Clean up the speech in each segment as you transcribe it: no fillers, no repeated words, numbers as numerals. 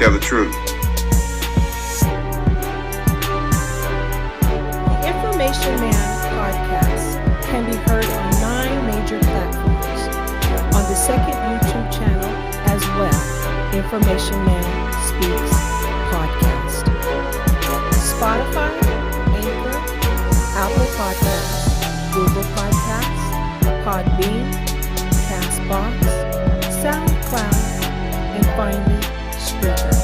tell the truth. The Information Man podcast can be heard on 9 major platforms, on the second YouTube channel as well, Information Man Speaks podcast. Spotify, Anchor, Apple Podcasts, Google Podcasts, Podbean, Castbox, SoundCloud, and finally, Spreaker.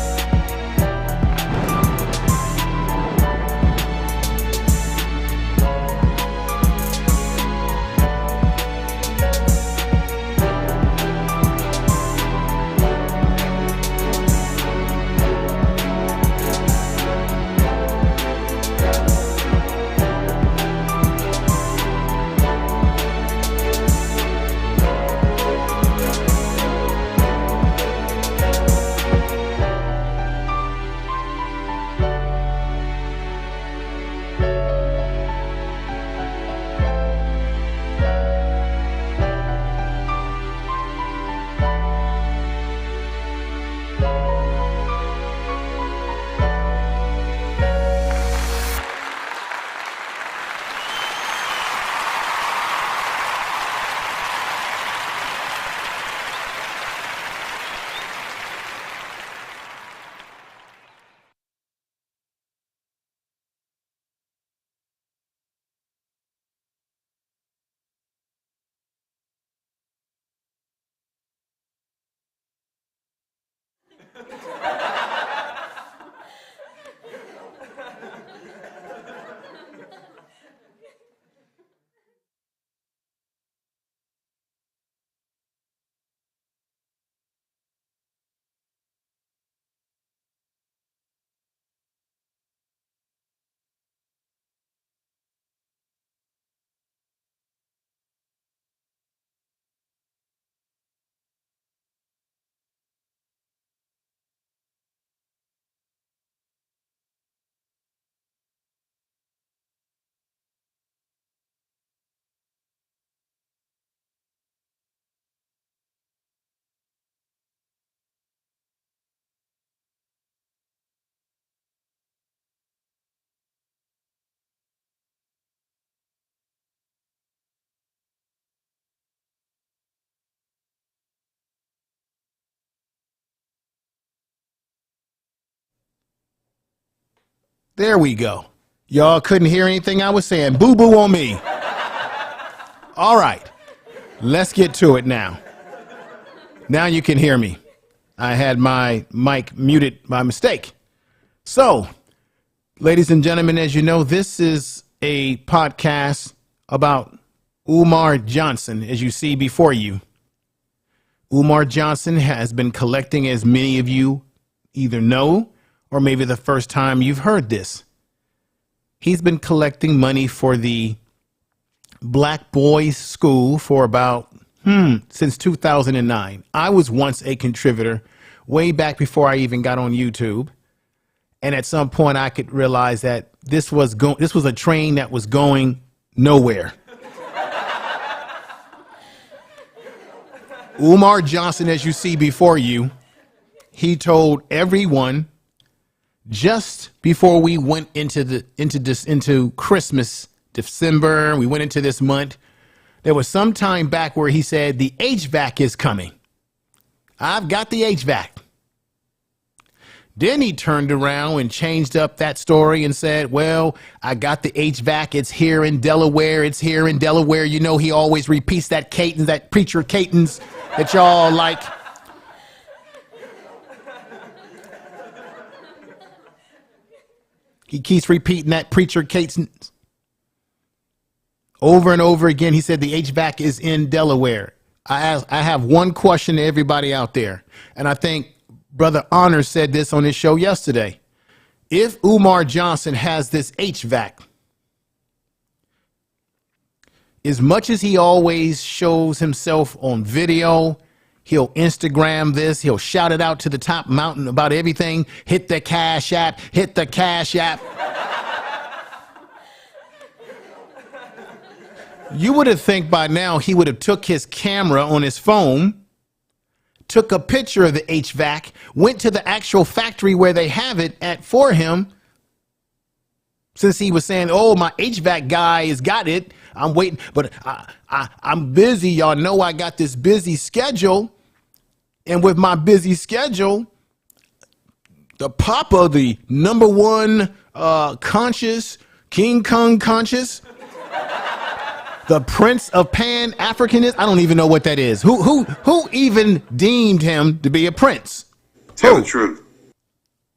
There we go. Y'all couldn't hear anything I was saying. Boo-boo on me. All right, let's get to it now. Now you can hear me. I had my mic muted by mistake. So, ladies and gentlemen, as you know, this is a podcast about Umar Johnson, as you see before you. Umar Johnson has been collecting, as many of you either know or maybe the first time you've heard this. He's been collecting money for the Black Boys School for about, since 2009. I was once a contributor way back before I even got on YouTube. And at some point I could realize that this was a train that was going nowhere. Umar Johnson, as you see before you, he told everyone just before we went into Christmas, December, we went into this month, there was some time back where he said the HVAC is coming. I've got the HVAC. Then he turned around and changed up that story and said, well, I got the HVAC. It's here in Delaware. It's here in Delaware. You know, he always repeats that cadence, that preacher cadence that y'all like. He keeps repeating that preacher cadence over and over again. He said the HVAC is in Delaware. I have one question to everybody out there, and I think Brother Honor said this on his show yesterday. If Umar Johnson has this HVAC, as much as he always shows himself on video, he'll Instagram this, he'll shout it out to the top mountain about everything. Hit the Cash App, hit the Cash App. You would have think by now he would have took his camera on his phone, took a picture of the HVAC, went to the actual factory where they have it at for him. Since he was saying, oh, my HVAC guy has got it. I'm waiting, but I'm busy. Y'all know I got this busy schedule. And with my busy schedule, the Papa, the number one conscious, King Kong conscious, the Prince of Pan-Africanism. I don't even know what that is. Who even deemed him to be a prince? Tell the truth.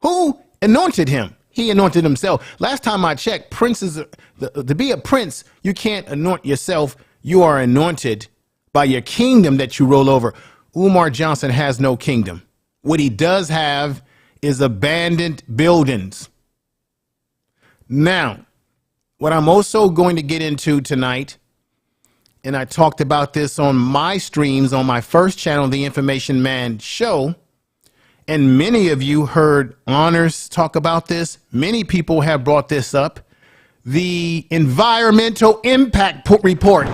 Who anointed him? He anointed himself. Last time I checked, princes, to be a prince, you can't anoint yourself. You are anointed by your kingdom that you roll over. Umar Johnson has no kingdom. What he does have is abandoned buildings. Now, what I'm also going to get into tonight, and I talked about this on my streams on my first channel, the Information Man Show, and many of you heard Honors talk about this. Many people have brought this up. The Environmental Impact Report.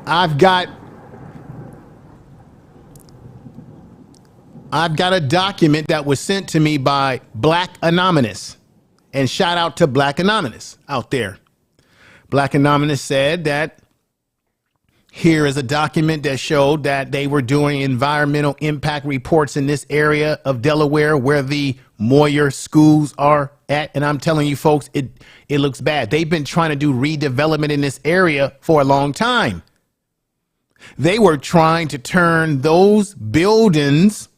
I've got a document that was sent to me by Black Anonymous, and shout out to Black Anonymous out there. Black Anonymous said that here is a document that showed that they were doing environmental impact reports in this area of Delaware where the Moyer schools are at. And I'm telling you folks, it looks bad. They've been trying to do redevelopment in this area for a long time. They were trying to turn those buildings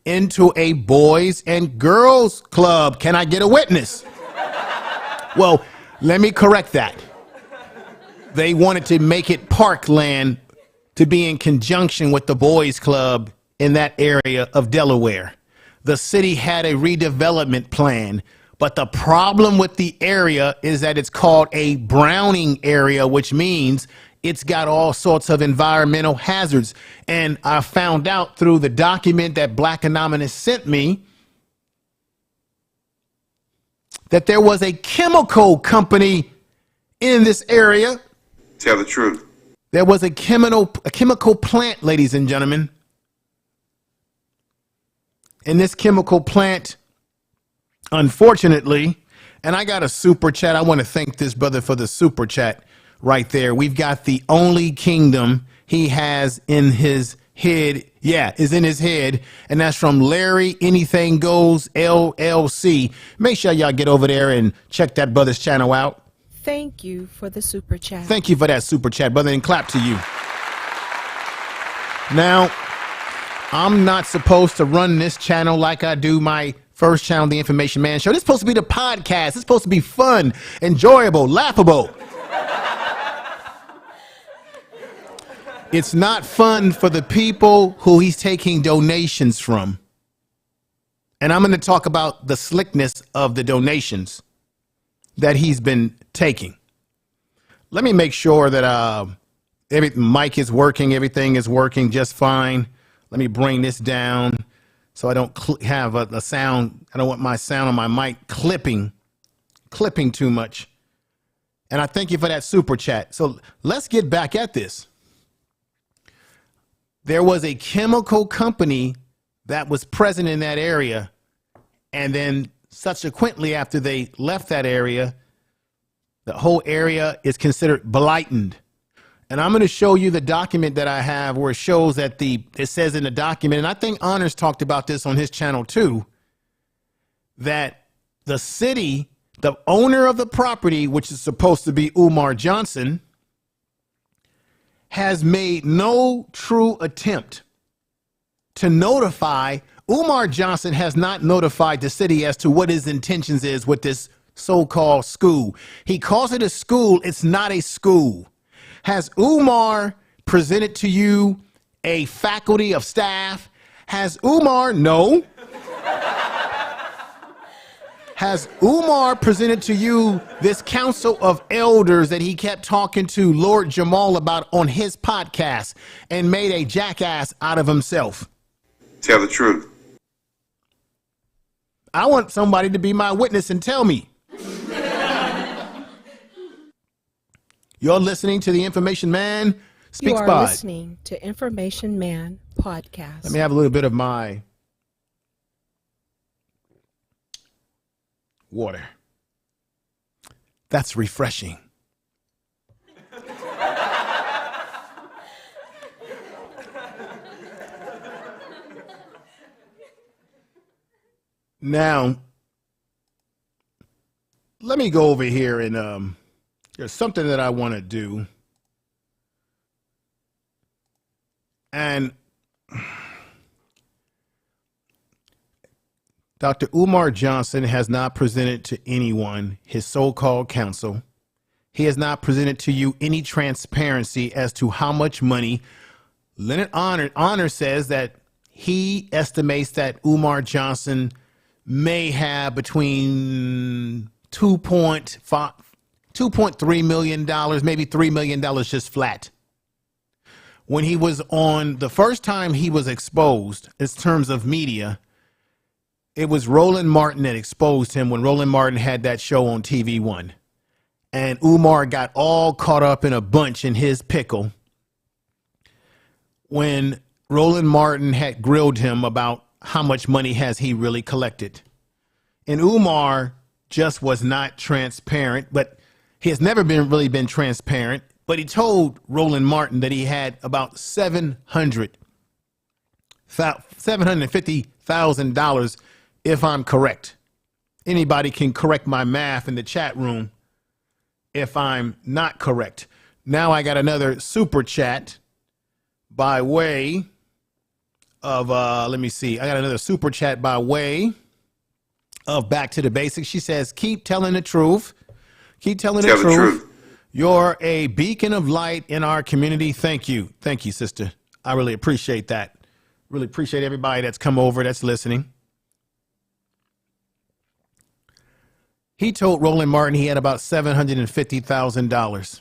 into a boys and girls club. Can I get a witness? Well, let me correct that. They wanted to make it parkland to be in conjunction with the boys club in that area of Delaware. The city had a redevelopment plan, but the problem with the area is that it's called a browning area, which means it's got all sorts of environmental hazards. And I found out through the document that Black Anonymous sent me that there was a chemical company in this area. Tell the truth. There was a chemical plant, ladies and gentlemen. And this chemical plant, unfortunately, and I got a super chat. I want to thank this brother for the super chat right there. We've got the only kingdom he has in his head. Yeah, is in his head. And that's from Larry Anything Goes LLC. Make sure y'all get over there and check that brother's channel out. Thank you for the super chat. Thank you for that super chat, brother, and clap to you. Now, I'm not supposed to run this channel like I do my first channel, The Information Man Show. This is supposed to be the podcast. It's supposed to be fun, enjoyable, laughable. It's not fun for the people who he's taking donations from. And I'm going to talk about the slickness of the donations that he's been taking. Let me make sure that every mic is working. Everything is working just fine. Let me bring this down so I don't have a sound. I don't want my sound on my mic clipping too much. And I thank you for that super chat. So let's get back at this. There was a chemical company that was present in that area, and then subsequently, after they left that area, the whole area is considered blighted. And I'm going to show you the document that I have where it shows that it says in the document, and I think Honors talked about this on his channel too, that the city, the owner of the property, which is supposed to be Umar Johnson, has made no true attempt to notify. Umar Johnson has not notified the city as to what his intentions is with this so-called school. He calls it a school. It's not a school. Has Umar presented to you a faculty of staff? Has Umar? No. Has Umar presented to you this council of elders that he kept talking to Lord Jamal about on his podcast and made a jackass out of himself? Tell the truth. I want somebody to be my witness and tell me. You're listening to the Information Man You are Spod. listening to Information Man Podcast. Let me have a little bit of my water. That's refreshing. Now, let me go over here and there's something that I want to do. And Dr. Umar Johnson has not presented to anyone his so-called counsel. He has not presented to you any transparency as to how much money. Leonard Honor says that he estimates that Umar Johnson may have between $2.3 million, maybe $3 million just flat. When he was on the first time he was exposed in terms of media, it was Roland Martin that exposed him when Roland Martin had that show on TV One. And Umar got all caught up in a bunch in his pickle when Roland Martin had grilled him about how much money has he really collected. And Umar just was not transparent, but he has never really been transparent. But he told Roland Martin that he had about $750,000, if I'm correct. Anybody can correct my math in the chat room if I'm not correct. Now I got another super chat by way of, let me see. I got another super chat by way of Back to the Basics. She says, keep telling the truth. Keep telling the truth. You're a beacon of light in our community. Thank you. Thank you, sister. I really appreciate that. Really appreciate everybody that's come over, that's listening. He told Roland Martin he had about $750,000.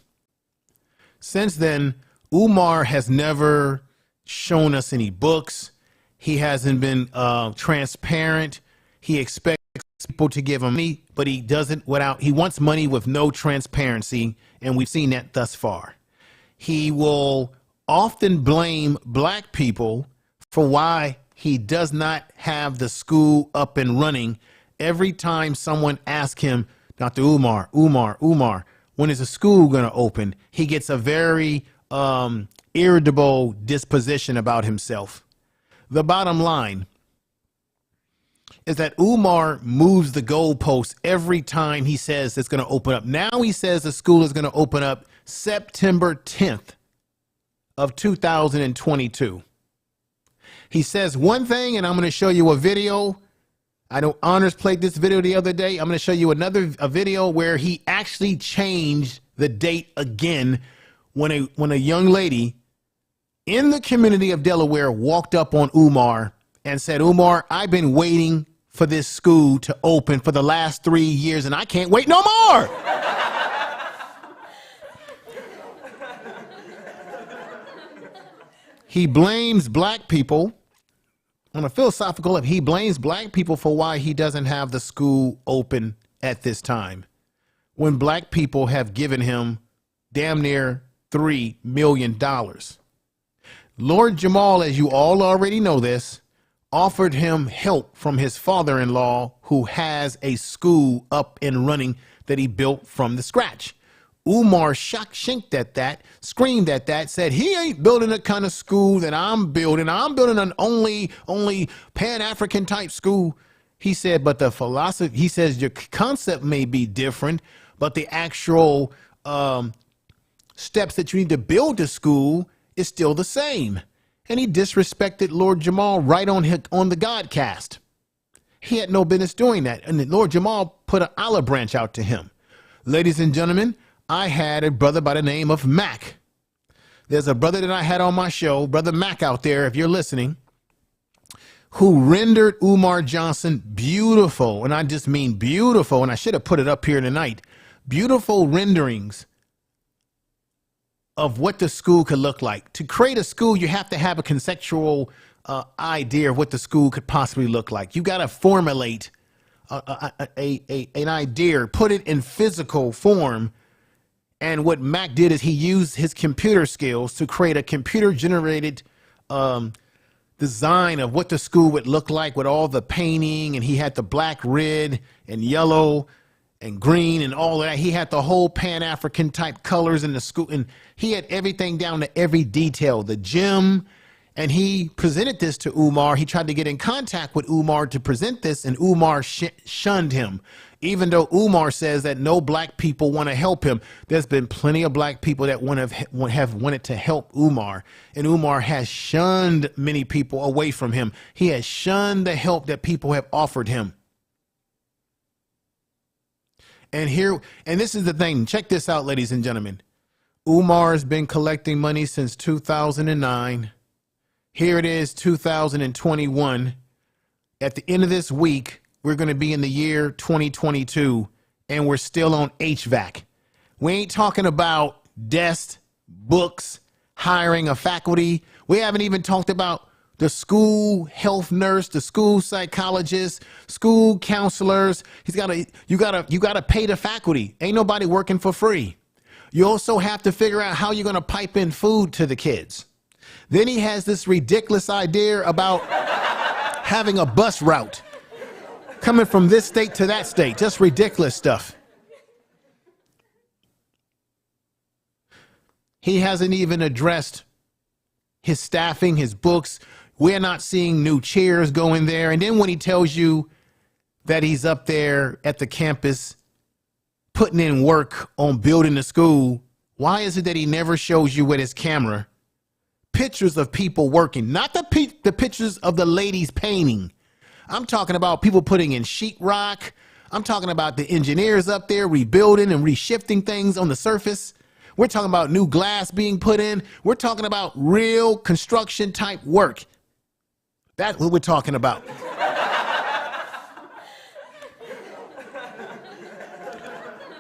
Since then, Umar has never shown us any books. He hasn't been transparent. He expects people to give him money, but he doesn't he wants money with no transparency, and we've seen that thus far. He will often blame black people for why he does not have the school up and running. Every time someone asks him, Dr. Umar, when is the school going to open? He gets a very irritable disposition about himself. The bottom line is that Umar moves the goalposts every time he says it's going to open up. Now he says the school is going to open up September 10th of 2022. He says one thing, and I'm going to show you a video. I know Honors played this video the other day. I'm going to show you a video where he actually changed the date again when a young lady in the community of Delaware walked up on Umar and said, Umar, I've been waiting for this school to open for the last 3 years, and I can't wait no more. He blames black people on a philosophical level. He blames black people for why he doesn't have the school open at this time, when black people have given him damn near $3 million. Lord Jamal, as you all already know this, offered him help from his father-in-law, who has a school up and running that he built from the scratch. Umar shinked at that, screamed at that, said he ain't building the kind of school that I'm building. I'm building an only Pan-African type school. He said, but the philosophy, he says your concept may be different, but the actual steps that you need to build a school is still the same. And he disrespected Lord Jamal right on the Godcast. He had no business doing that. And Lord Jamal put an olive branch out to him. Ladies and gentlemen, I had a brother by the name of Mac. There's a brother that I had on my show, Brother Mac out there, if you're listening, who rendered Umar Johnson beautiful. And I just mean beautiful. And I should have put it up here tonight. Beautiful renderings of what the school could look like. To create a school, you have to have a conceptual idea of what the school could possibly look like. You got to formulate an idea, put it in physical form, And what Mac did is he used his computer skills to create a computer generated design of what the school would look like with all the painting. And he had the black, red, and yellow and green and all of that. He had the whole Pan-African type colors in the school. And he had everything down to every detail, the gym. And he presented this to Umar. He tried to get in contact with Umar to present this, and Umar shunned him. Even though Umar says that no black people want to help him, there's been plenty of black people that have wanted to help Umar. And Umar has shunned many people away from him. He has shunned the help that people have offered him. And this is the thing. Check this out, ladies and gentlemen. Umar has been collecting money since 2009. Here it is, 2021. At the end of this week, we're going to be in the year 2022, and we're still on HVAC. We ain't talking about desks, books, hiring a faculty. We haven't even talked about the school health nurse, the school psychologist, school counselors. You gotta pay the faculty. Ain't nobody working for free. You also have to figure out how you're going to pipe in food to the kids. Then he has this ridiculous idea about having a bus route coming from this state to that state. Just ridiculous stuff. He hasn't even addressed his staffing, his books. We're not seeing new chairs go in there. And then when he tells you that he's up there at the campus putting in work on building the school, why is it that he never shows you with his camera pictures of people working? Not the pictures of the ladies painting. I'm talking about people putting in sheetrock. I'm talking about the engineers up there rebuilding and reshifting things on the surface. We're talking about new glass being put in. We're talking about real construction type work. That's what we're talking about.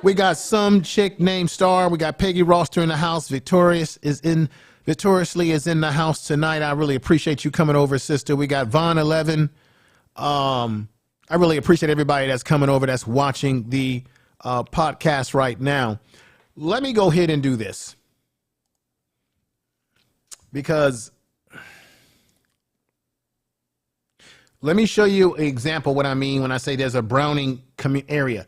We got some chick named Star. We got Peggy Roster in the house. Victoriously is in the house tonight. I really appreciate you coming over, sister. We got Von 11. I really appreciate everybody that's coming over, that's watching the podcast right now. Let me go ahead and do this, because let me show you an example of what I mean when I say there's a Browning area.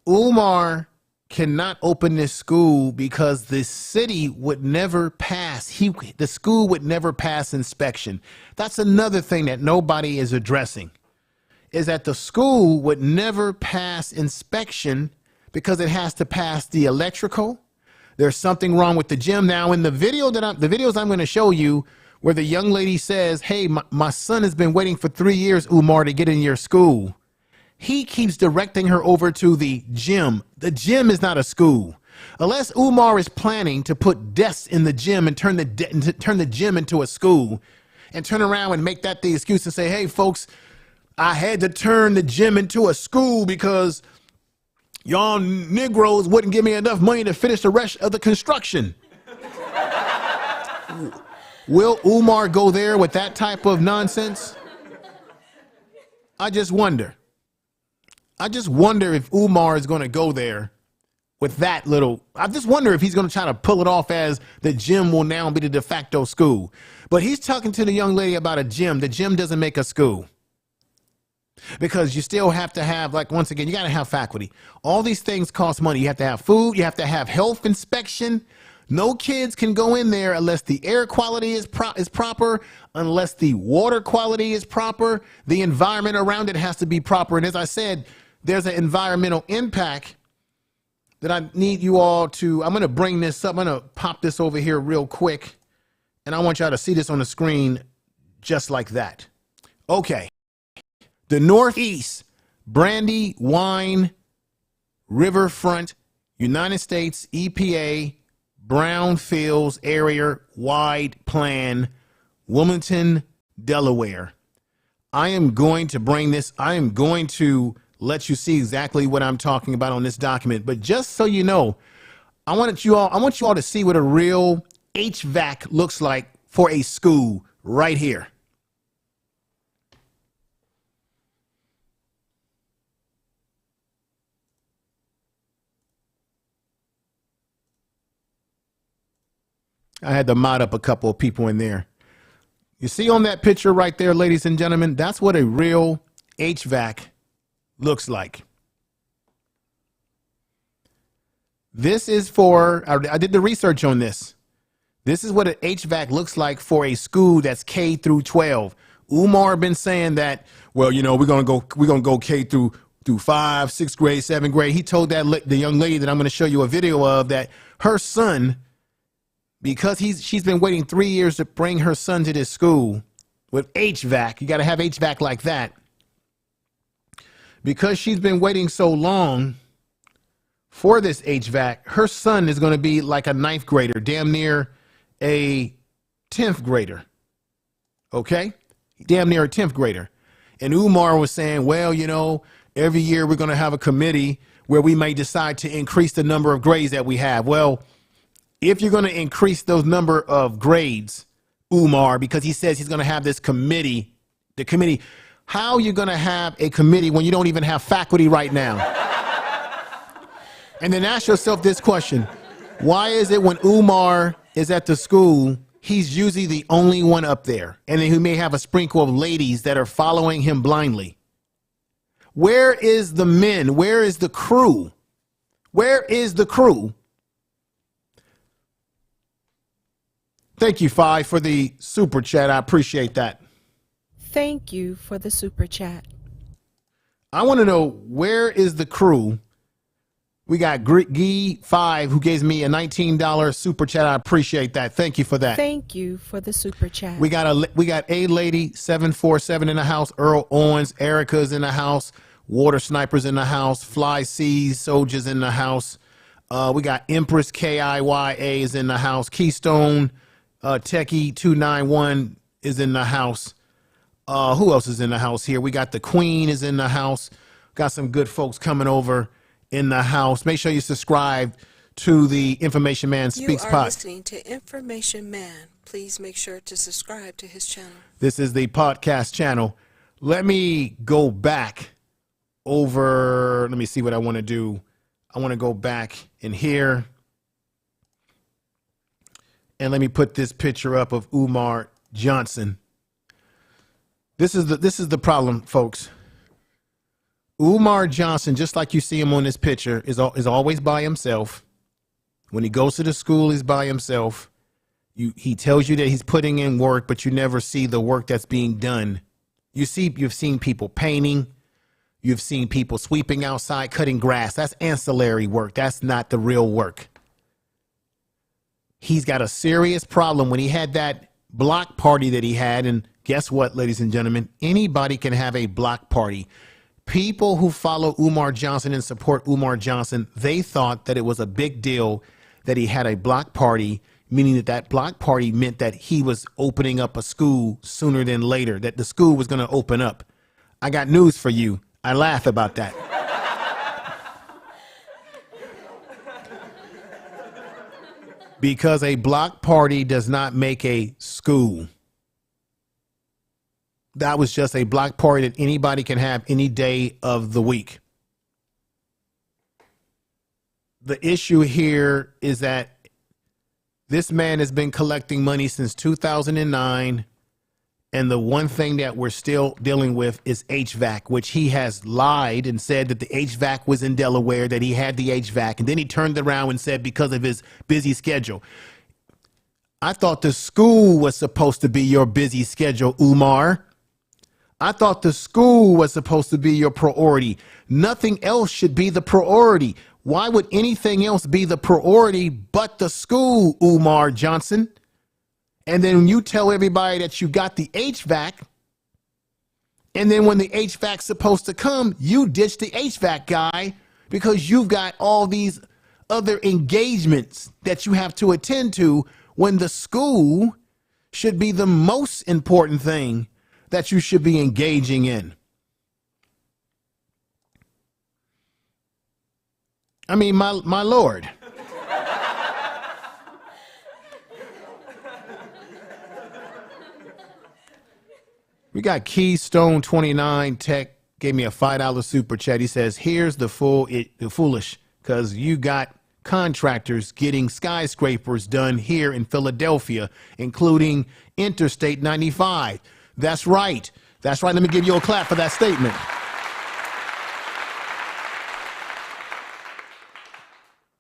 Umar cannot open this school because the city would never pass. The school would never pass inspection. That's another thing that nobody is addressing, is that the school would never pass inspection because it has to pass the electrical. There's something wrong with the gym. Now, in the videos I'm going to show you, where the young lady says, hey, my son has been waiting for 3 years, Umar, to get in your school. He keeps directing her over to the gym. The gym is not a school. Unless Umar is planning to put desks in the gym and turn the gym into a school, and turn around and make that the excuse to say, hey, folks, I had to turn the gym into a school because y'all Negroes wouldn't give me enough money to finish the rest of the construction. Will Umar go there with that type of nonsense? I just wonder if Umar is going to go there with that little. I just wonder if he's going to try to pull it off as the gym will now be the de facto school. But he's talking to the young lady about a gym. The gym doesn't make a school, because you still have to have, like, once again, you got to have faculty. All these things cost money. You have to have food. You have to have health inspection. No kids can go in there unless the air quality is proper, unless the water quality is proper. The environment around it has to be proper. And as I said, there's an environmental impact that I need you all to. I'm going to bring this up. I'm going to pop this over here real quick, and I want y'all to see this on the screen just like that. Okay. The Northeast Brandywine Riverfront United States EPA Brownfields Area Wide Plan, Wilmington, Delaware. I am going to bring this. I am going to let you see exactly what I'm talking about on this document. But just so you know, I want you all to see what a real HVAC looks like for a school right here. I had to mod up a couple of people in there. You see on that picture right there, ladies and gentlemen, that's what a real HVAC looks like. This is for, I did the research on this. This is what an HVAC looks like for a school that's K through 12. Umar been saying that, well, you know, we're gonna go K through 5, 6th grade, 7th grade. He told the young lady that I'm going to show you a video of that her son, because she's been waiting 3 years to bring her son to this school with HVAC. You got to have HVAC like that. Because she's been waiting so long for this HVAC, her son is going to be like a 9th grader, damn near a 10th grader. Okay? Damn near a 10th grader. And Umar was saying, well, you know, every year we're going to have a committee where we may decide to increase the number of grades that we have. Well, if you're going to increase those number of grades, Umar, because he says he's going to have this committee, how are you going to have a committee when you don't even have faculty right now? And then ask yourself this question. Why is it when Umar is at the school, he's usually the only one up there? And then he may have a sprinkle of ladies that are following him blindly. Where is the men? Where is the crew? Where is the crew? Thank you, Fi, for the super chat. I appreciate that. Thank you for the super chat. I want to know, where is the crew? We got Gee5 who gave me a $19 super chat. I appreciate that. Thank you for that. Thank you for the super chat. We got A Lady 747 in the house. Earl Owens, Erica's in the house. Water Snipers in the house. Fly Seas Soldiers in the house. We got Empress KIYA is in the house. Keystone Techie 291 is in the house. Who else is in the house here? We got the Queen is in the house. Got some good folks coming over in the house. Make sure you subscribe to the Information Man Speaks You are listening to Information Man. Please make sure to subscribe to his channel. This is the podcast channel. Let me go back over. Let me see what I want to do. I want to go back in here. And let me put this picture up of Umar Johnson. This is the problem, folks. Umar Johnson, just like you see him on this picture, is always by himself. When he goes to the school, he's by himself. He tells you that he's putting in work, but you never see the work that's being done. You've seen people painting. You've seen people sweeping outside, cutting grass. That's ancillary work. That's not the real work. He's got a serious problem. When he had that block party that he had, and guess what, ladies and gentlemen? Anybody can have a block party. People who follow Umar Johnson and support Umar Johnson, they thought that it was a big deal that he had a block party, meaning that block party meant that he was opening up a school sooner than later, that the school was going to open up. I got news for you. I laugh about that. Because a block party does not make a school. That was just a block party that anybody can have any day of the week. The issue here is that this man has been collecting money since 2009. And the one thing that we're still dealing with is HVAC, which he has lied and said that the HVAC was in Delaware, that he had the HVAC. And then he turned around and said because of his busy schedule. I thought the school was supposed to be your busy schedule, Umar. I thought the school was supposed to be your priority. Nothing else should be the priority. Why would anything else be the priority but the school, Umar Johnson? And then you tell everybody that you got the HVAC, and then when the HVAC's supposed to come, you ditch the HVAC guy because you've got all these other engagements that you have to attend to, when the school should be the most important thing that you should be engaging in. I mean, my Lord. We got Keystone 29 Tech gave me a $5 super chat. He says, "Here's the foolish, because you got contractors getting skyscrapers done here in Philadelphia, including Interstate 95. That's right. That's right. Let me give you a clap for that statement.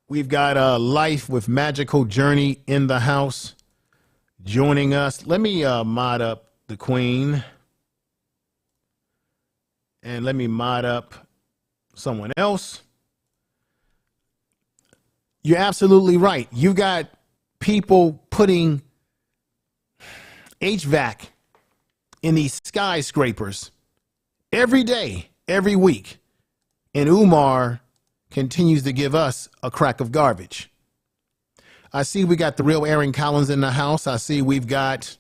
We've got a Life with Magical Journey in the house joining us. Let me mod up the Queen. And let me mod up someone else. You're absolutely right. You got people putting HVAC in these skyscrapers every day, every week. And Umar continues to give us a crack of garbage. I see we got the real Aaron Collins in the house. I see we've got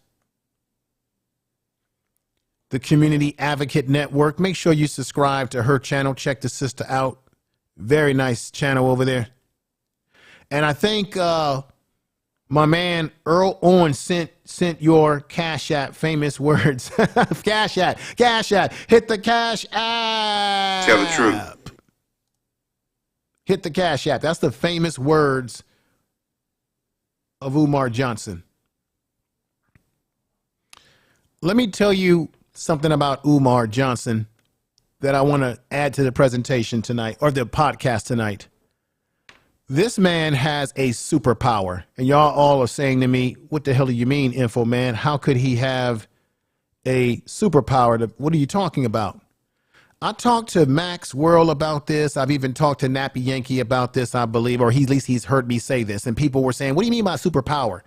the Community Advocate Network. Make sure you subscribe to her channel. Check the sister out. Very nice channel over there. And I think my man Earl Owen sent your Cash App famous words. Cash App. Hit the Cash App. Tell the truth. Hit the Cash App. That's the famous words of Umar Johnson. Let me tell you something about Umar Johnson that I want to add to the presentation tonight, or the podcast tonight. This man has a superpower, and y'all all are saying to me, what the hell do you mean, Info Man? How could he have a superpower? What are you talking about? I talked to Max World about this. I've even talked to Nappy Yankee about this, I believe, or at least he's heard me say this. And people were saying, what do you mean by superpower?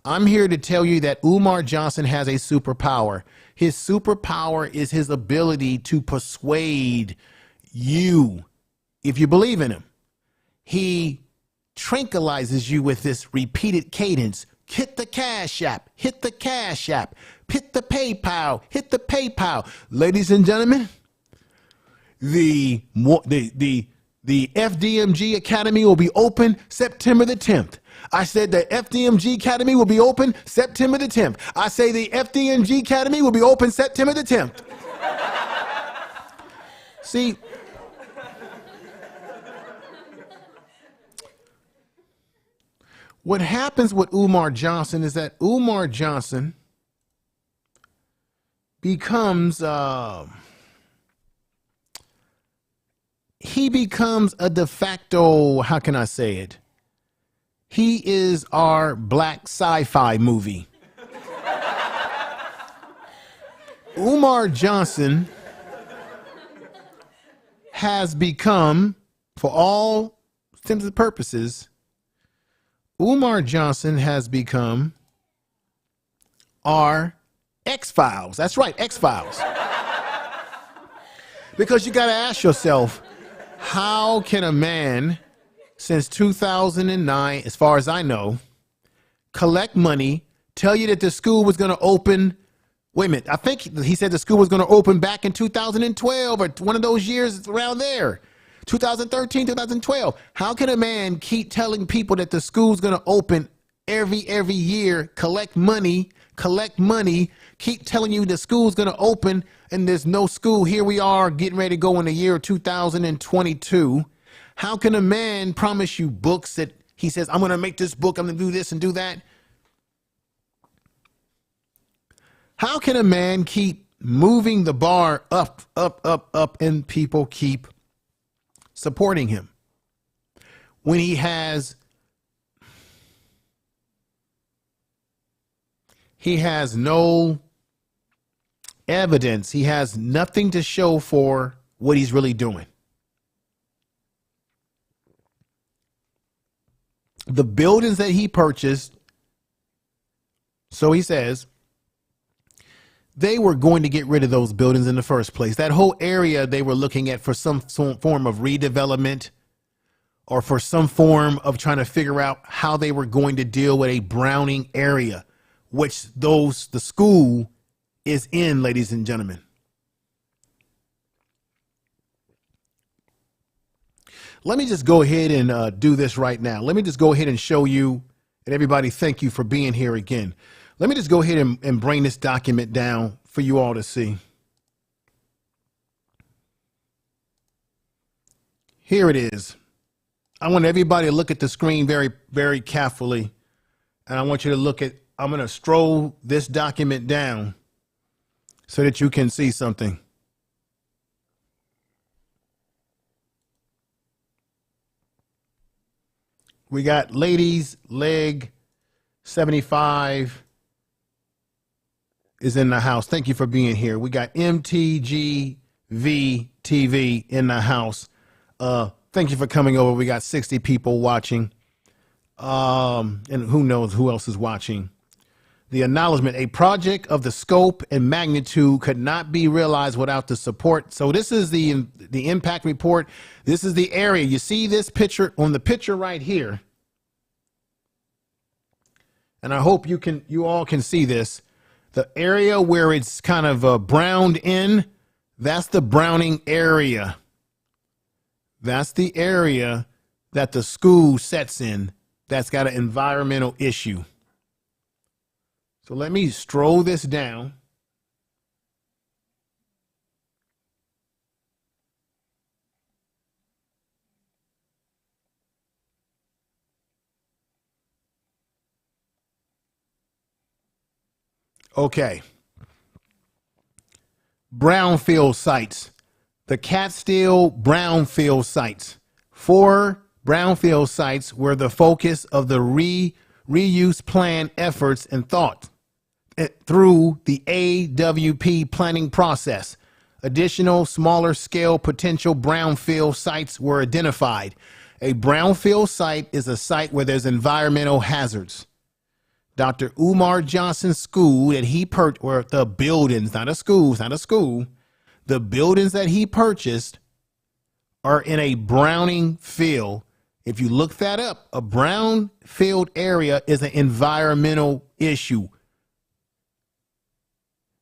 I'm here to tell you that Umar Johnson has a superpower. His superpower is his ability to persuade you if you believe in him. He tranquilizes you with this repeated cadence. Hit the Cash App, hit the Cash App, hit the PayPal, hit the PayPal. Ladies and gentlemen, the FDMG Academy will be open September the 10th. I said the FDMG Academy will be open September the 10th. I say the FDMG Academy will be open September the 10th. See, what happens with Umar Johnson is that Umar Johnson becomes he becomes a de facto, how can I say it? He is our black sci-fi movie. Umar Johnson has become, for all intents and purposes, Umar Johnson has become our X-Files. That's right, X-Files. Because you got to ask yourself, how can a man, since 2009, as far as I know, collect money, tell you that the school was going to open, wait a minute, I think he said the school was going to open back in 2012 or one of those years around there, 2013, 2012. How can a man keep telling people that the school's going to open every year, collect money, keep telling you the school's going to open and there's no school? Here we are getting ready to go in the year 2022. How can a man promise you books that he says, I'm going to make this book, I'm going to do this and do that? How can a man keep moving the bar up, and people keep supporting him when he has no evidence, he has nothing to show for what he's really doing? The buildings that he purchased, so he says, they were going to get rid of those buildings in the first place. That whole area they were looking at for some form of redevelopment or for some form of trying to figure out how they were going to deal with a Browning area, which the school is in, ladies and gentlemen. Let me just go ahead and do this right now. Let me just go ahead and show you, and everybody, thank you for being here again. Let me just go ahead and bring this document down for you all to see. Here it is. I want everybody to look at the screen very, very carefully. And I want you to look at, I'm going to stroll this document down so that you can see something. We got ladies leg 75 is in the house. Thank you for being here. We got MTGV TV in the house. Thank you for coming over. We got 60 people watching. And who knows who else is watching. The acknowledgement, a project of the scope and magnitude could not be realized without the support. So this is the impact report. This is the area. You see this picture on the picture right here. And I hope you all can see this. The area where it's kind of browned in, that's the browning area. That's the area that the school sets in that's got an environmental issue. So let me stroll this down. Okay. Brownfield sites. The Catskill Brownfield sites. 4 brownfield sites were the focus of the reuse plan efforts and thought through the AWP planning process. Additional smaller scale potential brownfield sites were identified. A brownfield site is a site where there's environmental hazards. Dr. Umar Johnson's school that he purchased, or the buildings, not a school, it's not a school. The buildings that he purchased are in a browning field. If you look that up, a brownfield area is an environmental issue.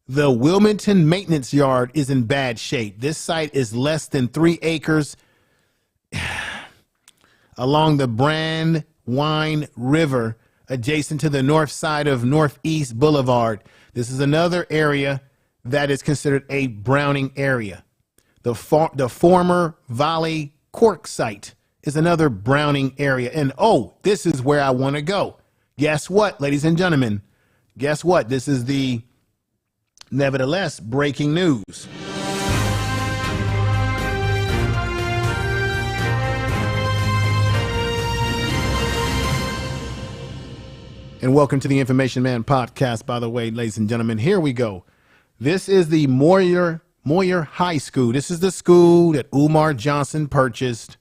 The Wilmington Maintenance Yard is in bad shape. This site is less than 3 acres along the Brandywine River, adjacent to the north side of Northeast Boulevard. This is another area that is considered a browning area. The former Valley Cork site is another browning area. And oh, this is where I want to go. Guess what, ladies and gentlemen? Guess what? This is the nevertheless breaking news. And welcome to the Information Man podcast, by the way, ladies and gentlemen. Here we go. This is the Moyer High School. This is the school that Umar Johnson purchased.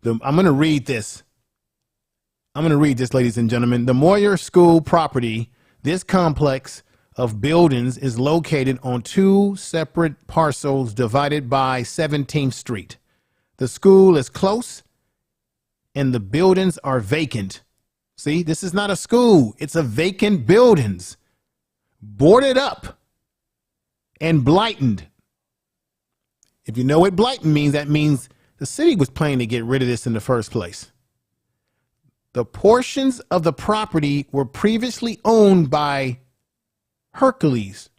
I'm going to read this. Ladies and gentlemen. The Moyer School property, this complex of buildings is located on 2 separate parcels divided by 17th Street. The school is close and the buildings are vacant. See, this is not a school. It's a vacant buildings, boarded up and blighted. If you know what blighted means, that means the city was planning to get rid of this in the first place. The portions of the property were previously owned by Hercules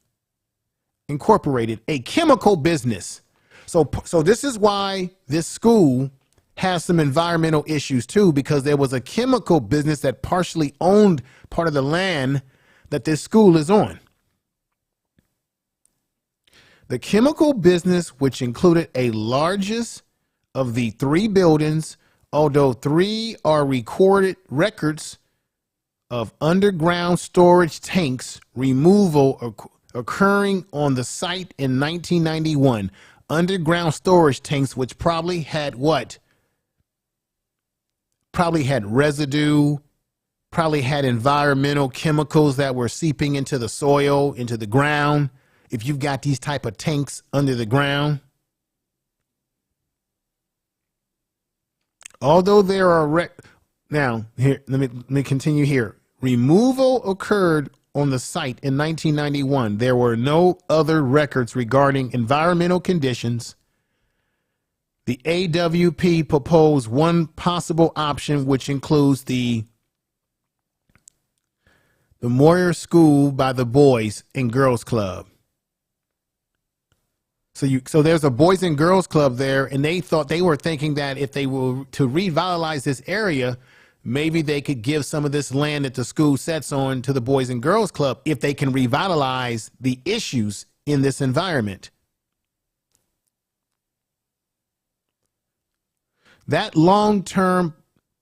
Incorporated, a chemical business. So this is why this school has some environmental issues too, because there was a chemical business that partially owned part of the land that this school is on. The chemical business, which included a largest of the 3 buildings, although 3 are recorded records of underground storage tanks removal occurring on the site in 1991. Underground storage tanks, which probably had what? Probably had residue, probably had environmental chemicals that were seeping into the soil, into the ground. If you've got these type of tanks under the ground. Although there are now here, let me continue here. Removal occurred on the site in 1991. There were no other records regarding environmental conditions. The AWP proposed one possible option, which includes the Moyer School by the Boys and Girls Club. So there's a Boys and Girls Club there, and they were thinking that if they were to revitalize this area, maybe they could give some of this land that the school sets on to the Boys and Girls Club if they can revitalize the issues in this environment. That long-term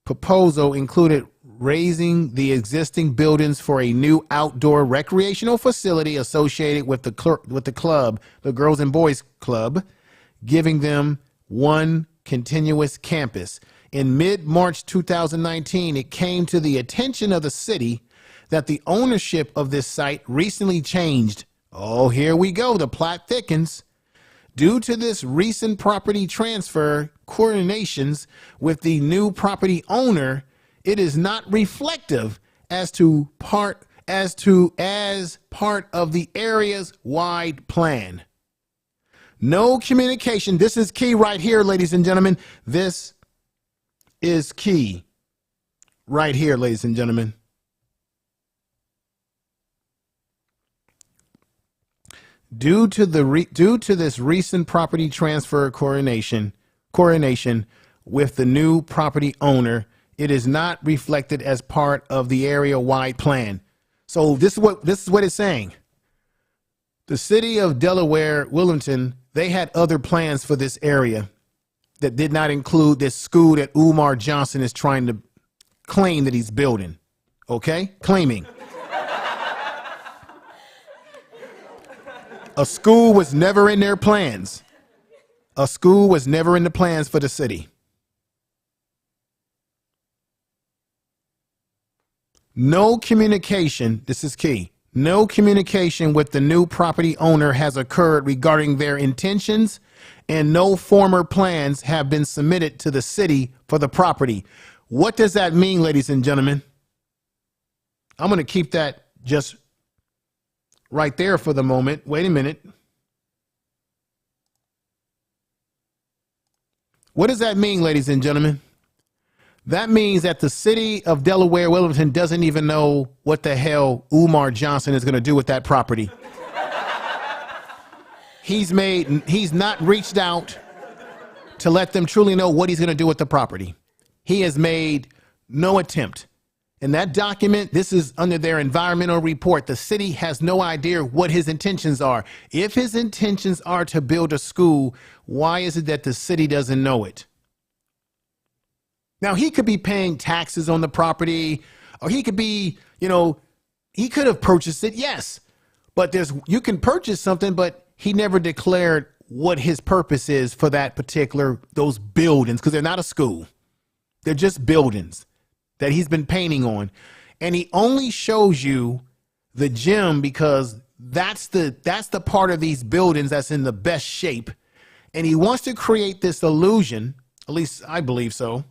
proposal included raising the existing buildings for a new outdoor recreational facility associated with the club, the Girls and Boys Club, giving them one continuous campus. In mid-March 2019, it came to the attention of the city that the ownership of this site recently changed. Oh, here we go. The plot thickens. Due to this recent property transfer coordinations with the new property owner, it is not reflective as part of the area's wide plan. No communication. This is key right here, ladies and gentlemen. This is key right here, ladies and gentlemen. Due to this recent property transfer coordination with the new property owner, it is not reflected as part of the area-wide plan. So this is what it's saying. The city of Delaware, Wilmington, they had other plans for this area that did not include this school that Umar Johnson is trying to claim that he's building. Okay? Claiming. A school was never in their plans. A school was never in the plans for the city. No communication, this is key, no communication with the new property owner has occurred regarding their intentions, and no former plans have been submitted to the city for the property. What does that mean, ladies and gentlemen? I'm going to keep that just right there for the moment. Wait a minute. What does that mean, ladies and gentlemen? That means that the city of Delaware, Wilmington doesn't even know what the hell Umar Johnson is going to do with that property. He's not reached out to let them truly know what he's going to do with the property. He has made no attempt. In that document, this is under their environmental report. The city has no idea what his intentions are. If his intentions are to build a school, why is it that the city doesn't know it? Now, he could be paying taxes on the property, or he could be, he could have purchased it, yes. But you can purchase something, but he never declared what his purpose is for those buildings, because they're not a school. They're just buildings that he's been painting on. And he only shows you the gym because that's the part of these buildings that's in the best shape. And he wants to create this illusion, at least I believe so.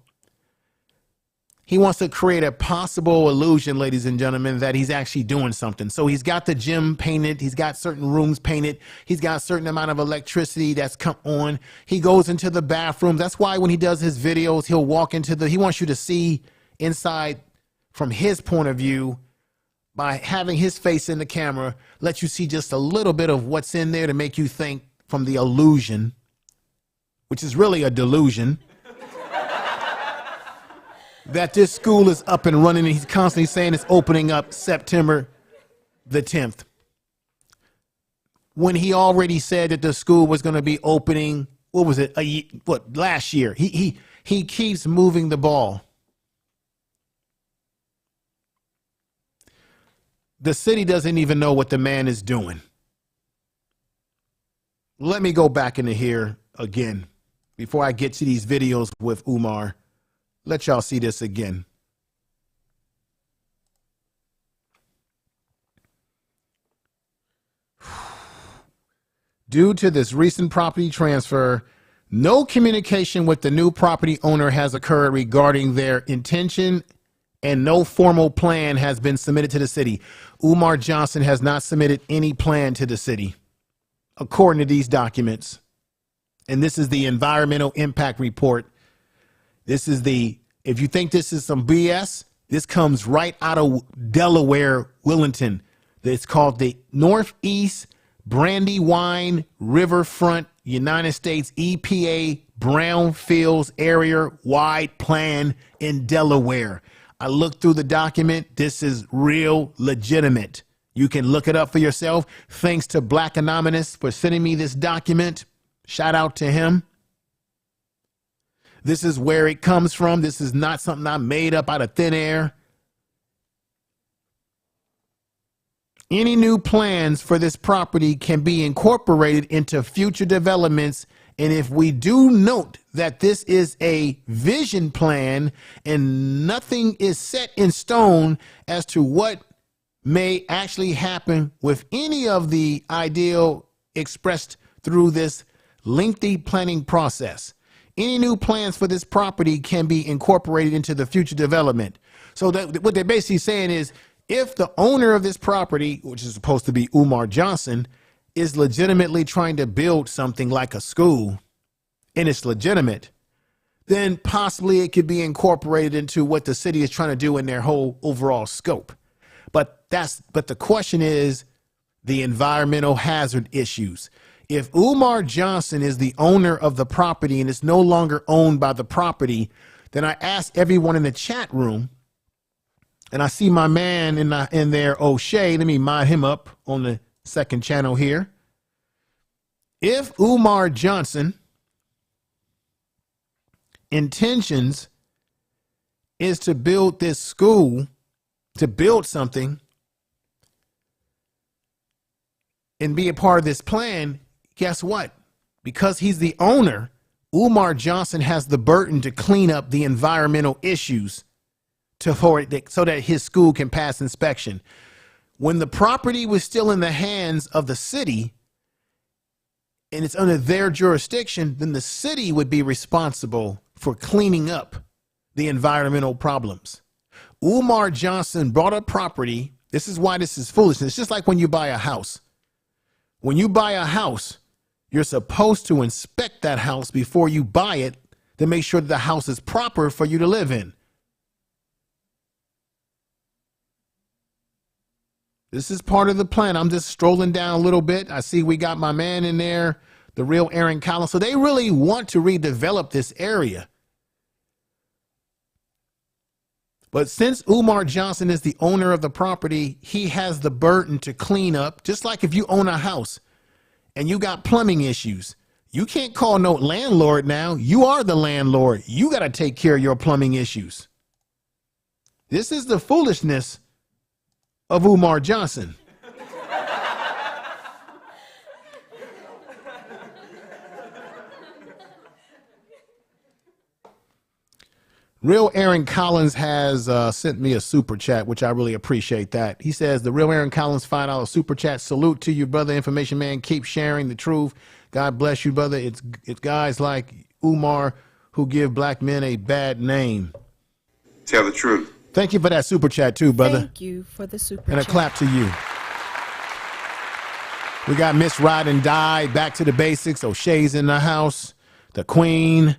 He wants to create a possible illusion, ladies and gentlemen, that he's actually doing something. So he's got the gym painted. He's got certain rooms painted. He's got a certain amount of electricity that's come on. He goes into the bathrooms. That's why when he does his videos, he'll walk he wants you to see inside from his point of view by having his face in the camera, let you see just a little bit of what's in there to make you think from the illusion, which is really a delusion, that this school is up and running, and he's constantly saying it's opening up September the 10th. When he already said that the school was going to be opening, last year. He keeps moving the ball. The city doesn't even know what the man is doing. Let me go back into here again before I get to these videos with Umar. Let y'all see this again. Due to this recent property transfer, no communication with the new property owner has occurred regarding their intention, and no formal plan has been submitted to the city. Umar Johnson has not submitted any plan to the city, according to these documents. And this is the environmental impact report. If you think this is some BS, this comes right out of Delaware, Wilmington. It's called the Northeast Brandywine Riverfront United States EPA Brownfields area wide plan in Delaware. I looked through the document. This is real legitimate. You can look it up for yourself. Thanks to Black Anonymous for sending me this document. Shout out to him. This is where it comes from. This is not something I made up out of thin air. Any new plans for this property can be incorporated into future developments. And if we do note that this is a vision plan and nothing is set in stone as to what may actually happen with any of the ideal expressed through this lengthy planning process, any new plans for this property can be incorporated into the future development. So that what they're basically saying is, if the owner of this property, which is supposed to be Umar Johnson, is legitimately trying to build something like a school, and it's legitimate, then possibly it could be incorporated into what the city is trying to do in their whole overall scope. But the question is the environmental hazard issues. If Umar Johnson is the owner of the property and it's no longer owned by the property, then I ask everyone in the chat room, and I see my man in there, O'Shea. Let me mod him up on the second channel here. If Umar Johnson intentions is to build this school, to build something and be a part of this plan, guess what? Because he's the owner, Umar Johnson has the burden to clean up the environmental issues so that his school can pass inspection. When the property was still in the hands of the city and it's under their jurisdiction, then the city would be responsible for cleaning up the environmental problems. Umar Johnson bought a property. This is why this is foolishness. It's just like when you buy a house. When you buy a house, you're supposed to inspect that house before you buy it to make sure that the house is proper for you to live in. This is part of the plan. I'm just strolling down a little bit. I see we got my man in there, the real Aaron Collins. So they really want to redevelop this area. But since Umar Johnson is the owner of the property, he has the burden to clean up. Just like if you own a house and you got plumbing issues, you can't call no landlord now. You are the landlord. You got to take care of your plumbing issues. This is the foolishness of Umar Johnson. Real Aaron Collins has sent me a super chat, which I really appreciate that. He says, the Real Aaron Collins $5 super chat. Salute to you, brother. Information man. Keep sharing the truth. God bless you, brother. It's guys like Umar who give black men a bad name. Tell the truth. Thank you for that super chat too, brother. Thank you for the super And a chat. clap to you. We got Miss Ride and Die, Back to the Basics. O'Shea's in the house. The Queen.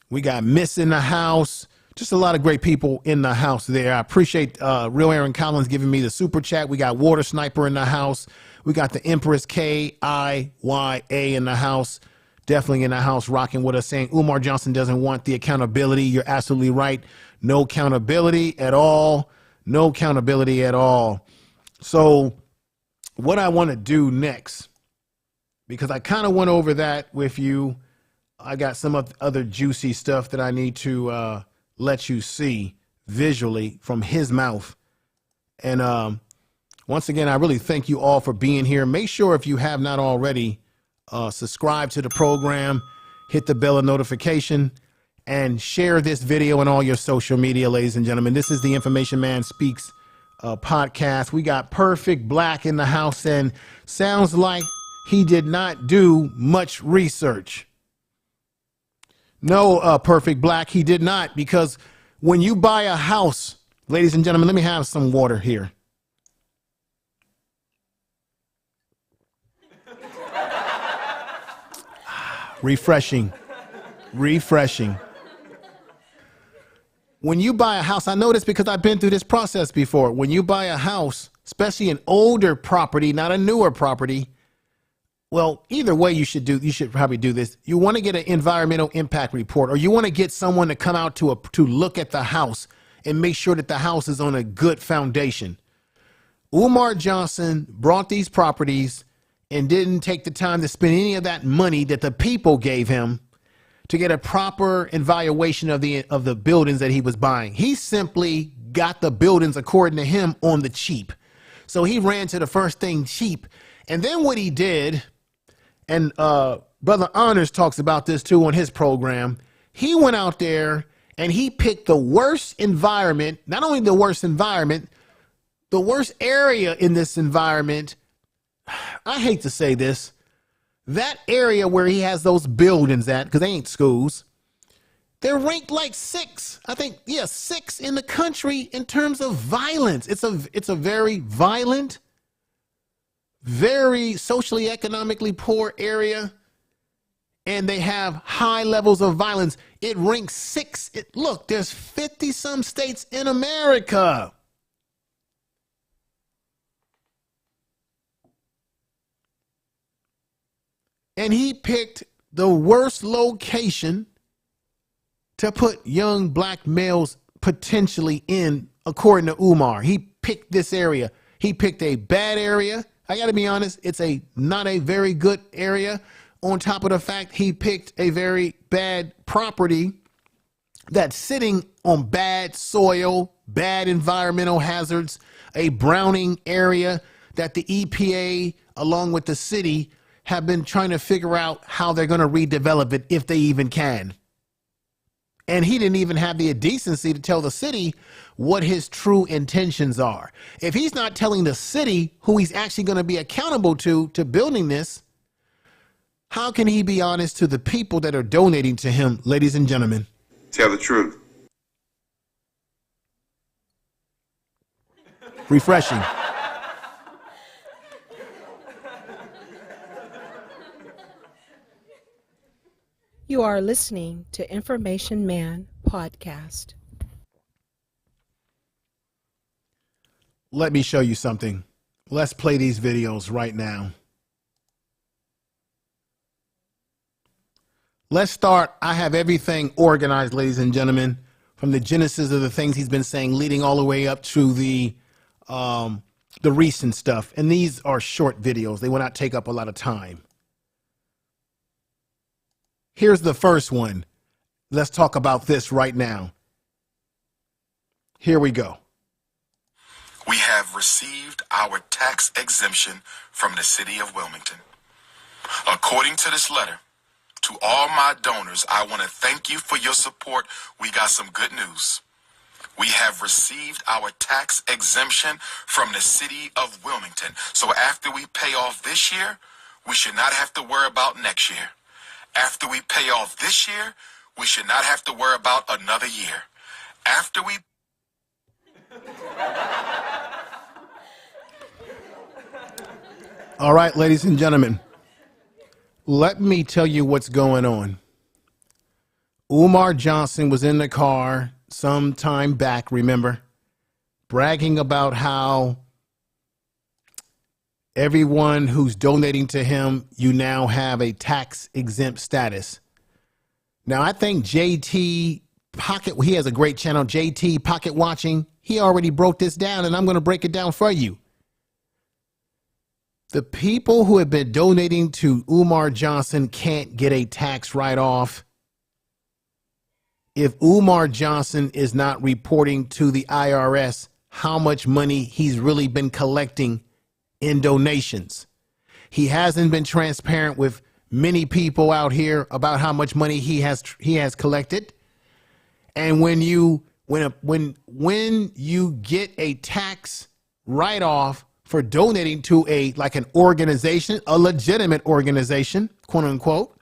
We got Miss in the house. Just a lot of great people in the house there. I appreciate Real Aaron Collins giving me the super chat. We got Water Sniper in the house. We got the Empress KIYA in the house. Definitely in the house rocking with us, saying Umar Johnson doesn't want the accountability. You're absolutely right. No accountability at all. No accountability at all. So what I want to do next, because I kind of went over that with you. I got some other juicy stuff that I need to let you see visually from his mouth. And once again, I really thank you all for being here. Make sure if you have not already, subscribe to the program, hit the bell of notification, and share this video on all your social media, ladies and gentlemen. This is the Information Man Speaks podcast. We got Perfect Black in the house, and sounds like he did not do much research. No, Perfect Black, he did not, because when you buy a house, ladies and gentlemen, let me have some water here. Refreshing. When you buy a house, I know this because I've been through this process before. When you buy a house, especially an older property, not a newer property, well, either way you should probably do this. You want to get an environmental impact report, or you want to get someone to come out to look at the house and make sure that the house is on a good foundation. Umar Johnson brought these properties and didn't take the time to spend any of that money that the people gave him to get a proper evaluation of the buildings that he was buying. He simply got the buildings, according to him, on the cheap. So he ran to the first thing cheap. And then what he did, and Brother Honors talks about this too on his program, he went out there and he picked the worst environment, not only the worst environment, the worst area in this environment. I hate to say this, that area where he has those buildings at, because they ain't schools, they're ranked like 6, I think, 6 in the country in terms of violence. It's a very violent, very socially economically poor area, and they have high levels of violence. It ranks 6. Look, there's 50 some states in America. And he picked the worst location to put young black males potentially in, according to Umar. He picked this area. He picked a bad area. I got to be honest, it's not a very good area. On top of the fact he picked a very bad property that's sitting on bad soil, bad environmental hazards, a browning area that the EPA, along with the city, have been trying to figure out how they're going to redevelop it, if they even can. And he didn't even have the decency to tell the city what his true intentions are. If he's not telling the city who he's actually going to be accountable to building this, how can he be honest to the people that are donating to him, ladies and gentlemen? Tell the truth. Refreshing. You are listening to Information Man Podcast. Let me show you something. Let's play these videos right now. Let's start. I have everything organized, ladies and gentlemen, from the genesis of the things he's been saying, leading all the way up to the recent stuff. And these are short videos. They will not take up a lot of time. Here's the first one. Let's talk about this right now. Here we go. We have received our tax exemption from the city of Wilmington. According to this letter, to all my donors, I want to thank you for your support. We got some good news. We have received our tax exemption from the city of Wilmington. So after we pay off this year, we should not have to worry about next year. After we pay off this year, we should not have to worry about another year. After we... All right, ladies and gentlemen, let me tell you what's going on. Umar Johnson was in the car some time back, remember, bragging about how everyone who's donating to him, you now have a tax exempt status. Now, I think JT Pocket, he has a great channel, JT Pocket Watching. He already broke this down, and I'm going to break it down for you. The people who have been donating to Umar Johnson can't get a tax write-off if Umar Johnson is not reporting to the IRS how much money he's really been collecting in donations. He hasn't been transparent with many people out here about how much money he has collected. And when you get a tax write-off for donating to an organization, a legitimate organization, quote unquote,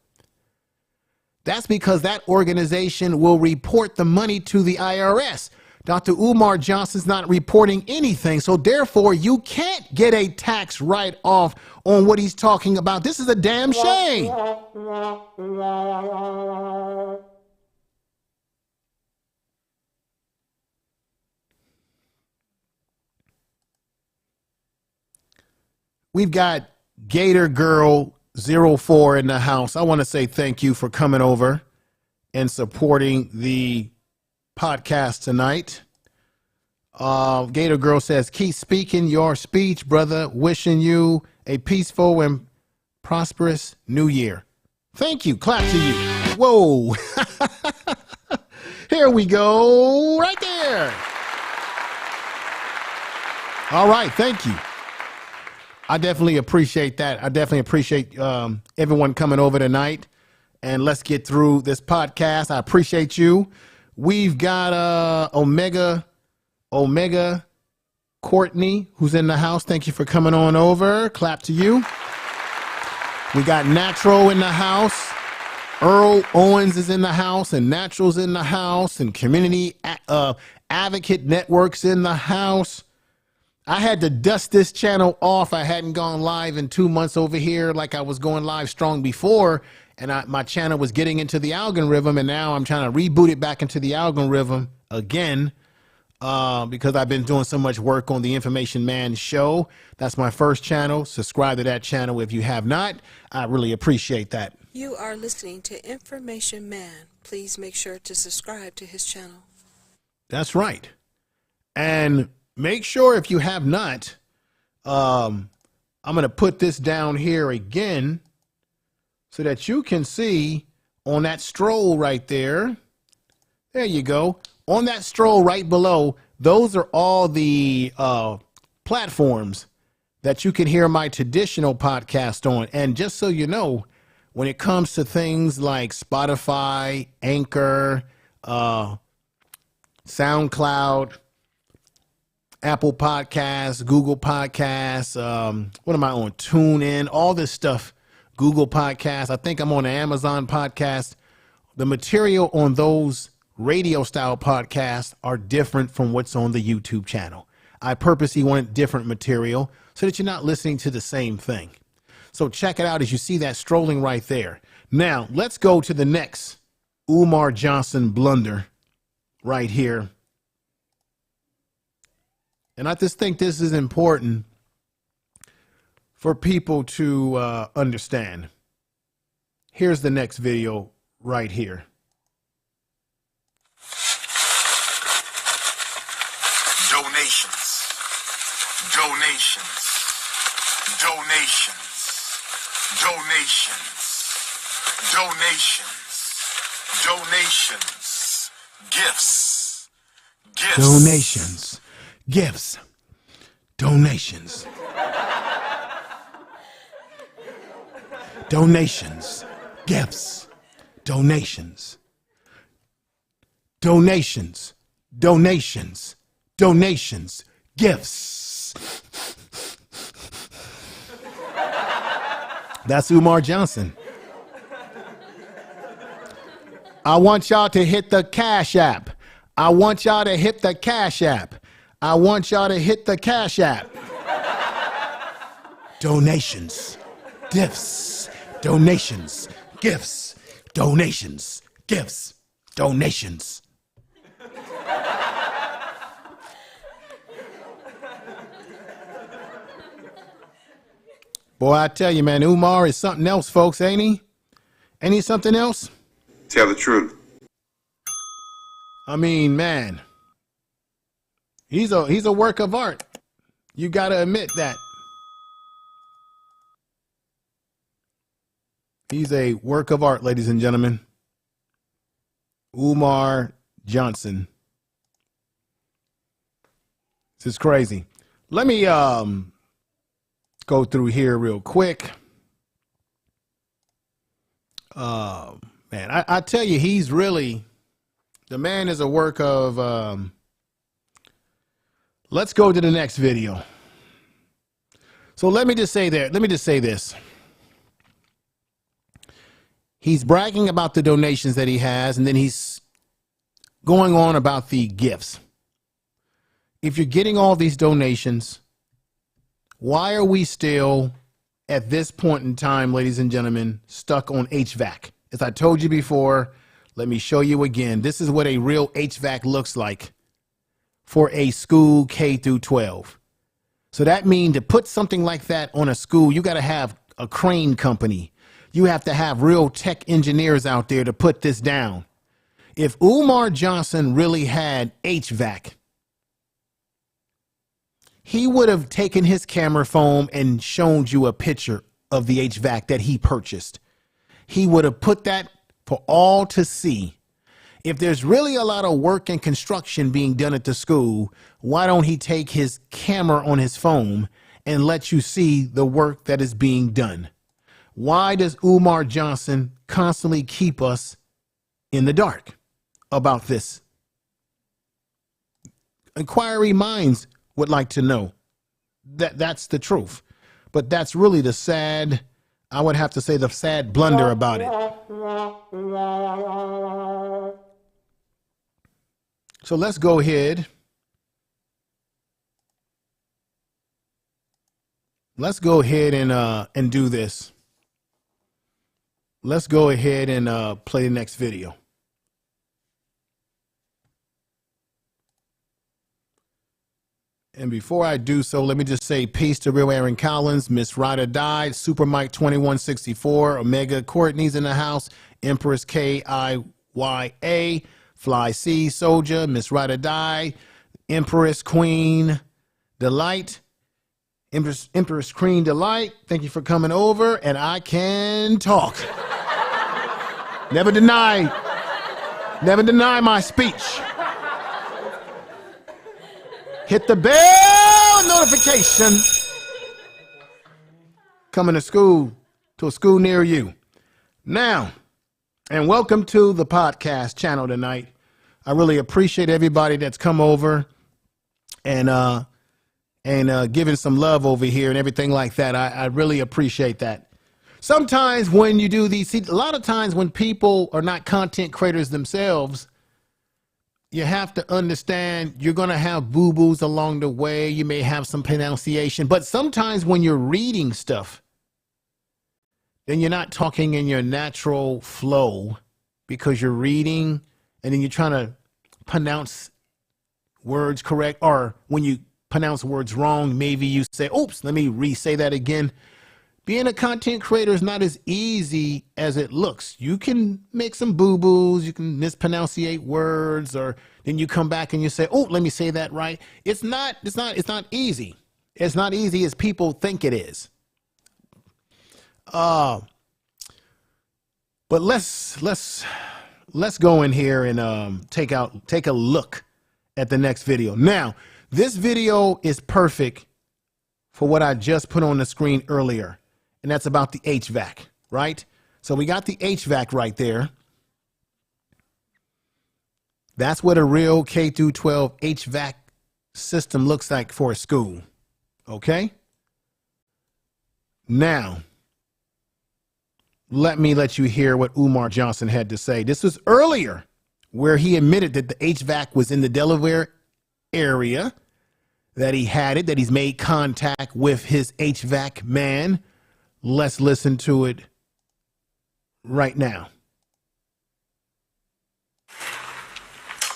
that's because that organization will report the money to the IRS. Dr. Umar Johnson's not reporting anything, so therefore you can't get a tax write-off on what he's talking about. This is a damn shame. We've got Gator Girl 04 in the house. I want to say thank you for coming over and supporting the podcast tonight. Gator Girl says, keep speaking your speech, brother. Wishing you a peaceful and prosperous new year. Thank you. Clap to you. Whoa. Here we go. Right there. All right. Thank you. I definitely appreciate that. I definitely appreciate everyone coming over tonight. And let's get through this podcast. I appreciate you. We've got Omega Courtney, who's in the house. Thank you for coming on over. Clap to you. We got Natural in the house. Earl Owens is in the house, and Natural's in the house, and Community Advocate Network's in the house. I had to dust this channel off. I hadn't gone live in 2 months over here like I was going live strong before, and my channel was getting into the algorithm, and now I'm trying to reboot it back into the algorithm again because I've been doing so much work on the Information Man show. That's my first channel. Subscribe to that channel if you have not. I really appreciate that. You are listening to Information Man. Please make sure to subscribe to his channel. That's right. And make sure if you have not, I'm going to put this down here again so that you can see on that stroll right there. There you go. On that stroll right below, those are all the platforms that you can hear my traditional podcast on. And just so you know, when it comes to things like Spotify, Anchor, SoundCloud, Apple Podcasts, Google Podcasts, what am I on? TuneIn, all this stuff, Google Podcasts. I think I'm on the Amazon podcast. The material on those radio style podcasts are different from what's on the YouTube channel. I purposely want different material so that you're not listening to the same thing. So check it out as you see that strolling right there. Now, let's go to the next Umar Johnson blunder right here. And I just think this is important for people to understand. Here's the next video right here. Donations. Donations. Donations. Donations. Donations. Donations. Gifts. Gifts. Donations. Gifts. Donations. Donations. Gifts. Donations. Donations. Donations. Donations. Gifts. That's Umar Johnson. I want y'all to hit the Cash App. I want y'all to hit the Cash App. I want y'all to hit the Cash App. Donations. Gifts. Donations. Gifts. Donations. Gifts. Donations. Boy, I tell you, man, Umar is something else, folks, ain't he? Ain't he something else? Tell the truth. I mean, man, he's a work of art. You got to admit that. He's a work of art, ladies and gentlemen. Umar Johnson. This is crazy. Let me go through here real quick. Man, I tell you, he's really, the man is a work of, let's go to the next video. So let me just say this. He's bragging about the donations that he has, and then he's going on about the gifts. If you're getting all these donations, why are we still, at this point in time, ladies and gentlemen, stuck on HVAC? As I told you before, let me show you again. This is what a real HVAC looks like for a school K through 12. So that means to put something like that on a school, you got to have a crane company. You have to have real tech engineers out there to put this down. If Umar Johnson really had HVAC, he would have taken his camera phone and shown you a picture of the HVAC that he purchased. He would have put that for all to see. If there's really a lot of work and construction being done at the school, why don't he take his camera on his phone and let you see the work that is being done? Why does Umar Johnson constantly keep us in the dark about this? Inquiry minds would like to know. That's the truth. But that's really the sad, I would have to say the sad blunder about it. So let's go ahead. Let's go ahead and do this. Let's go ahead and play the next video. And before I do so, let me just say peace to Real Aaron Collins, Miss Ryder died, Super Mike 2164, Omega Courtney's in the house, Empress KIYA, Fly C Soldier, Miss Ryder died, Empress Queen Delight, Empress Queen Delight. Thank you for coming over, and I can talk. Never deny my speech. Hit the bell notification. Coming to a school near you. Now, and welcome to the podcast channel tonight. I really appreciate everybody that's come over and giving some love over here and everything like that. I really appreciate that. Sometimes when you do these, a lot of times when people are not content creators themselves, you have to understand you're going to have boo-boos along the way. You may have some pronunciation, but sometimes when you're reading stuff, then you're not talking in your natural flow because you're reading and then you're trying to pronounce words correct. Or when you pronounce words wrong, maybe you say, oops, let me re-say that again. Being a content creator is not as easy as it looks. You can make some boo-boos, you can mispronunciate words, or then you come back and you say, oh, let me say that right. It's not easy. It's not easy as people think it is. But let's go in here and take a look at the next video. Now, this video is perfect for what I just put on the screen earlier. And that's about the HVAC, right? So we got the HVAC right there. That's what a real K through 12 HVAC system looks like for a school. Okay? Now, let you hear what Umar Johnson had to say. This was earlier where he admitted that the HVAC was in the Delaware area, that he had it, that he's made contact with his HVAC man. Let's listen to it right now.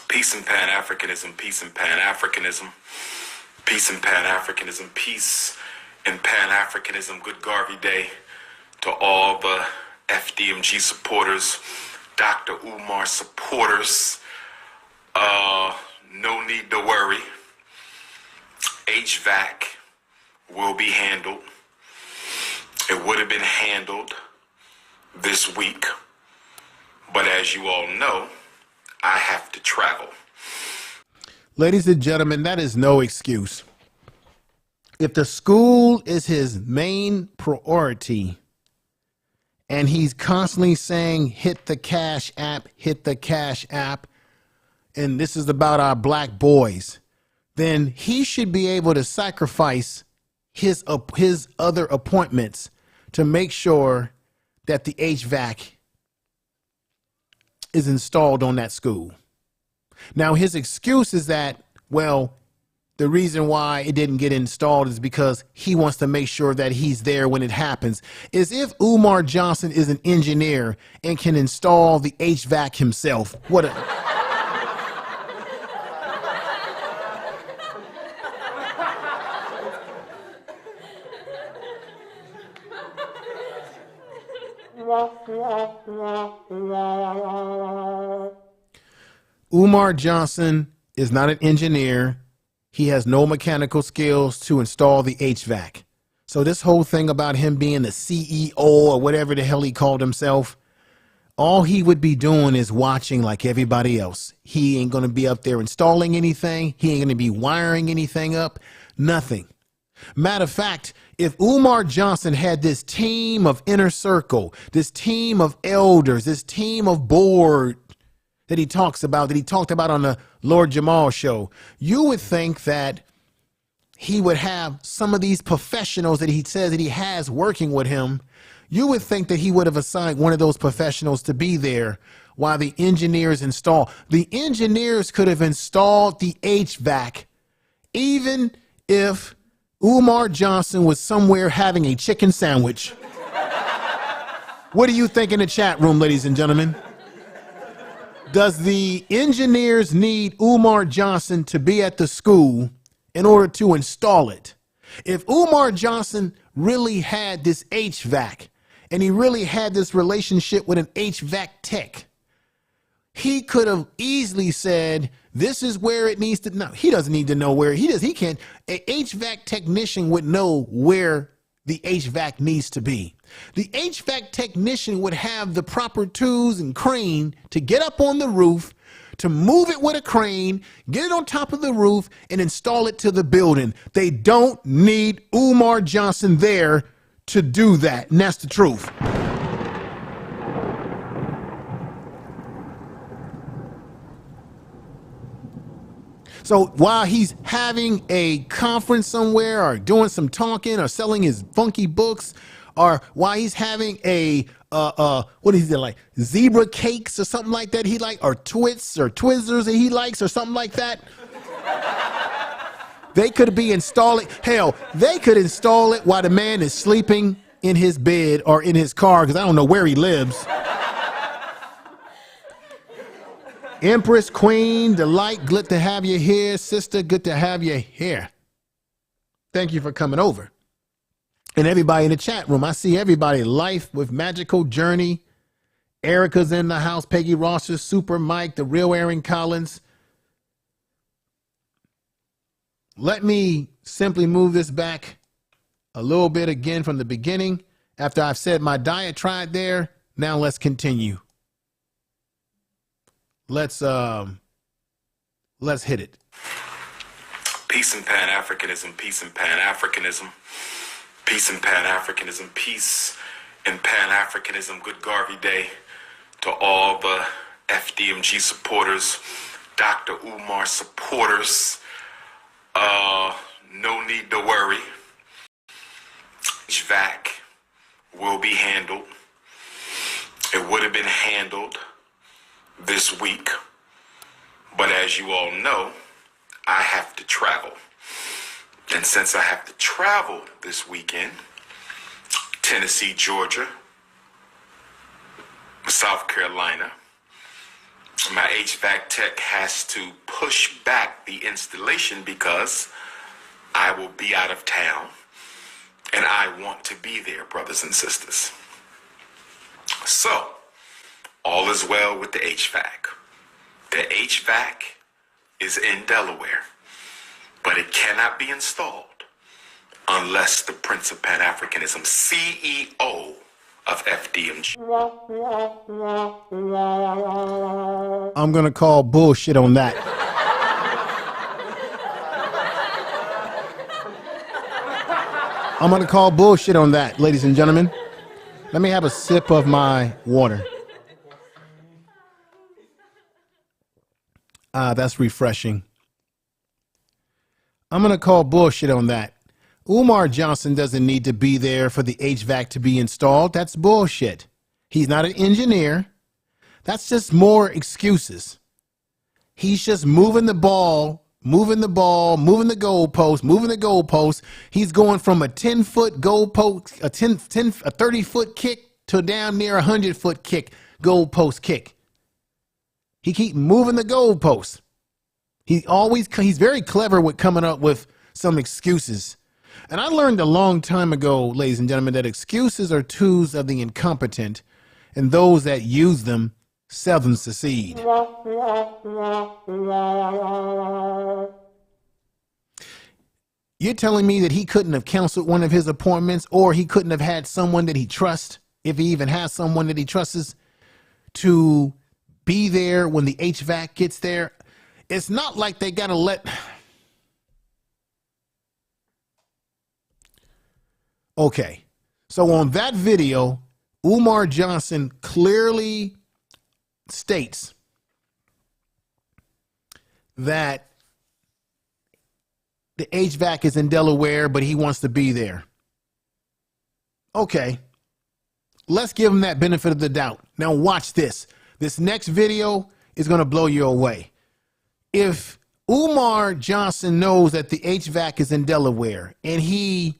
Peace and Pan-Africanism, peace and Pan-Africanism, peace and Pan-Africanism, peace and Pan-Africanism. Good Garvey Day to all the FDMG supporters, Dr. Umar supporters. No need to worry. HVAC will be handled. It would have been handled this week, but as you all know, I have to travel. Ladies and gentlemen, that is no excuse. If the school is his main priority and he's constantly saying, hit the cash app, and this is about our black boys, then he should be able to sacrifice his other appointments to make sure that the HVAC is installed on that school. Now, his excuse is that, well, the reason why it didn't get installed is because he wants to make sure that he's there when it happens. As if Umar Johnson is an engineer and can install the HVAC himself. What a... Umar Johnson is not an engineer. He has no mechanical skills to install the HVAC. So this whole thing about him being the CEO or whatever the hell he called himself, all he would be doing is watching like everybody else. He ain't going to be up there installing anything. He ain't going to be wiring anything up. Nothing. Matter of fact, if Umar Johnson had this team of inner circle, this team of elders, this team of board that he talked about on the Lord Jamal show, you would think that he would have some of these professionals that he says that he has working with him. You would think that he would have assigned one of those professionals to be there while the engineers install. The engineers could have installed the HVAC even if Umar Johnson was somewhere having a chicken sandwich. What do you think in the chat room, ladies and gentlemen? Does the engineers need Umar Johnson to be at the school in order to install it? If Umar Johnson really had this HVAC and he really had this relationship with an HVAC tech, he could have easily said, this is where it needs to. No, he doesn't need to know where he can't. An HVAC technician would know where the HVAC needs to be. The HVAC technician would have the proper tools and crane to get up on the roof, to move it with a crane, get it on top of the roof, and install it to the building. They don't need Umar Johnson there to do that, and that's the truth. So while he's having a conference somewhere or doing some talking or selling his funky books, or while he's having a what is it, like zebra cakes or something like that he like, or twits or twizzlers that he likes or something like that, they could be installing, hell, they could install it while the man is sleeping in his bed or in his car, because I don't know where he lives. Empress, Queen, Delight, good to have you here. Sister, good to have you here. Thank you for coming over. And everybody in the chat room, I see everybody. Life with Magical Journey. Erica's in the house. Peggy Rosser, Super Mike, the real Aaron Collins. Let me simply move this back a little bit again from the beginning. After I've said my diatribe there, now let's continue. Let's hit it. Peace and Pan-Africanism, peace and Pan-Africanism, peace and Pan-Africanism, peace and Pan-Africanism. Good Garvey Day to all the FDMG supporters, Dr. Umar supporters. No need to worry. HVAC will be handled. It would have been handled this week, but as you all know, I have to travel. And since I have to travel this weekend, Tennessee, Georgia, South Carolina, my HVAC tech has to push back the installation because I will be out of town and I want to be there, brothers and sisters. So, all is well with the HVAC. The HVAC is in Delaware, but it cannot be installed unless the Prince of Pan-Africanism, CEO of FDMG. I'm going to call bullshit on that. I'm going to call bullshit on that, ladies and gentlemen. Let me have a sip of my water. That's refreshing. I'm going to call bullshit on that. Umar Johnson doesn't need to be there for the HVAC to be installed. That's bullshit. He's not an engineer. That's just more excuses. He's just moving the goalpost. He's going from a 10-foot goalpost, a 30-foot kick to damn near a 100-foot kick, goalpost kick. He keep moving the goalposts. He's very clever with coming up with some excuses. And I learned a long time ago, ladies and gentlemen, that excuses are tools of the incompetent, and those that use them seldom succeed. You're telling me that he couldn't have canceled one of his appointments, or he couldn't have had someone that he trusts, if he even has someone that he trusts, to be there when the HVAC gets there? It's not like they got to let... Okay, so on that video, Umar Johnson clearly states that the HVAC is in Delaware, but he wants to be there. Okay, let's give him that benefit of the doubt. Now watch this. This next video is going to blow you away. If Umar Johnson knows that the HVAC is in Delaware, and he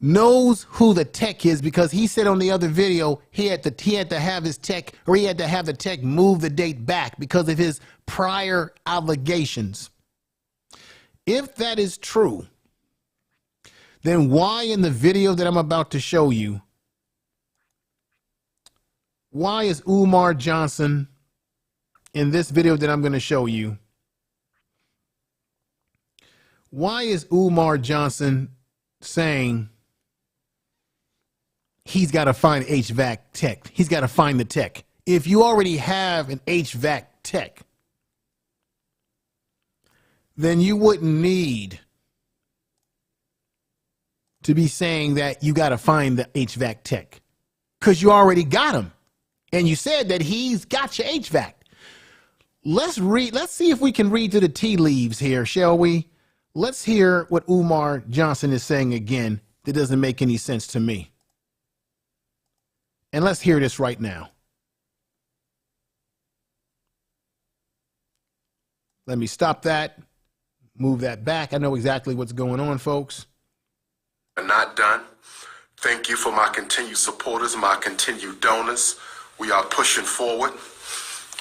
knows who the tech is, because he said on the other video he had to have his tech, or he had to have the tech move the date back because of his prior allegations. If that is true, then why in the video that I'm about to show you, why is Umar Johnson in this video that I'm going to show you, why is Umar Johnson saying he's got to find HVAC tech? He's got to find the tech. If you already have an HVAC tech, then you wouldn't need to be saying that you got to find the HVAC tech, because you already got him. And you said that he's got your HVAC. Let's see if we can read to the tea leaves here, shall we? Let's hear what Umar Johnson is saying again. That doesn't make any sense to me. And let's hear this right now. Let me stop that. Move that back. I know exactly what's going on, folks. We're not done. Thank you for my continued supporters, my continued donors. We are pushing forward.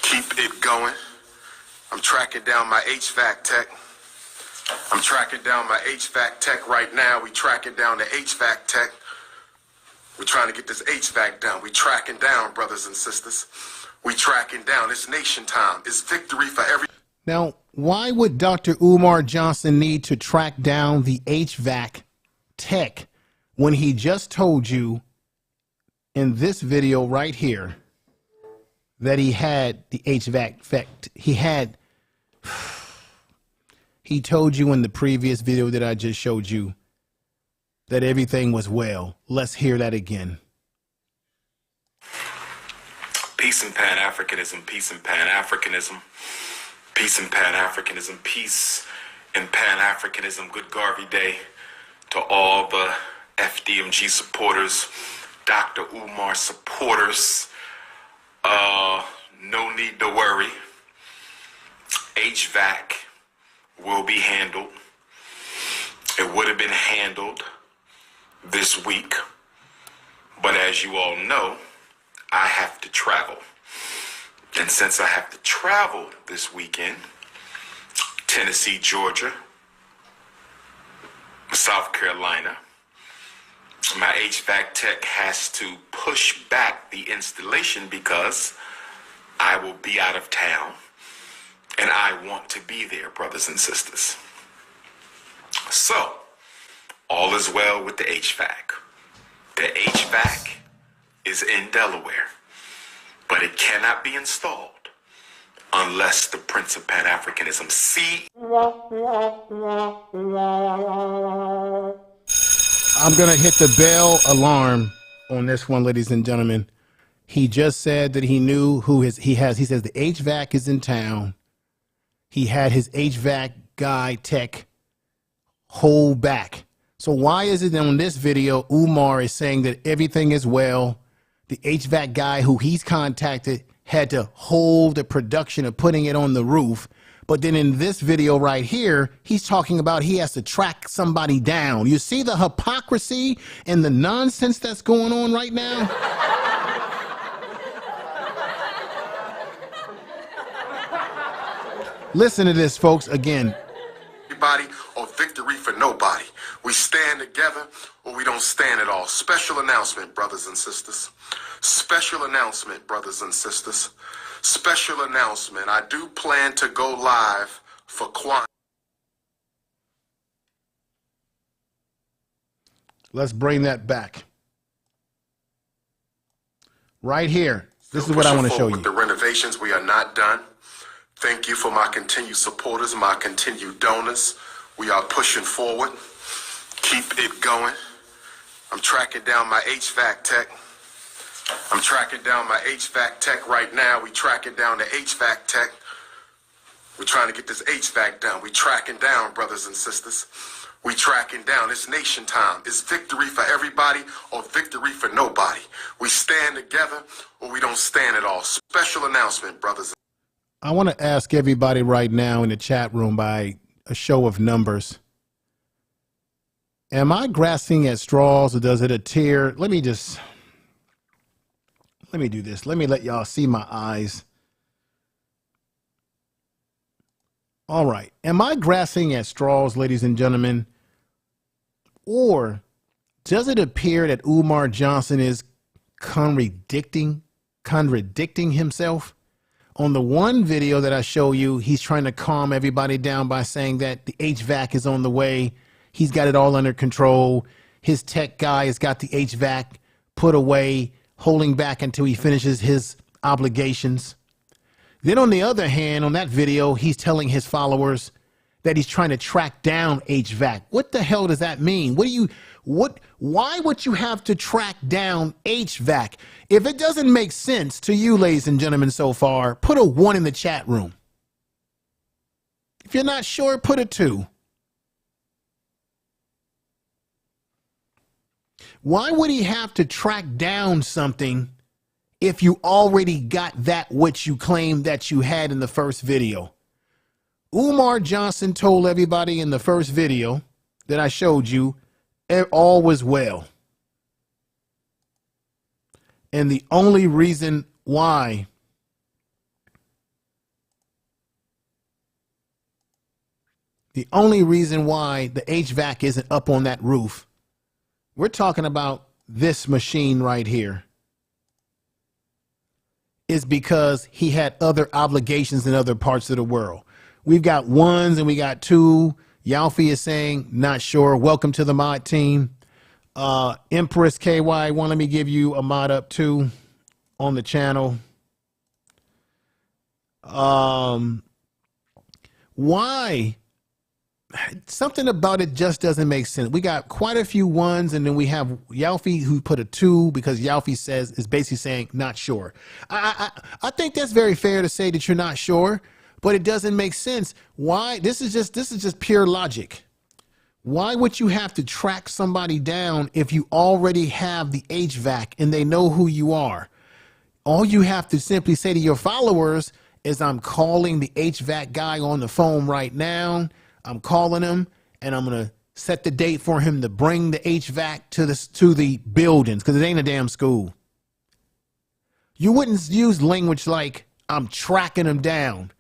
Keep it going. I'm tracking down my HVAC tech. I'm tracking down my HVAC tech right now. We tracking down the HVAC tech. We're trying to get this HVAC down. We tracking down, brothers and sisters. We tracking down. It's nation time. It's victory for every... Now, why would Dr. Umar Johnson need to track down the HVAC tech when he just told you in this video right here that he had the HVAC effect? He told you in the previous video that I just showed you that everything was well. Let's hear that again. Peace and Pan-Africanism, peace and Pan-Africanism, peace and Pan-Africanism, peace and Pan-Africanism. Good Garvey Day to all the FDMG supporters, Dr. Umar supporters. No need to worry. HVAC will be handled. It would have been handled this week, but as you all know, I have to travel. And since I have to travel this weekend, Tennessee, Georgia, South Carolina, my HVAC tech has to push back the installation because I will be out of town and I want to be there, brothers and sisters. So, all is well with the HVAC. The HVAC is in Delaware, but it cannot be installed unless the Prince of Pan-Africanism I'm going to hit the bell alarm on this one, ladies and gentlemen. He just said that he knew who he says the HVAC is in town. He had his HVAC guy tech hold back. So why is it that on this video, Umar is saying that everything is well? The HVAC guy who he's contacted had to hold the production of putting it on the roof. But then in this video right here, he's talking about he has to track somebody down. You see the hypocrisy and the nonsense that's going on right now? Listen to this, folks, again. Everybody or victory for nobody. We stand together or we don't stand at all. Special announcement, brothers and sisters. Special announcement, brothers and sisters. Special announcement. I do plan to go live for Quant. Let's bring that back. Right here. This is what I want to show you. With the renovations, we are not done. Thank you for my continued supporters, my continued donors. We are pushing forward. Keep it going. I'm tracking down my HVAC tech. I'm tracking down my HVAC tech right now. We tracking down the HVAC tech. We're trying to get this HVAC down. We tracking down, brothers and sisters. We tracking down. It's nation time. It's victory for everybody or victory for nobody. We stand together or we don't stand at all. Special announcement, brothers. I want to ask everybody right now in the chat room by a show of numbers. Am I grasping at straws or does it adhere? Let me do this. Let me let y'all see my eyes. All right. Am I grasping at straws, ladies and gentlemen? Or does it appear that Umar Johnson is contradicting himself? On the one video that I show you, he's trying to calm everybody down by saying that the HVAC is on the way. He's got it all under control. His tech guy has got the HVAC put away, holding back until he finishes his obligations. Then on the other hand, on that video, he's telling his followers that he's trying to track down HVAC. What the hell does that mean? Why would you have to track down HVAC? If it doesn't make sense to you, ladies and gentlemen, so far, put a 1 in the chat room. If you're not sure, put a 2. Why would he have to track down something if you already got that which you claimed that you had in the first video? Umar Johnson told everybody in the first video that I showed you, all was well. And the only reason why the HVAC isn't up on that roof, we're talking about this machine right here, is because he had other obligations in other parts of the world. We've got 1s and we got 2. Yalfi is saying, not sure. Welcome to the mod team. Empress KY, let me give you a mod up too on the channel. Why? Something about it just doesn't make sense. We got quite a few 1s, and then we have Yalfi who put a 2 because Yalfi is basically saying not sure. I think that's very fair to say that you're not sure, but it doesn't make sense. Why? This is just pure logic. Why would you have to track somebody down if you already have the HVAC and they know who you are? All you have to simply say to your followers is, I'm calling the HVAC guy on the phone right now. I'm calling him and I'm going to set the date for him to bring the HVAC to the buildings, because it ain't a damn school. You wouldn't use language like, I'm tracking him down.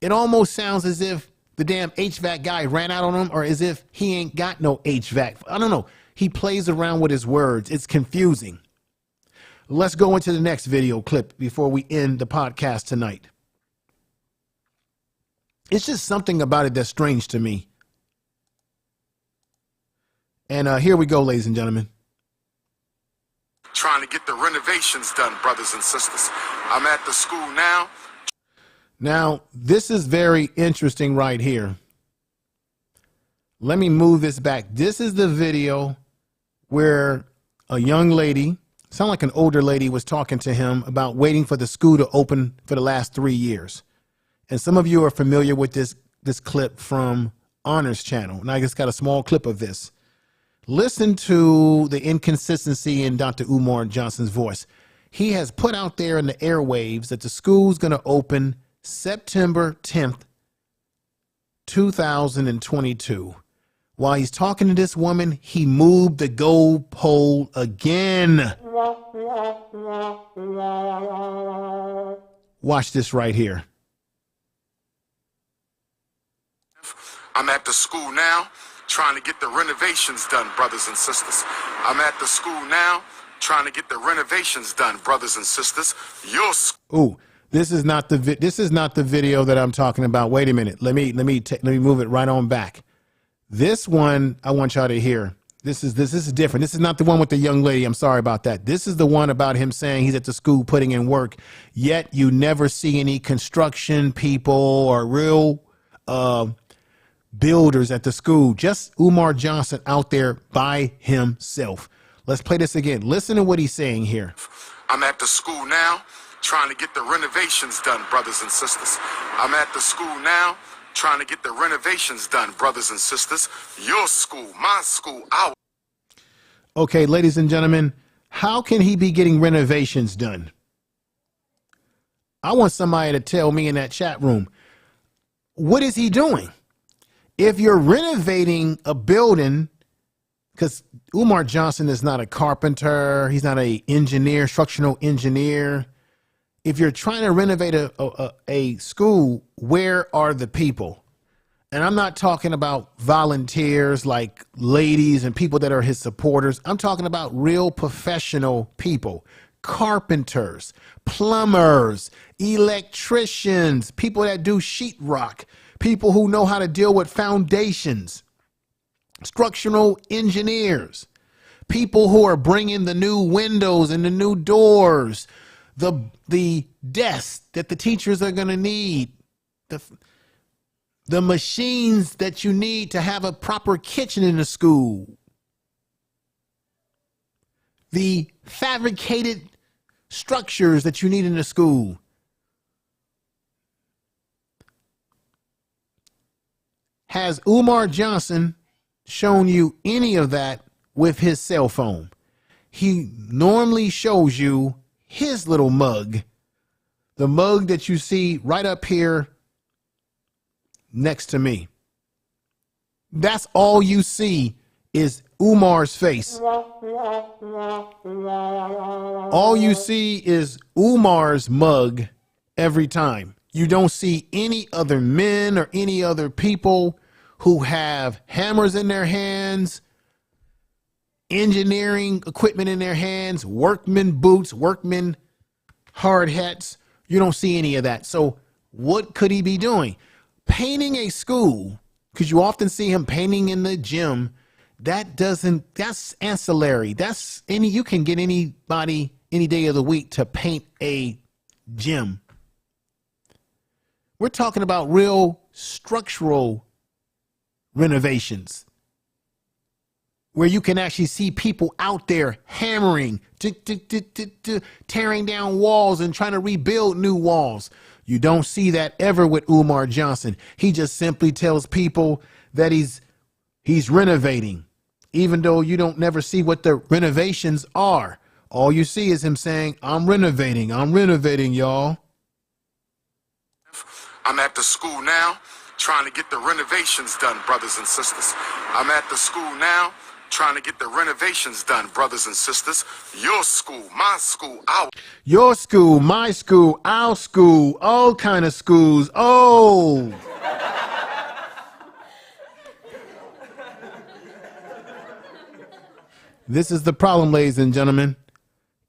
It almost sounds as if the damn HVAC guy ran out on him, or as if he ain't got no HVAC. I don't know. He plays around with his words. It's confusing. Let's go into the next video clip before we end the podcast tonight. It's just something about it that's strange to me. And here we go, ladies and gentlemen. Trying to get the renovations done, brothers and sisters. I'm at the school now. Now, this is very interesting right here. Let me move this back. This is the video where a young lady, sound like an older lady, was talking to him about waiting for the school to open for the last 3 years. And some of you are familiar with this clip from Honor's channel. And I just got a small clip of this. Listen to the inconsistency in Dr. Umar Johnson's voice. He has put out there in the airwaves that the school's going to open September 10th, 2022. While he's talking to this woman, he moved the goalpost again. Watch this right here. I'm at the school now, trying to get the renovations done, brothers and sisters. I'm at the school now trying to get the renovations done, brothers and sisters. Your Ooh, this is not the video that I'm talking about. Wait a minute. Let me move it right on back. This one I want y'all to hear. This is different. This is not the one with the young lady. I'm sorry about that. This is the one about him saying he's at the school putting in work, yet you never see any construction people or real builders at the school. Just Umar Johnson out there by himself. Let's play this again. Listen to what he's saying here. I'm at the school now trying to get the renovations done, brothers and sisters. I'm at the school now trying to get the renovations done, brothers and sisters. Your school, my school, our. Okay, ladies and gentlemen, how can he be getting renovations done? I want somebody to tell me in that chat room, what is he doing? If you're renovating a building, because Umar Johnson is not a carpenter, he's not an engineer, structural engineer. If you're trying to renovate a school, where are the people? And I'm not talking about volunteers like ladies and people that are his supporters. I'm talking about real professional people, carpenters, plumbers, electricians, people that do sheetrock, people who know how to deal with foundations, structural engineers, people who are bringing the new windows and the new doors, the desks that the teachers are going to need, the machines that you need to have a proper kitchen in the school, the fabricated structures that you need in the school. Has Umar Johnson shown you any of that with his cell phone? He normally shows you his little mug, the mug that you see right up here next to me. That's all you see is Umar's face. All you see is Umar's mug every time. You don't see any other men or any other people who have hammers in their hands, engineering equipment in their hands, workman boots, workman hard hats. You don't see any of that. So what could he be doing? Painting a school, because you often see him painting in the gym. That's ancillary. You can get anybody any day of the week to paint a gym. We're talking about real structural renovations where you can actually see people out there hammering, tearing down walls and trying to rebuild new walls. You don't see that ever with Umar Johnson. He just simply tells people that he's renovating, even though you don't never see what the renovations are. All you see is him saying, I'm renovating, y'all. I'm at the school now trying to get the renovations done, brothers and sisters. I'm at the school now trying to get the renovations done, brothers and sisters. Your school, my school, our. Your school, my school, our school, all kind of schools. Oh. This is the problem, ladies and gentlemen.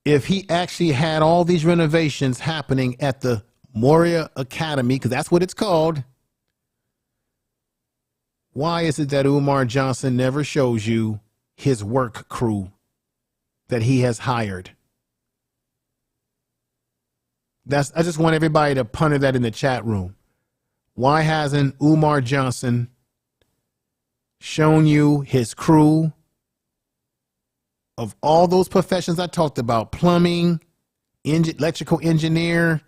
If he actually had all these renovations happening at the Moria Academy, because that's what it's called, why is it that Umar Johnson never shows you his work crew that he has hired? I just want everybody to ponder that in the chat room. Why hasn't Umar Johnson shown you his crew of all those professions I talked about? Plumbing, electrical engineer,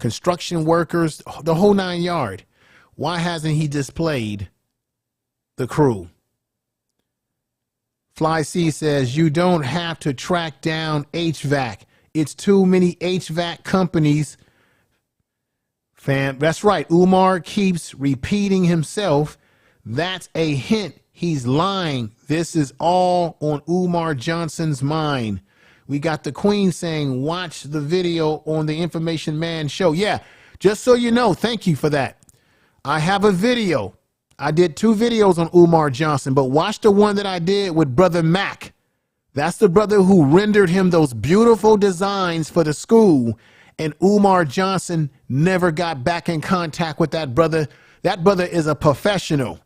construction workers, the whole 9 yard. Why hasn't he displayed the crew? Fly C says, you don't have to track down HVAC. It's too many HVAC companies. Fam, that's right. Umar keeps repeating himself. That's a hint. He's lying. This is all on Umar Johnson's mind. We got the Queen saying, watch the video on the Information Man show. Yeah, just so you know, thank you for that. I have a video I did 2 videos on Umar Johnson, but watch the one that I did with Brother Mac. That's the brother who rendered him those beautiful designs for the school. And Umar Johnson never got back in contact with that brother. That brother is a professional.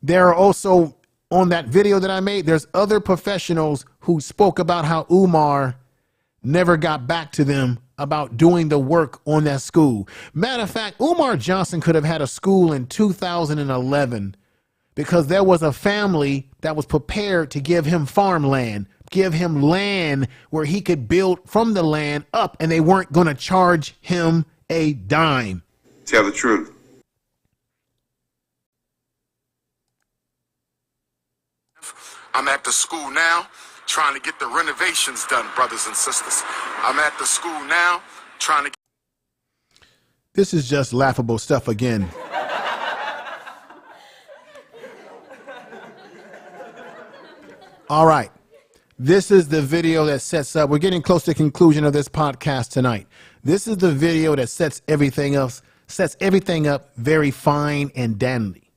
There are also, on that video that I made, there's other professionals who spoke about how Umar never got back to them about doing the work on that school. Matter of fact, Umar Johnson could have had a school in 2011 because there was a family that was prepared to give him farmland, give him land where he could build from the land up, and they weren't going to charge him a dime. Tell the truth. I'm at the school now trying to get the renovations done, brothers and sisters. I'm at the school now trying to. This is just laughable stuff again. All right. This is the video that sets up. We're getting close to the conclusion of this podcast tonight. This is the video that sets everything up very fine and dandy.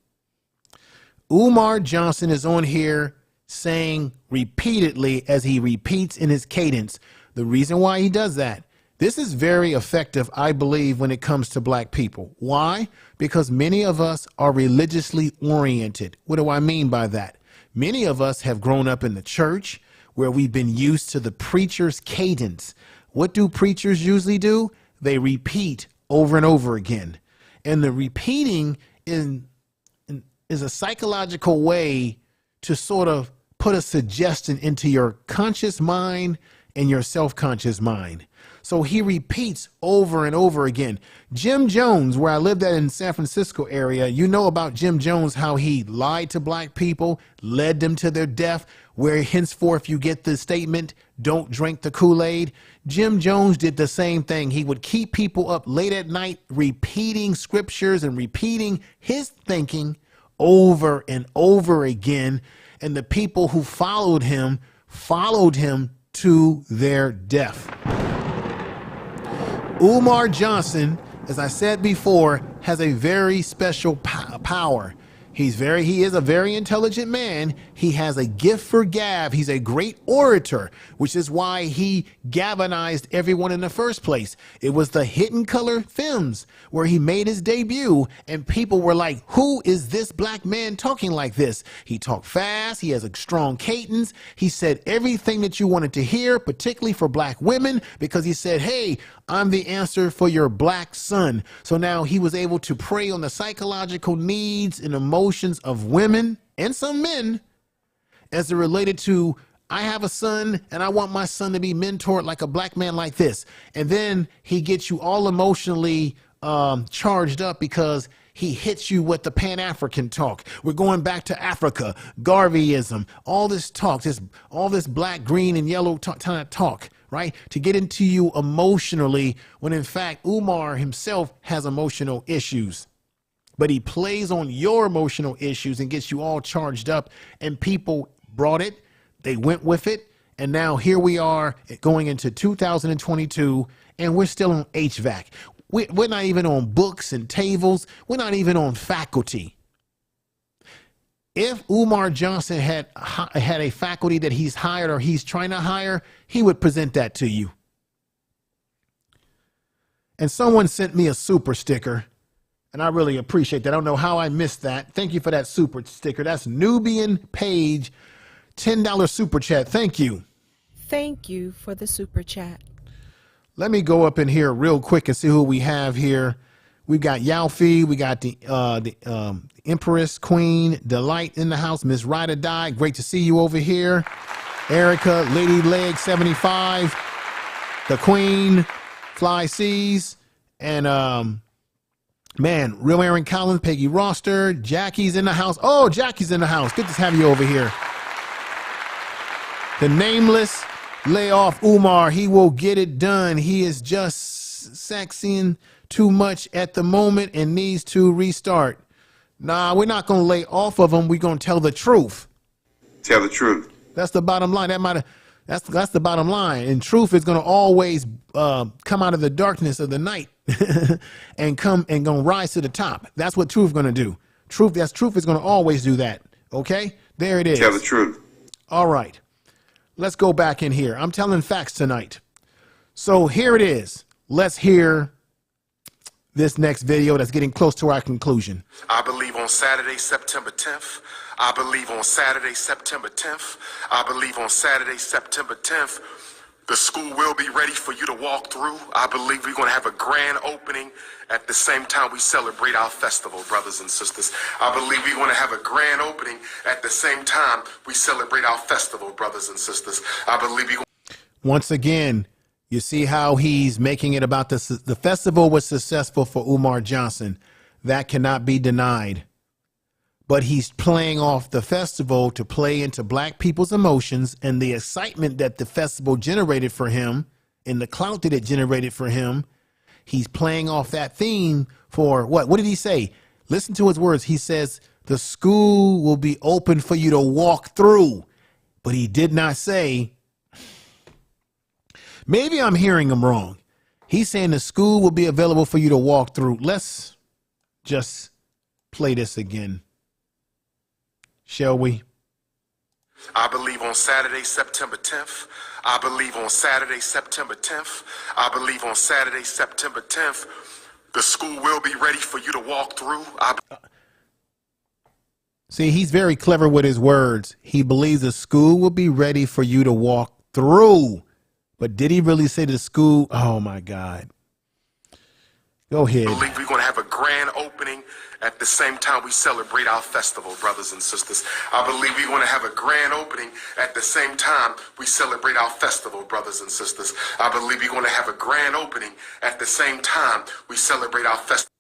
Umar Johnson is on here saying repeatedly, as he repeats in his cadence, the reason why he does that. This is very effective, I believe, when it comes to black people. Why? Because many of us are religiously oriented. What do I mean by that? Many of us have grown up in the church where we've been used to the preacher's cadence. What do preachers usually do? They repeat over and over again. And the repeating is a psychological way to sort of put a suggestion into your conscious mind and your self-conscious mind. So he repeats over and over again. Jim Jones, where I lived at in San Francisco area, you know about Jim Jones, how he lied to black people, led them to their death, where henceforth you get the statement, don't drink the Kool-Aid. Jim Jones did the same thing. He would keep people up late at night repeating scriptures and repeating his thinking over and over again. And the people who followed him to their death. Umar Johnson, as I said before, has a very special power. He is a very intelligent man. He has a gift for gab. He's a great orator, which is why he galvanized everyone in the first place. It was the Hidden Color films where he made his debut, and people were like, who is this black man talking like this? He talked fast. He has a strong cadence. He said everything that you wanted to hear, particularly for black women, because he said, hey, I'm the answer for your black son. So now he was able to prey on the psychological needs and emotions of women and some men as it related to, I have a son and I want my son to be mentored like a black man like this. And then he gets you all emotionally charged up because he hits you with the Pan-African talk. We're going back to Africa, Garveyism, all this talk, all this black, green, and yellow talk, right? To get into you emotionally when in fact Umar himself has emotional issues. But he plays on your emotional issues and gets you all charged up, and people brought it, they went with it, and now here we are going into 2022 and we're still on HVAC. We're not even on books and tables. We're not even on faculty. If Umar Johnson had a faculty that he's hired or he's trying to hire, he would present that to you. And someone sent me a super sticker, and I really appreciate that. I don't know how I missed that. Thank you for that super sticker. That's Nubian Page, $10 super chat. Thank you. Thank you for the super chat. Let me go up in here real quick and see who we have here. We got Yalfi, we got the Empress Queen Delight in the house, Miss Ride or Die. Great to see you over here. Erica, Lady Leg 75, the Queen, Fly Seas, and man, Real Aaron Collins, Peggy Roster, Jackie's in the house. Oh, Jackie's in the house. Good to have you over here. The Nameless. Lay off Umar. He will get it done. He is just sexing too much at the moment and needs to restart. Nah, we're not going to lay off of him. We're going to tell the truth. Tell the truth. That's the bottom line. That's the bottom line. And truth is going to always come out of the darkness of the night. and come and gonna rise to the top. That's what truth gonna do. Truth is gonna always do that. Okay, there it is. Tell the truth. All right, let's go back in here. I'm telling facts tonight. So here it is. Let's hear this next video that's getting close to our conclusion. I believe on Saturday, September 10th. I believe on Saturday, September 10th. I believe on Saturday, September 10th. The school will be ready for you to walk through. I believe we're going to have a grand opening at the same time we celebrate our festival, brothers and sisters. I believe we're going to have a grand opening at the same time we celebrate our festival, brothers and sisters. I believe we're going Once again, you see how he's making it about the festival was successful for Umar Johnson. That cannot be denied. But he's playing off the festival to play into black people's emotions and the excitement that the festival generated for him and the clout that it generated for him. He's playing off that theme for what? What did he say? Listen to his words. He says, the school will be open for you to walk through. But he did not say, maybe I'm hearing him wrong. He's saying the school will be available for you to walk through. Let's just play this again. Shall we? I believe on Saturday, September 10th. I believe on Saturday, September 10th. I believe on Saturday, September 10th. The school will be ready for you to walk through. See, he's very clever with his words. He believes the school will be ready for you to walk through. But did he really say the school? Oh, my God. Go ahead. I believe we're going to have a grand opening at the same time we celebrate our festival, brothers and sisters. I believe we're going to have a grand opening at the same time we celebrate our festival, brothers and sisters. I believe we're going to have a grand opening at the same time we celebrate our festival.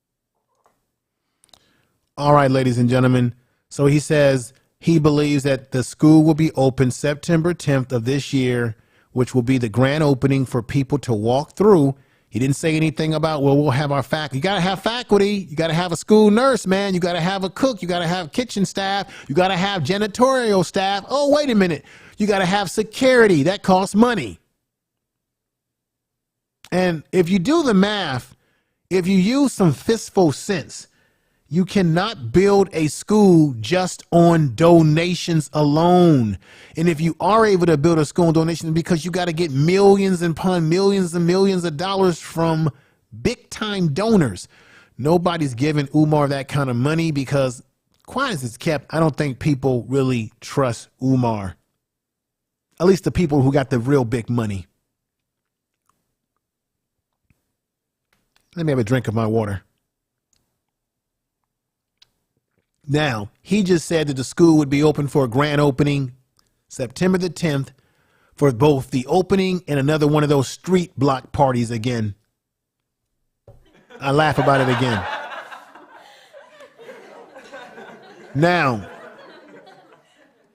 All right, ladies and gentlemen. So he says he believes that the school will be open September 10th of this year, which will be the grand opening for people to walk through. He didn't say anything about, well, we'll have our faculty. You got to have faculty. You got to have a school nurse, man. You got to have a cook. You got to have kitchen staff. You got to have janitorial staff. Oh, wait a minute. You got to have security. That costs money. And if you do the math, if you use some fistful sense, you cannot build a school just on donations alone. And if you are able to build a school on donations, because you got to get millions upon millions and millions of dollars from big time donors. Nobody's giving Umar that kind of money because, quiet as it's kept, I don't think people really trust Umar. At least the people who got the real big money. Let me have a drink of my water. Now, he just said that the school would be open for a grand opening September the 10th for both the opening and another one of those street block parties again. I laugh about it again. Now,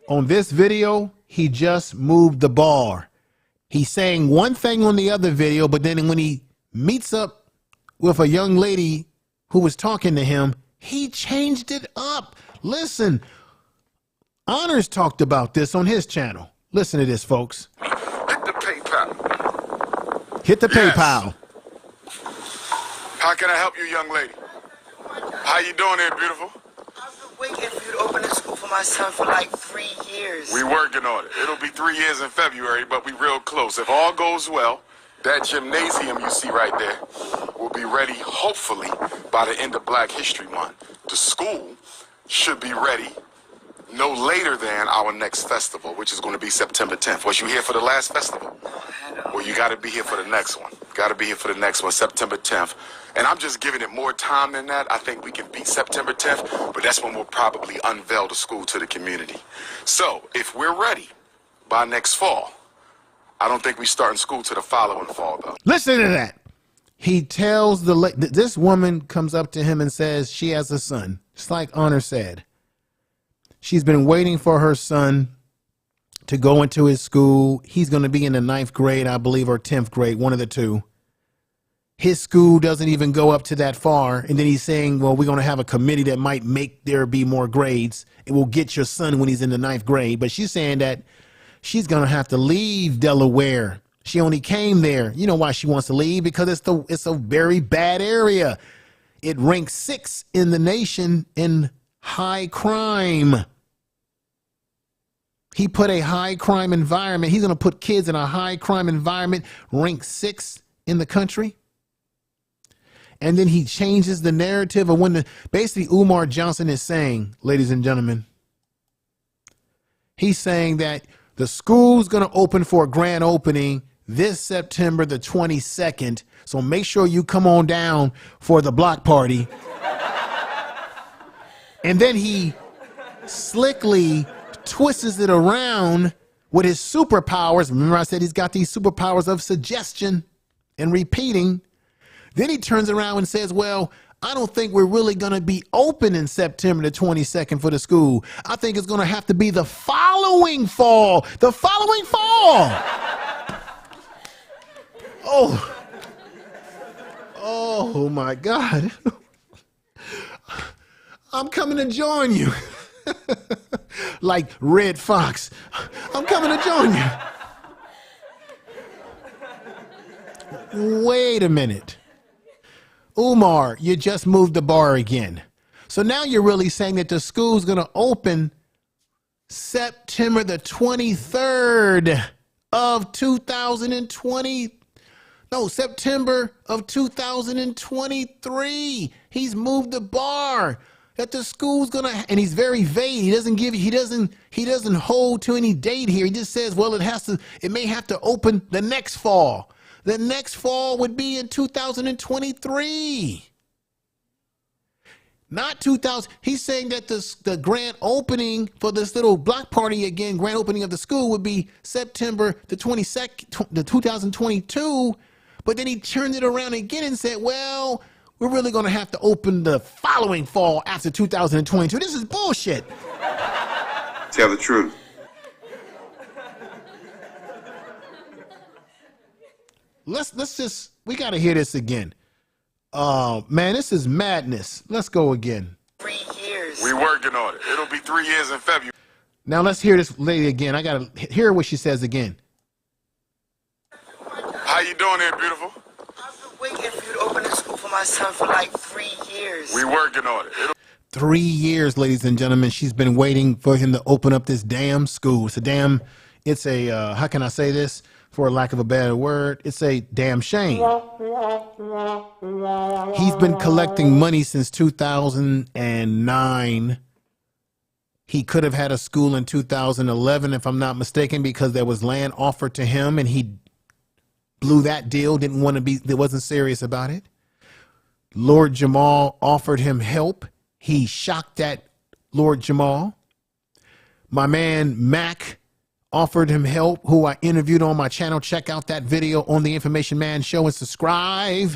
on this video, he just moved the bar. He's saying one thing on the other video, but then when he meets up with a young lady who was talking to him, he changed it up. Listen, Honors talked about this on his channel. Listen to this, folks. Hit the PayPal. Hit the Yes. PayPal. How can I help you, young lady? How you doing there, beautiful? I've been waiting for you to open a school for my son for like 3 years. We working on it. It'll be 3 years in February, but we real close. If all goes well, that gymnasium you see right there will be ready, hopefully, by the end of Black History Month. The school should be ready no later than our next festival, which is going to be September 10th. Was you here for the last festival? Well, you got to be here for the next one. Got to be here for the next one, September 10th. And I'm just giving it more time than that. I think we can beat September 10th, but that's when we'll probably unveil the school to the community. So if we're ready by next fall, I don't think we start in school to the following fall, though. Listen to that. He tells this woman comes up to him and says she has a son. Just like Honor said. She's been waiting for her son to go into his school. He's going to be in the 9th grade, I believe, or 10th grade, one of the two. His school doesn't even go up to that far. And then he's saying, well, we're going to have a committee that might make there be more grades. It will get your son when he's in the 9th grade. But she's saying that she's going to have to leave Delaware. She only came there. You know why she wants to leave? Because it's a very bad area. It ranks 6th in the nation in high crime. He put a high crime environment. He's going to put kids in a high crime environment, ranked 6th in the country. And then he changes the narrative of basically Umar Johnson is saying, ladies and gentlemen, he's saying that the school's going to open for a grand opening this September the 22nd. So make sure you come on down for the block party. And then he slickly twists it around with his superpowers. Remember I said he's got these superpowers of suggestion and repeating. Then he turns around and says, well, I don't think we're really going to be open in September the 22nd for the school. I think it's going to have to be the following fall. The following fall. Oh my God. I'm coming to join you. Like Red Fox. I'm coming to join you. Wait a minute. Umar, you just moved the bar again. So now you're really saying that the school's going to open September the 23rd of 2020. No, September of 2023. He's moved the bar. That the school's gonna, and he's very vague. He doesn't give you, he doesn't hold to any date here. He just says, well, it may have to open the next fall. The next fall would be in 2023. Not 2000. He's saying that the grand opening for this little block party again, grand opening of the school would be September the 22nd, the 2022. But then he turned it around again and said, well, we're really going to have to open the following fall after 2022. This is bullshit. Tell the truth. We got to hear this again. Man, this is madness. Let's go again. 3 years. We working on it. It'll be 3 years in February. Now let's hear this lady again. I got to hear what she says again. How you doing there, beautiful? I've been waiting for you to open the school for my son for like 3 years. We working on it. 3 years, ladies and gentlemen. She's been waiting for him to open up this damn school. It's a, how can I say this for lack of a better word? It's a damn shame. He's been collecting money since 2009. He could have had a school in 2011, if I'm not mistaken, because there was land offered to him and he blew that deal, wasn't serious about it. Lord Jamal offered him help. He shocked at Lord Jamal. My man Mac offered him help, who I interviewed on my channel. Check out that video on the Information Man Show and subscribe.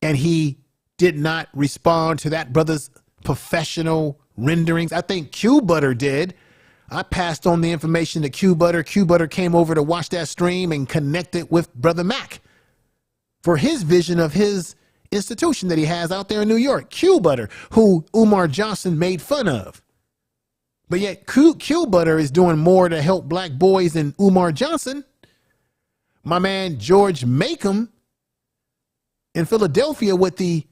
And he did not respond to that brother's professional renderings. I think Q Butter did. I passed on the information to Q Butter. Q Butter came over to watch that stream and connected with Brother Mac for his vision of his institution that he has out there in New York. Q Butter, who Umar Johnson made fun of. But yet Q Butter is doing more to help black boys than Umar Johnson. My man George Makem in Philadelphia with the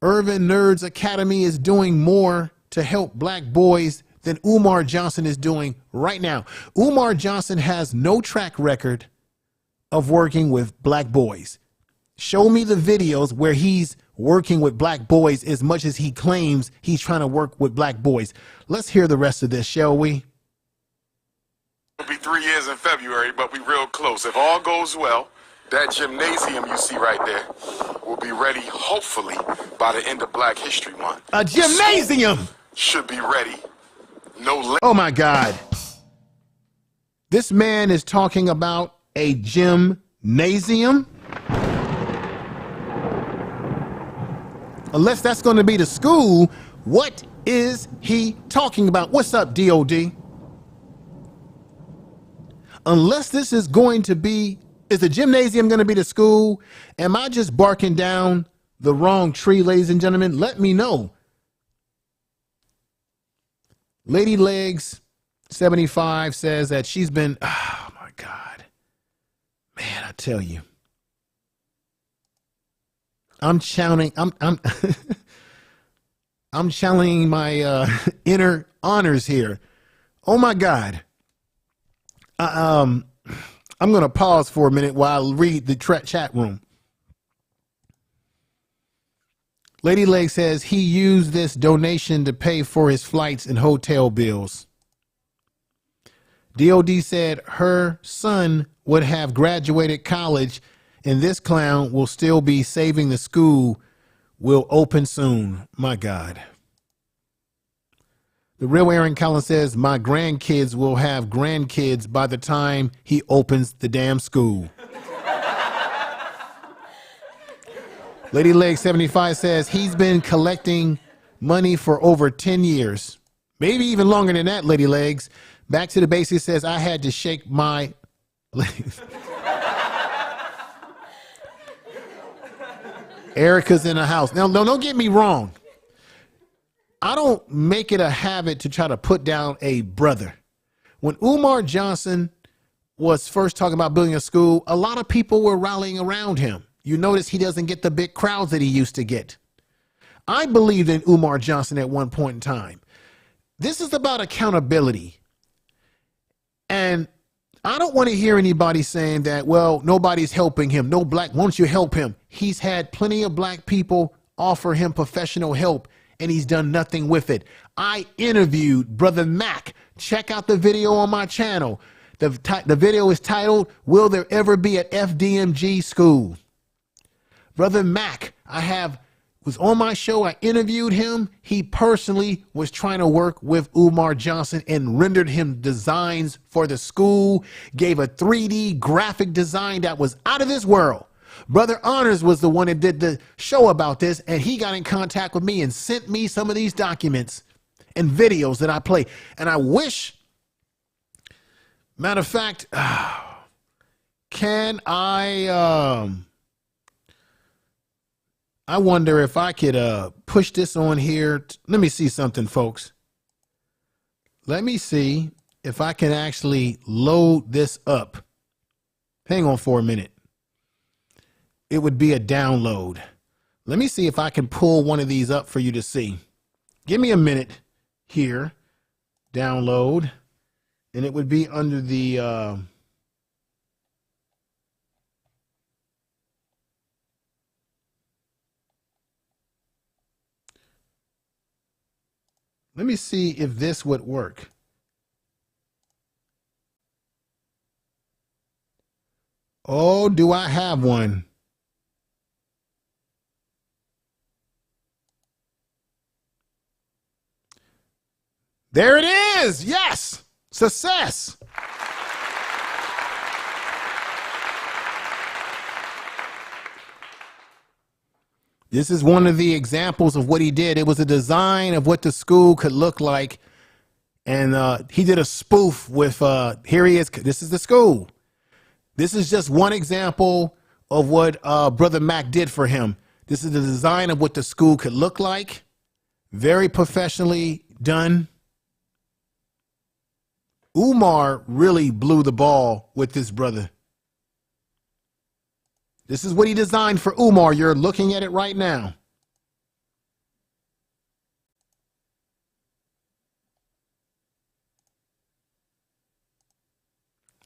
Urban Nerds Academy is doing more to help black boys than Umar Johnson is doing right now. Umar Johnson has no track record of working with black boys. Show me the videos where he's working with black boys as much as he claims he's trying to work with black boys. Let's hear the rest of this, shall we? It'll be 3 years in February, but we real close. If all goes well, that gymnasium you see right there will be ready, hopefully, by the end of Black History Month. A gymnasium! Should be ready. No late. Oh my God. This man is talking about a gymnasium? Unless that's going to be the school, what is he talking about? What's up, DOD? Unless this is going to be, is the gymnasium going to be the school? Am I just barking down the wrong tree, ladies and gentlemen? Let me know. Lady Legs 75 says that she's been, oh my God. tell you. I'm channeling. I'm I'm channeling my inner honors here. Oh my God. I'm going to pause for a minute while I read the chat room. Lady Leg says he used this donation to pay for his flights and hotel bills. DOD said her son would have graduated college and this clown will still be saving the school will open soon. My God. The real Aaron Collins says my grandkids will have grandkids by the time he opens the damn school. Lady Leg 75 says he's been collecting money for over 10 years. Maybe even longer than that, Lady Legs. Back to the basics says I had to shake my legs. Erica's in the house. Now, no, don't get me wrong. I don't make it a habit to try to put down a brother. When Umar Johnson was first talking about building a school, a lot of people were rallying around him. You notice he doesn't get the big crowds that he used to get. I believed in Umar Johnson at one point in time. This is about accountability. And I don't want to hear anybody saying that, well, nobody's helping him. No black, won't you help him? He's had plenty of black people offer him professional help and he's done nothing with it. I interviewed Brother Mac. Check out the video on my channel. The video is titled, Will There Ever Be an FDMG School? Brother Mac, was on my show. I interviewed him. He personally was trying to work with Umar Johnson and rendered him designs for the school, gave a 3D graphic design that was out of this world. Brother Honors was the one that did the show about this, and he got in contact with me and sent me some of these documents and videos that I play. And I wish, matter of fact, can I wonder if I could push this on here. Let me see something, folks. Let me see if I can actually load this up. Hang on for a minute. It would be a download. Let me see if I can pull one of these up for you to see. Give me a minute here. Download. And it would be under the let me see if this would work. Oh, do I have one? There it is. Yes. Success. This is one of the examples of what he did. It was a design of what the school could look like. And he did a spoof with, here he is. This is the school. This is just one example of what Brother Mac did for him. This is the design of what the school could look like. Very professionally done. Umar really blew the ball with this brother. This is what he designed for Umar. You're looking at it right now.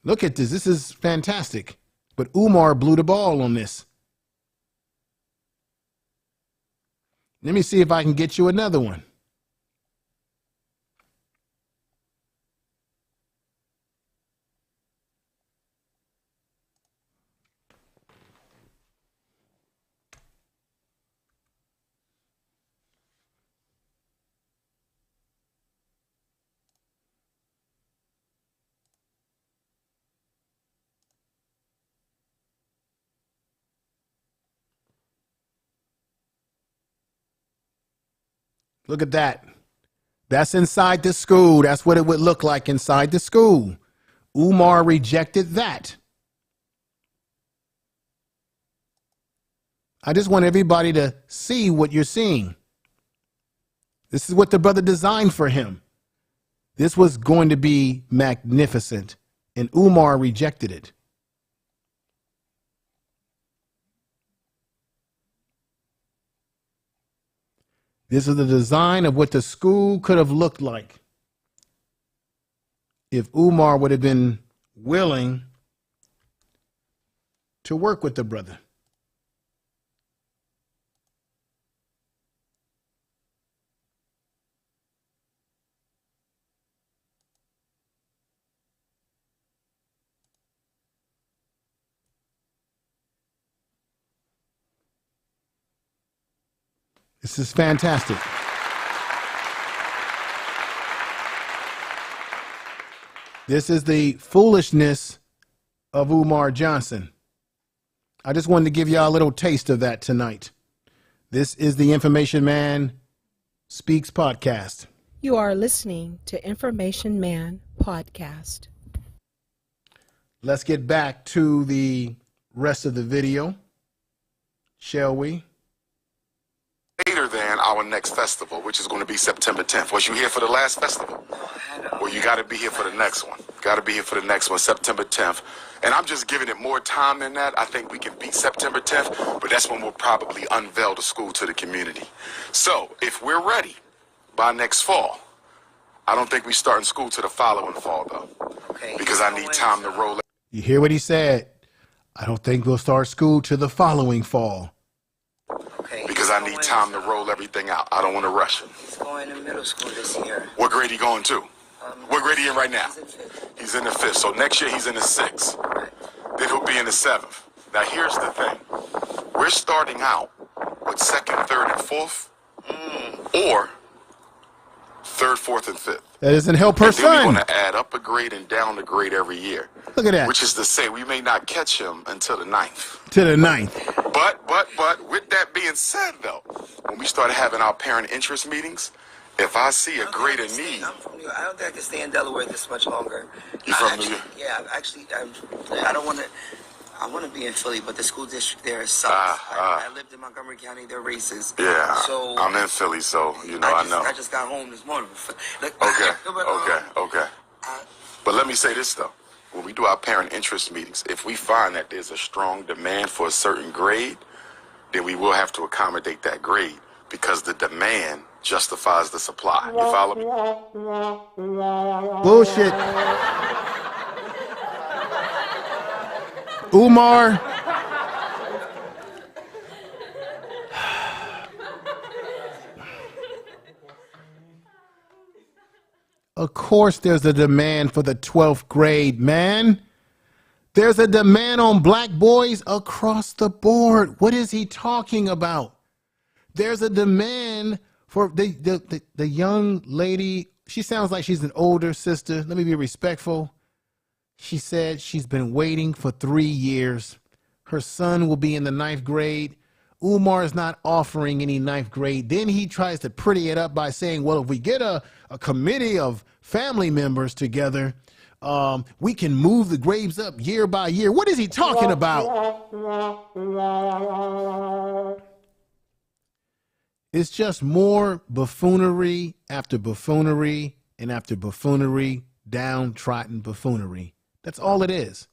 Look at this. This is fantastic. But Umar blew the ball on this. Let me see if I can get you another one. Look at that. That's inside the school. That's what it would look like inside the school. Umar rejected that. I just want everybody to see what you're seeing. This is what the brother designed for him. This was going to be magnificent, and Umar rejected it. This is the design of what the school could have looked like if Umar would have been willing to work with the brother. This is fantastic. This is the foolishness of Umar Johnson. I just wanted to give y'all a little taste of that tonight. This is the Information Man Speaks podcast. You are listening to Information Man Podcast. Let's get back to the rest of the video, shall we? Later than our next festival, which is going to be September 10th. Was you here for the last festival? Well, you got to be here for the next one. Got to be here for the next one, September 10th. And I'm just giving it more time than that. I think we can beat September 10th, but that's when we'll probably unveil the school to the community. So if we're ready by next fall, I don't think we start in school to the following fall, though, because I need time to roll. You hear what he said? I don't think we'll start school to the following fall. Because I need time to roll everything out. I don't want to rush it. He's going to middle school this year. What grade he going to? What grade he in right now? He's in fifth. He's in the 5th. So next year he's in the 6th. Then he'll be in the 7th. Now here's the thing. We're starting out with 2nd, 3rd, and 4th, or 3rd, 4th, and 5th. That doesn't help her And then we're son. going to add up a grade and down a grade every year. Look at that. Which is to say, we may not catch him until the 9th. To the 9th. But with that being said, though, when we start having our parent interest meetings, if I see a greater need. I'm from New York. I don't think I can stay in Delaware this much longer. You from New York? Yeah, I don't want to. I want to be in Philly, but the school district there sucks. I lived in Montgomery County. They're racist. Yeah, so I'm in Philly, so I know. I just got home this morning. Okay. But let me say this though: when we do our parent interest meetings, if we find that there's a strong demand for a certain grade, then we will have to accommodate that grade because the demand justifies the supply. You follow me? Bullshit. Umar. Of course there's a demand for the 12th grade, man. There's a demand on black boys across the board. What is he talking about? There's a demand for the young lady. She sounds like she's an older sister. Let me be respectful. She said she's been waiting for 3 years. Her son will be in the 9th grade. Umar is not offering any 9th grade. Then he tries to pretty it up by saying, well, if we get a committee of family members together, we can move the grades up year by year. What is he talking about? It's just more buffoonery after buffoonery and after buffoonery, downtrodden buffoonery. That's all it is.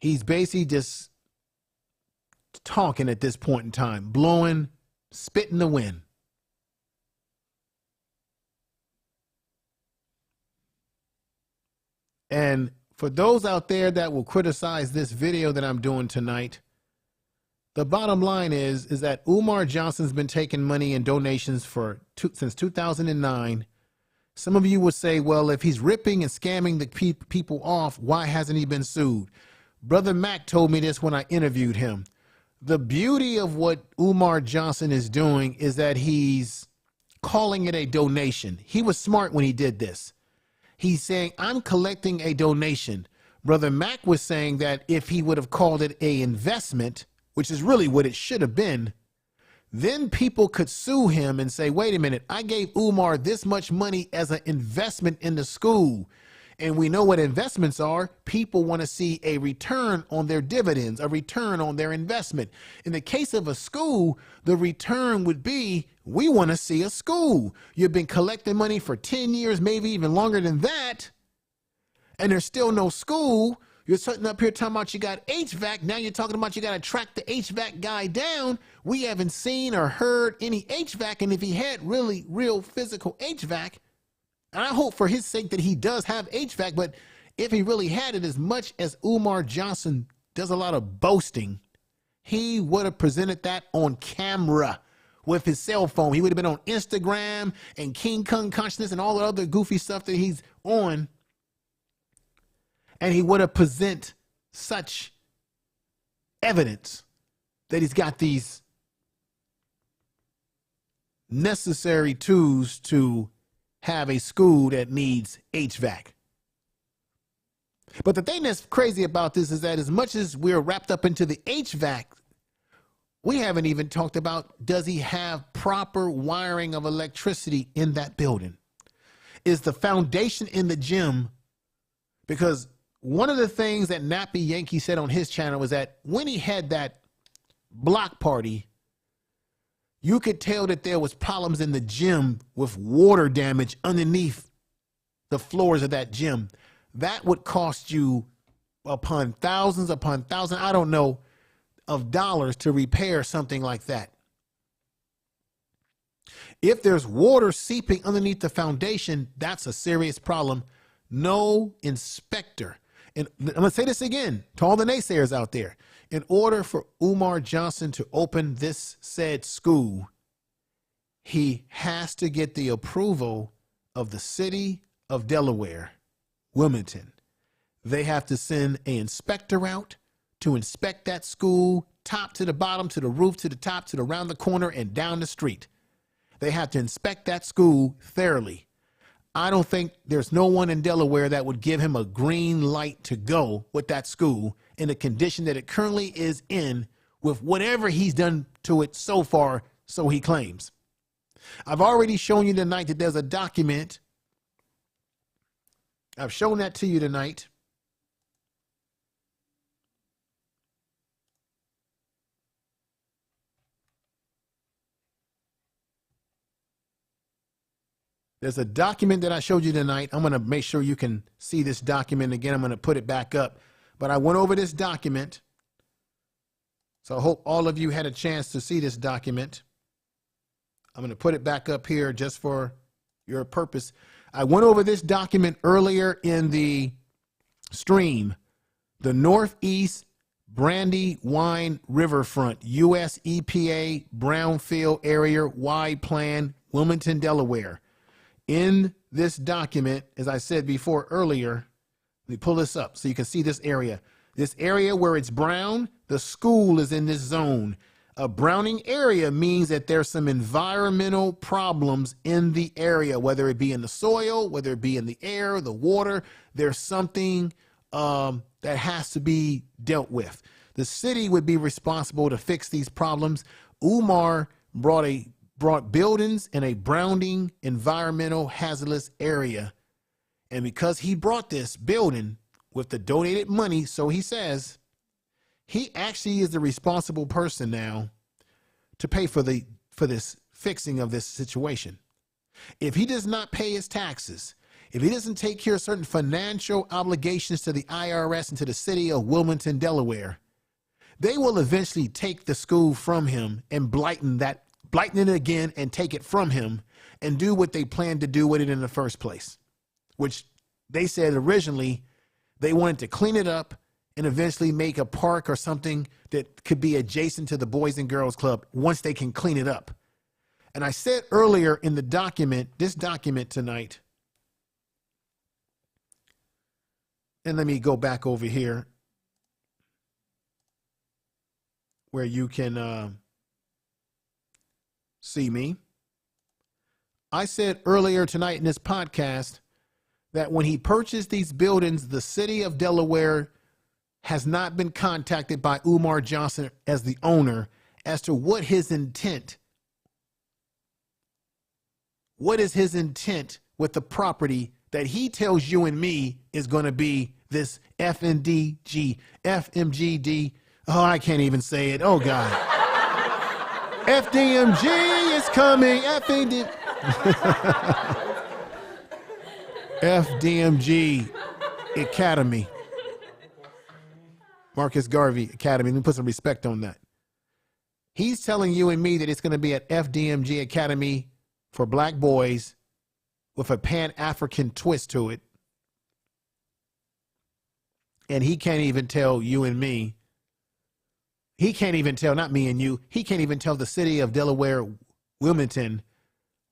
He's basically just talking at this point in time, blowing, spit in the wind. And for those out there that will criticize this video that I'm doing tonight, the bottom line is that Umar Johnson's been taking money and donations since 2009. Some of you would say, well, if he's ripping and scamming the people off, why hasn't he been sued? Brother Mac told me this when I interviewed him. The beauty of what Umar Johnson is doing is that he's calling it a donation. He was smart when he did this. He's saying, I'm collecting a donation. Brother Mac was saying that if he would have called it a investment, which is really what it should have been, then people could sue him and say, wait a minute, I gave Umar this much money as an investment in the school. And we know what investments are. People want to see a return on their dividends, a return on their investment. In the case of a school, the return would be, we want to see a school. You've been collecting money for 10 years, maybe even longer than that, and there's still no school. You're sitting up here talking about you got HVAC. Now you're talking about you got to track the HVAC guy down. We haven't seen or heard any HVAC. And if he had really real physical HVAC, and I hope for his sake that he does have HVAC, but if he really had it, as much as Umar Johnson does a lot of boasting, he would have presented that on camera with his cell phone. He would have been on Instagram and King Kong Consciousness and all the other goofy stuff that he's on. And he would have present such evidence that he's got these necessary tools to have a school that needs HVAC. But the thing that's crazy about this is that as much as we're wrapped up into the HVAC, we haven't even talked about, does he have proper wiring of electricity in that building? Is the foundation in the gym? Because one of the things that Nappy Yankee said on his channel was that when he had that block party, you could tell that there was problems in the gym with water damage underneath the floors of that gym. That would cost you upon thousands, I don't know, of dollars to repair something like that. If there's water seeping underneath the foundation, that's a serious problem. No inspector. And I'm going to say this again to all the naysayers out there. In order for Umar Johnson to open this said school, he has to get the approval of the city of Delaware, Wilmington. They have to send an inspector out to inspect that school, top to the bottom, to the roof, to the top, to the around the corner, and down the street. They have to inspect that school thoroughly. I don't think there's no one in Delaware that would give him a green light to go with that school in the condition that it currently is in, with whatever he's done to it so far, so he claims. I've already shown you tonight that there's a document. I've shown that to you tonight. There's a document that I showed you tonight. I'm going to make sure you can see this document again. I'm going to put it back up. But I went over this document. So I hope all of you had a chance to see this document. I'm going to put it back up here just for your purpose. I went over this document earlier in the stream. The Northeast Brandywine Riverfront, U.S. EPA Brownfield Area Wide Plan, Wilmington, Delaware. In this document, as I said before earlier, let me pull this up so you can see this area. This area where it's brown, the school is in this zone. A browning area means that there's some environmental problems in the area, whether it be in the soil, whether it be in the air, the water. There's something that has to be dealt with. The city would be responsible to fix these problems. Umar brought buildings in a browning environmental hazardous area. And because he brought this building with the donated money, so he says, he actually is the responsible person now to pay for this fixing of this situation. If he does not pay his taxes, if he doesn't take care of certain financial obligations to the IRS and to the city of Wilmington, Delaware, they will eventually take the school from him and blighten it again and take it from him and do what they planned to do with it in the first place, which they said originally they wanted to clean it up and eventually make a park or something that could be adjacent to the Boys and Girls Club once they can clean it up. And I said earlier in the document, this document tonight, and let me go back over here where you can see me. I said earlier tonight in this podcast that when he purchased these buildings, the city of Delaware has not been contacted by Umar Johnson as the owner as to what his intent. What is his intent with the property that he tells you and me is going to be this FMGD? Oh, I can't even say it. Oh, God. FDMG is coming. FDMG Academy. Marcus Garvey Academy. Let me put some respect on that. He's telling you and me that it's going to be at FDMG Academy for black boys with a Pan-African twist to it. And he can't even tell you and me. He can't even tell, not me and you, he can't even tell the city of Delaware, Wilmington,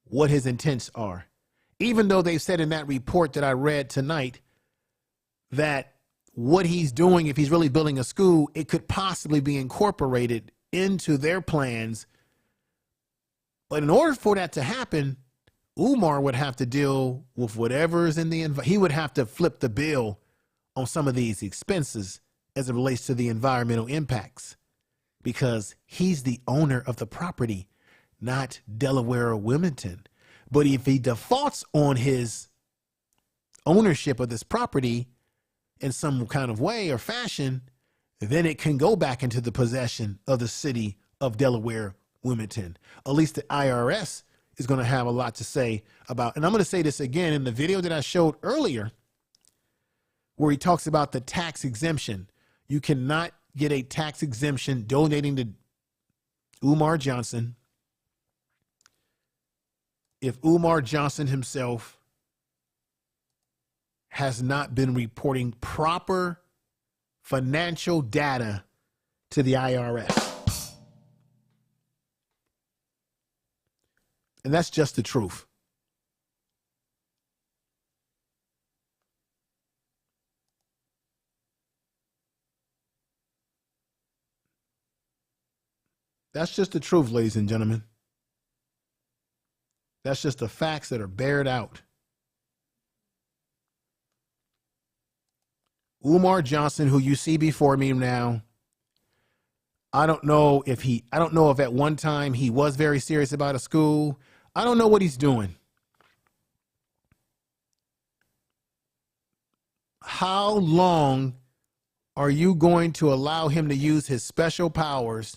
what his intents are. Even though they've said in that report that I read tonight that what he's doing, if he's really building a school, it could possibly be incorporated into their plans. But in order for that to happen, Umar would have to deal with whatever is in the he would have to flip the bill on some of these expenses as it relates to the environmental impacts, because he's the owner of the property, not Delaware or Wilmington. But if he defaults on his ownership of this property in some kind of way or fashion, then it can go back into the possession of the city of Delaware, Wilmington. At least the IRS is going to have a lot to say about. And I'm going to say this again in the video that I showed earlier, where he talks about the tax exemption. You cannot get a tax exemption donating to Umar Johnson if Umar Johnson himself has not been reporting proper financial data to the IRS. And that's just the truth. That's just the truth, ladies and gentlemen. That's just the facts that are bared out. Umar Johnson, who you see before me now, I don't know if at one time he was very serious about a school. I don't know what he's doing. How long are you going to allow him to use his special powers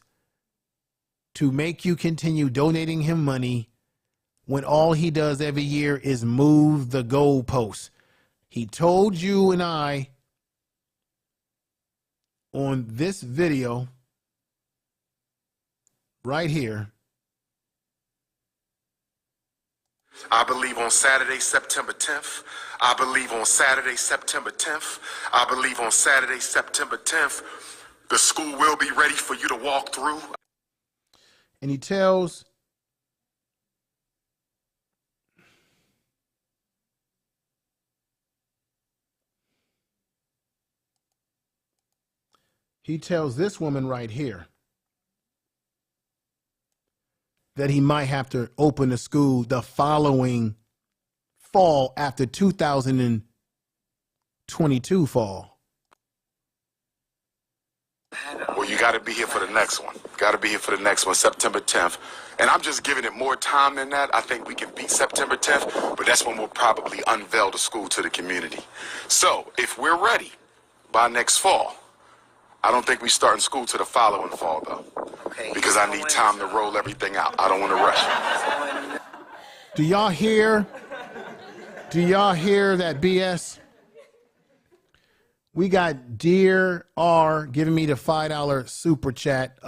to make you continue donating him money when all he does every year is move the goalposts? He told you and I on this video right here. I believe on Saturday, September 10th. I believe on Saturday, September 10th. I believe on Saturday, September 10th, the school will be ready for you to walk through. And he tells this woman right here that he might have to open the school the following fall after 2022 fall. Well, you got to be here for the next one. Got to be here for the next one, September 10th. And I'm just giving it more time than that. I think we can beat September 10th, but that's when we'll probably unveil the school to the community. So if we're ready by next fall, I don't think we start in school to the following fall, though. Okay. Because I need time to roll everything out. I don't want to rush. Do y'all hear? Do y'all hear that BS? We got Dear R giving me the $5 super chat.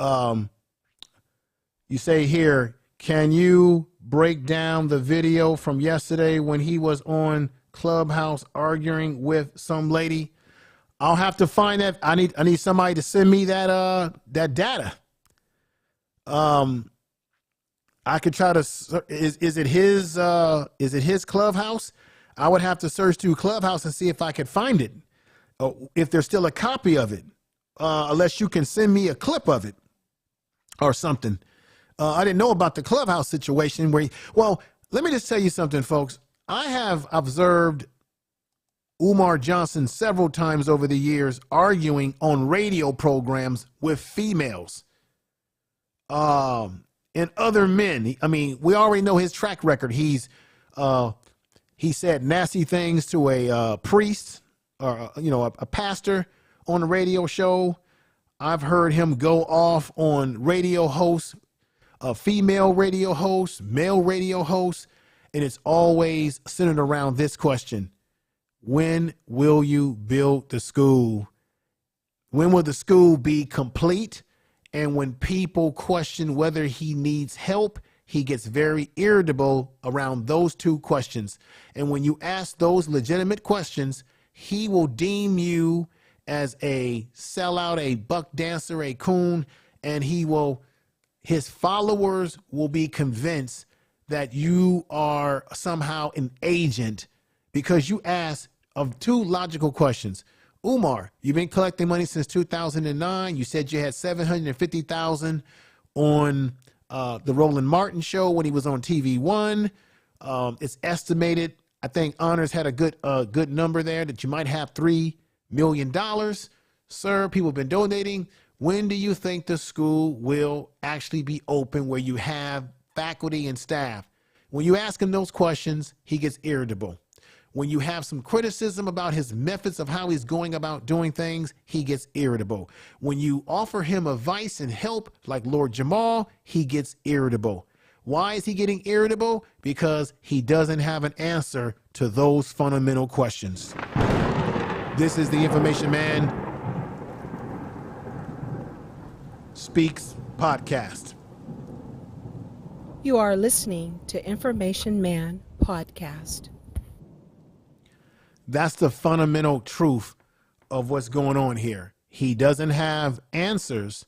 You say here, can you break down the video from yesterday when he was on Clubhouse arguing with some lady? I'll have to find that. I need somebody to send me that data. I could try to. Is it his Clubhouse? I would have to search through Clubhouse and see if I could find it. If there's still a copy of it, unless you can send me a clip of it or something. I didn't know about the Clubhouse situation well, let me just tell you something, folks. I have observed Umar Johnson several times over the years arguing on radio programs with females and other men. I mean, we already know his track record. He said nasty things to a priest or a pastor on a radio show. I've heard him go off on radio hosts, female radio hosts, male radio hosts, and it's always centered around this question: when will you build the school? When will the school be complete? And when people question whether he needs help, he gets very irritable around those two questions. And when you ask those legitimate questions, he will deem you as a sellout, a buck dancer, a coon, and his followers will be convinced that you are somehow an agent because you ask of two logical questions. Umar, you've been collecting money since 2009. You said you had $750,000 on the Roland Martin show when he was on TV One. It's estimated, I think Honors had a good number there, that you might have $3 million. Sir, people have been donating. When do you think the school will actually be open where you have faculty and staff? When you ask him those questions, he gets irritable. When you have some criticism about his methods of how he's going about doing things, he gets irritable. When you offer him advice and help like Lord Jamal, he gets irritable. Why is he getting irritable? Because he doesn't have an answer to those fundamental questions. This is the Information Man Speaks podcast. You are listening to Information Man podcast. That's the fundamental truth of what's going on here. He doesn't have answers.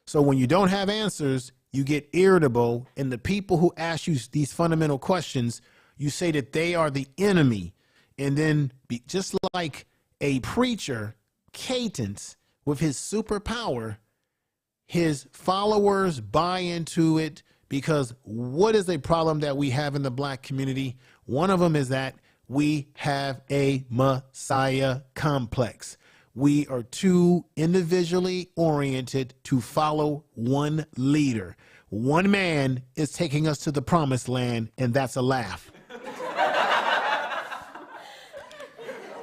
So when you don't have answers, you get irritable. And the people who ask you these fundamental questions, you say that they are the enemy. And then just like a preacher, Cadence, with his superpower, his followers buy into it because what is a problem that we have in the black community? One of them is that we have a Messiah complex. We are too individually oriented to follow one leader. One man is taking us to the promised land, and that's a laugh.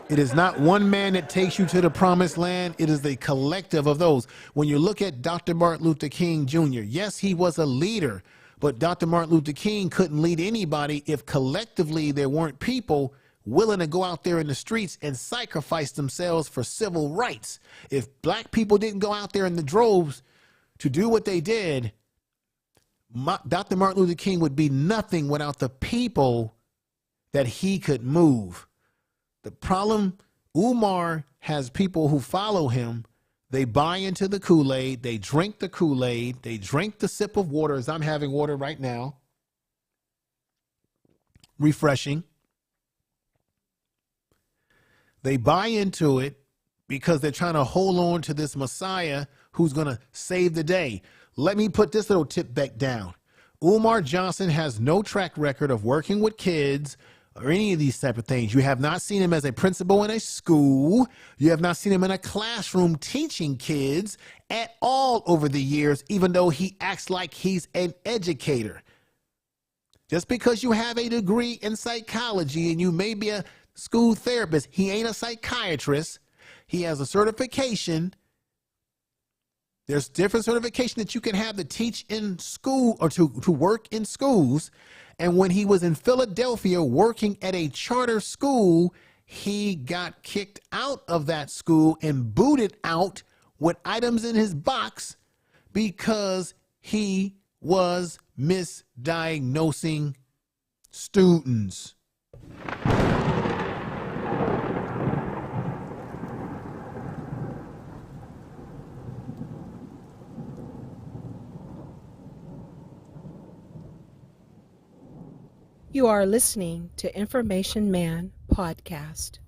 It is not one man that takes you to the promised land. It is the collective of those. When you look at Dr. Martin Luther King Jr., yes, he was a leader, but Dr. Martin Luther King couldn't lead anybody if collectively there weren't people willing to go out there in the streets and sacrifice themselves for civil rights. If black people didn't go out there in the droves to do what they did, Dr. Martin Luther King would be nothing without the people that he could move. The problem, Umar has people who follow him. They buy into the Kool-Aid. They drink the Kool-Aid. They drink the sip of water, as I'm having water right now. Refreshing. They buy into it because they're trying to hold on to this Messiah who's going to save the day. Let me put this little tip back down. Umar Johnson has no track record of working with kids or any of these type of things. You have not seen him as a principal in a school. You have not seen him in a classroom teaching kids at all over the years, even though he acts like he's an educator. Just because you have a degree in psychology and you may be a school therapist, he ain't a psychiatrist. He has a certification. There's different certification that you can have to teach in school or to work in schools. And when he was in Philadelphia working at a charter school, he got kicked out of that school and booted out with items in his box because he was misdiagnosing students. You are listening to Information Man podcast.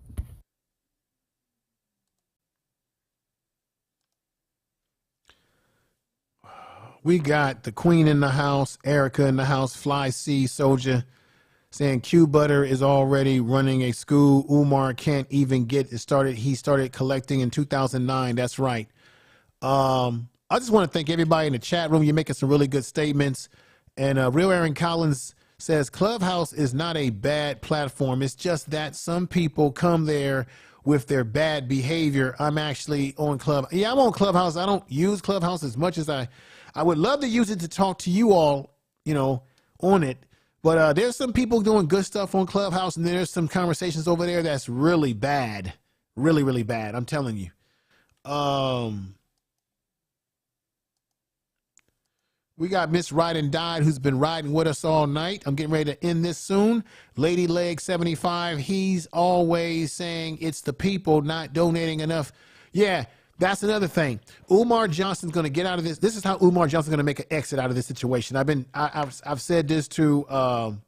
We got the Queen in the house, Erica in the house, Fly C Soldier, saying Q Butter is already running a school. Umar can't even get it started. He started collecting in 2009. That's right. I just want to thank everybody in the chat room. You're making some really good statements. And Real Aaron Collins says Clubhouse is not a bad platform. It's just that some people come there with their bad behavior. I'm actually on I'm on Clubhouse. I don't use Clubhouse as much as I would love to use it to talk to you all, on it. But there's some people doing good stuff on Clubhouse, and there's some conversations over there that's really bad. Really, really bad. I'm telling you. We got Miss Ride and Died, who's been riding with us all night. I'm getting ready to end this soon. Lady Leg 75, he's always saying it's the people not donating enough. Yeah, that's another thing. Umar Johnson's going to get out of this. This is how Umar Johnson's going to make an exit out of this situation. I've said this to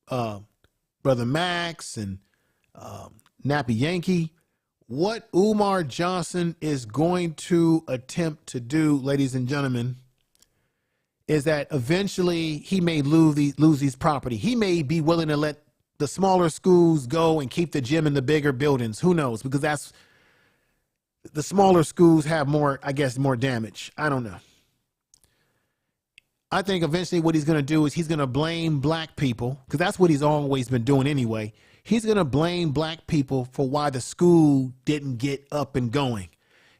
Brother Max and Nappy Yankee. What Umar Johnson is going to attempt to do, ladies and gentlemen, is that eventually he may lose these property. He may be willing to let the smaller schools go and keep the gym in the bigger buildings. Who knows? Because that's the smaller schools have more, I guess, more damage. I don't know. I think eventually what he's going to do is he's going to blame black people, because that's what he's always been doing anyway. He's going to blame black people for why the school didn't get up and going.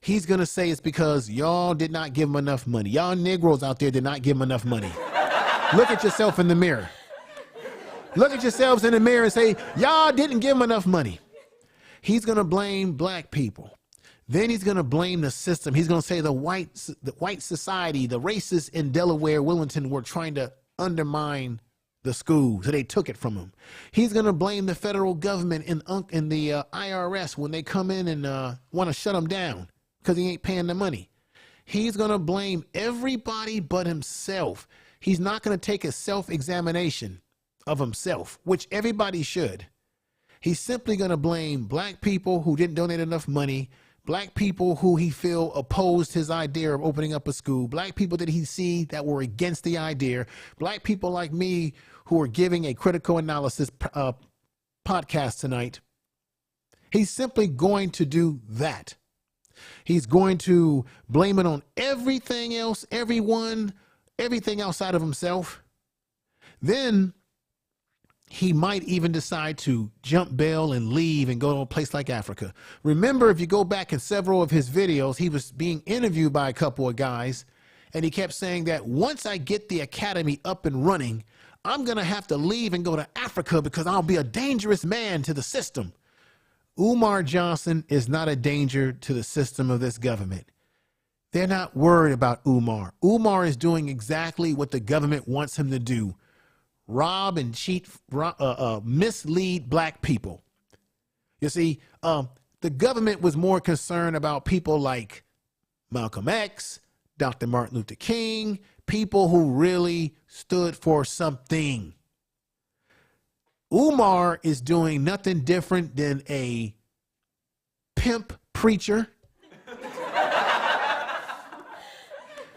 He's going to say it's because y'all did not give him enough money. Y'all Negroes out there did not give him enough money. Look at yourself in the mirror. Look at yourselves in the mirror and say, y'all didn't give him enough money. He's going to blame black people. Then he's going to blame the system. He's going to say the white society, the racists in Delaware, Wilmington were trying to undermine the school, so they took it from him. He's going to blame the federal government and the IRS when they come in and want to shut him down because he ain't paying the money. He's going to blame everybody but himself. He's not going to take a self-examination of himself, which everybody should. He's simply going to blame black people who didn't donate enough money, black people who he feel opposed his idea of opening up a school, black people that he see that were against the idea, black people like me who are giving a critical analysis podcast tonight. He's simply going to do that. He's going to blame it on everything else, everyone, everything outside of himself. Then he might even decide to jump bail and leave and go to a place like Africa. Remember, if you go back in several of his videos, he was being interviewed by a couple of guys, and he kept saying that once I get the academy up and running, I'm going to have to leave and go to Africa because I'll be a dangerous man to the system. Umar Johnson is not a danger to the system of this government. They're not worried about Umar. Umar is doing exactly what the government wants him to do. Rob and cheat, mislead black people. You see, the government was more concerned about people like Malcolm X, Dr. Martin Luther King, people who really stood for something. Umar is doing nothing different than a pimp preacher.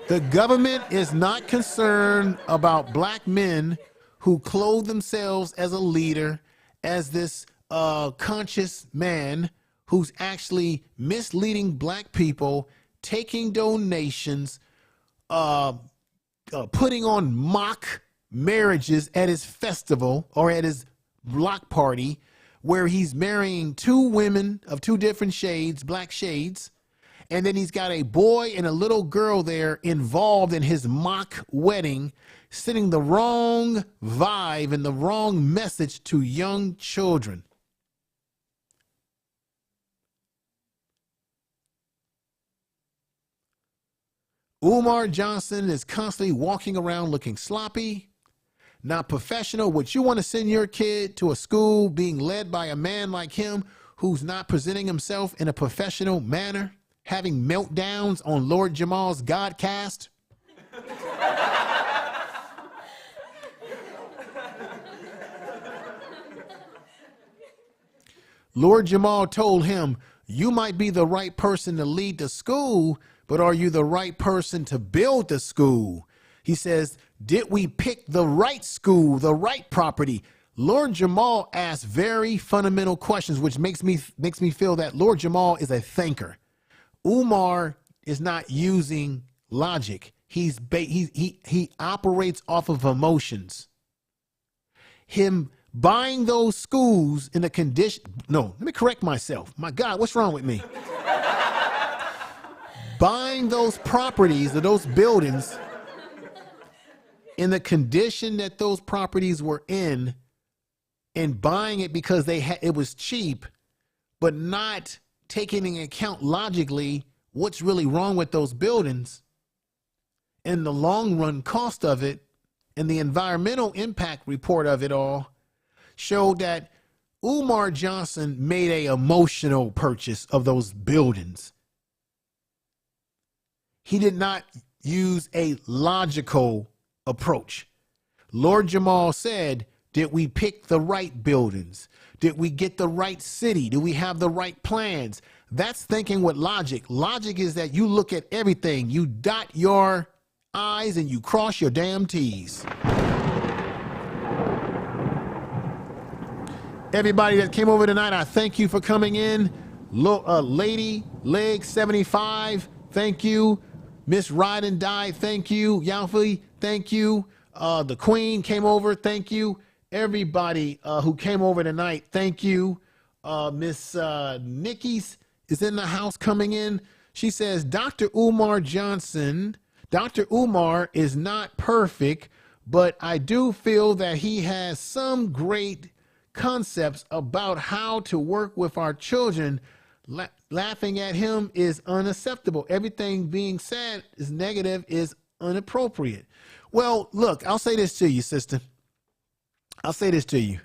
The government is not concerned about black men who clothe themselves as a leader, as this conscious man who's actually misleading black people, taking donations, putting on mock marriages at his festival or at his block party, where he's marrying two women of two different shades, black shades, and then he's got a boy and a little girl there involved in his mock wedding, sending the wrong vibe and the wrong message to young children. Umar Johnson is constantly walking around looking sloppy, not professional. Would you want to send your kid to a school being led by a man like him who's not presenting himself in a professional manner, having meltdowns on Lord Jamal's Godcast? Lord Jamal told him, you might be the right person to lead the school, but are you the right person to build the school? He says, did we pick the right school, the right property? Lord Jamal asked very fundamental questions, which makes me feel that Lord Jamal is a thinker. Umar is not using logic. He operates off of emotions. Him buying those schools in a condition. No, let me correct myself. My God, what's wrong with me? Buying those properties or those buildings in the condition that those properties were in, and buying it because it was cheap, but not taking into account logically what's really wrong with those buildings and the long run cost of it, and the environmental impact report of it all showed that Umar Johnson made a emotional purchase of those buildings. He did not use a logical approach. Lord Jamal said, did we pick the right buildings? Did we get the right city? Do we have the right plans? That's thinking with logic. Logic is that you look at everything. You dot your I's and you cross your damn T's. Everybody that came over tonight, I thank you for coming in. Lady Leg 75, thank you. Miss Ride and Die, thank you. Yalfi, thank you. The Queen came over, thank you. Everybody who came over tonight, thank you. Miss Nikki's is in the house coming in. She says, Dr. Umar Johnson, Dr. Umar is not perfect, but I do feel that he has some great concepts about how to work with our children. Laughing at him is unacceptable. Everything being said is negative, is inappropriate. Well, look, I'll say this to you, sister. I'll say this to you.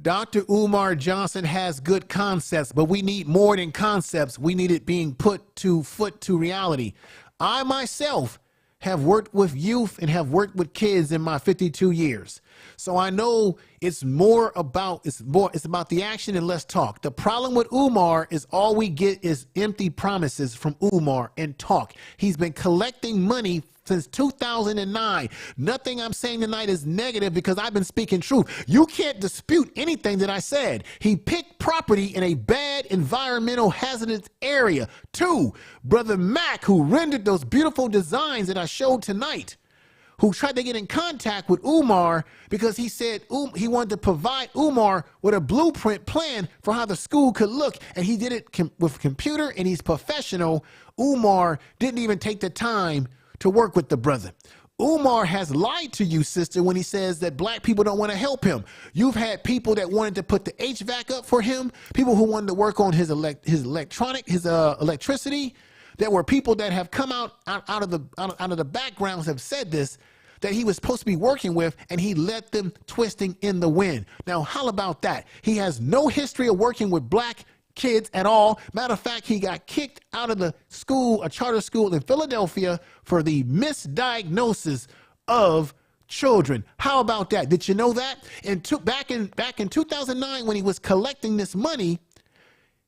Dr. Umar Johnson has good concepts, but we need more than concepts. We need it being put to reality. I myself have worked with youth and have worked with kids in my 52 years. So I know it's about the action and less talk. The problem with Umar is all we get is empty promises from Umar and talk. He's been collecting money since 2009. Nothing I'm saying tonight is negative because I've been speaking truth. You can't dispute anything that I said. He picked property in a bad environmental hazardous area. 2, Brother Mac, who rendered those beautiful designs that I showed tonight, who tried to get in contact with Umar because he said he wanted to provide Umar with a blueprint plan for how the school could look, and he did it with a computer, and he's professional. Umar didn't even take the time to work with the brother. Umar has lied to you, sister, when he says that black people don't want to help him. You've had people that wanted to put the HVAC up for him, people who wanted to work on his electricity. There were people that have come out of the backgrounds have said this, that he was supposed to be working with, and he let them twisting in the wind. Now, how about that? He has no history of working with black kids at all. Matter of fact, he got kicked out of the school, a charter school in Philadelphia, for the misdiagnosis of children. How about that? Did you know that? And back in 2009, when he was collecting this money,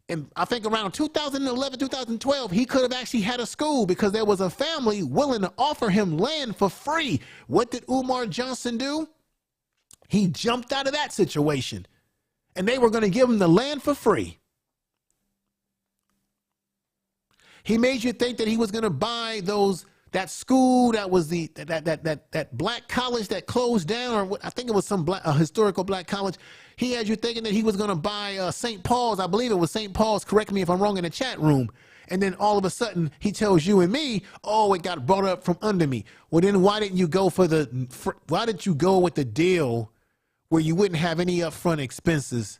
and I think around 2011, 2012, he could have actually had a school because there was a family willing to offer him land for free. What did Umar Johnson do? He jumped out of that situation, and they were going to give him the land for free. He made you think that he was going to buy that school that was that black college that closed down, or what, I think it was a historical black college. He had you thinking that he was going to buy St. Paul's. I believe it was St. Paul's. Correct me if I'm wrong in the chat room. And then all of a sudden he tells you and me, oh, it got brought up from under me. Well, then why didn't you go why did you go with the deal where you wouldn't have any upfront expenses,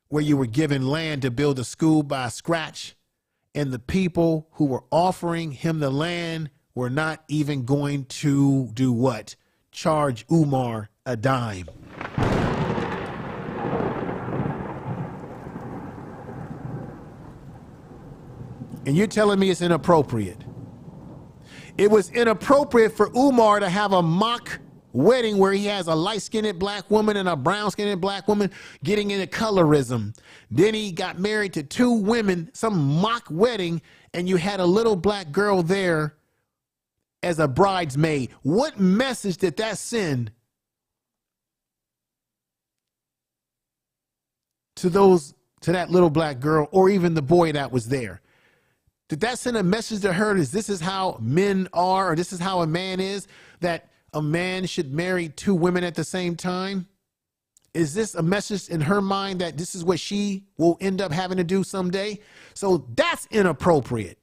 where you were given land to build a school by scratch? And the people who were offering him the land were not even going to do what? Charge Umar a dime. And you're telling me it's inappropriate. It was inappropriate for Umar to have a mock wedding where he has a light-skinned black woman and a brown-skinned black woman getting into colorism. Then he got married to 2 women, some mock wedding, and you had a little black girl there as a bridesmaid. What message did that send to that little black girl, or even the boy that was there? Did that send a message to her that this is how men are, or this is how a man is, that a man should marry 2 women at the same time? Is this a message in her mind that this is what she will end up having to do someday? So that's inappropriate.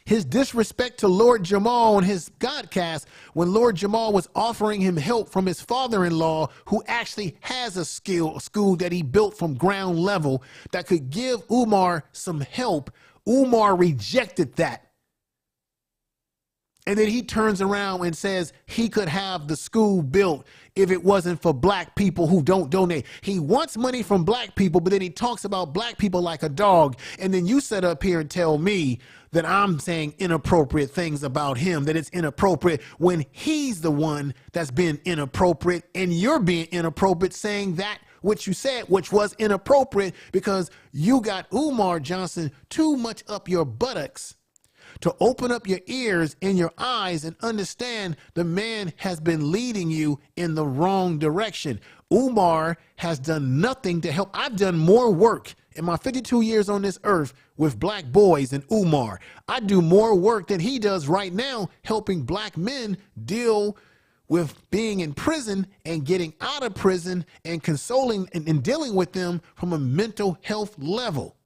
His disrespect to Lord Jamal on his Godcast when Lord Jamal was offering him help from his father-in-law, who actually has a school that he built from ground level that could give Umar some help. Umar rejected that. And then he turns around and says he could have the school built if it wasn't for black people who don't donate. He wants money from black people, but then he talks about black people like a dog. And then you sit up here and tell me that I'm saying inappropriate things about him, that it's inappropriate when he's the one that's been inappropriate, and you're being inappropriate saying that which you said, which was inappropriate, because you got Umar Johnson too much up your buttocks to open up your ears and your eyes and understand the man has been leading you in the wrong direction. Umar has done nothing to help. I've done more work in my 52 years on this earth with black boys than Umar. I do more work than he does right now helping black men deal with being in prison and getting out of prison and consoling and dealing with them from a mental health level,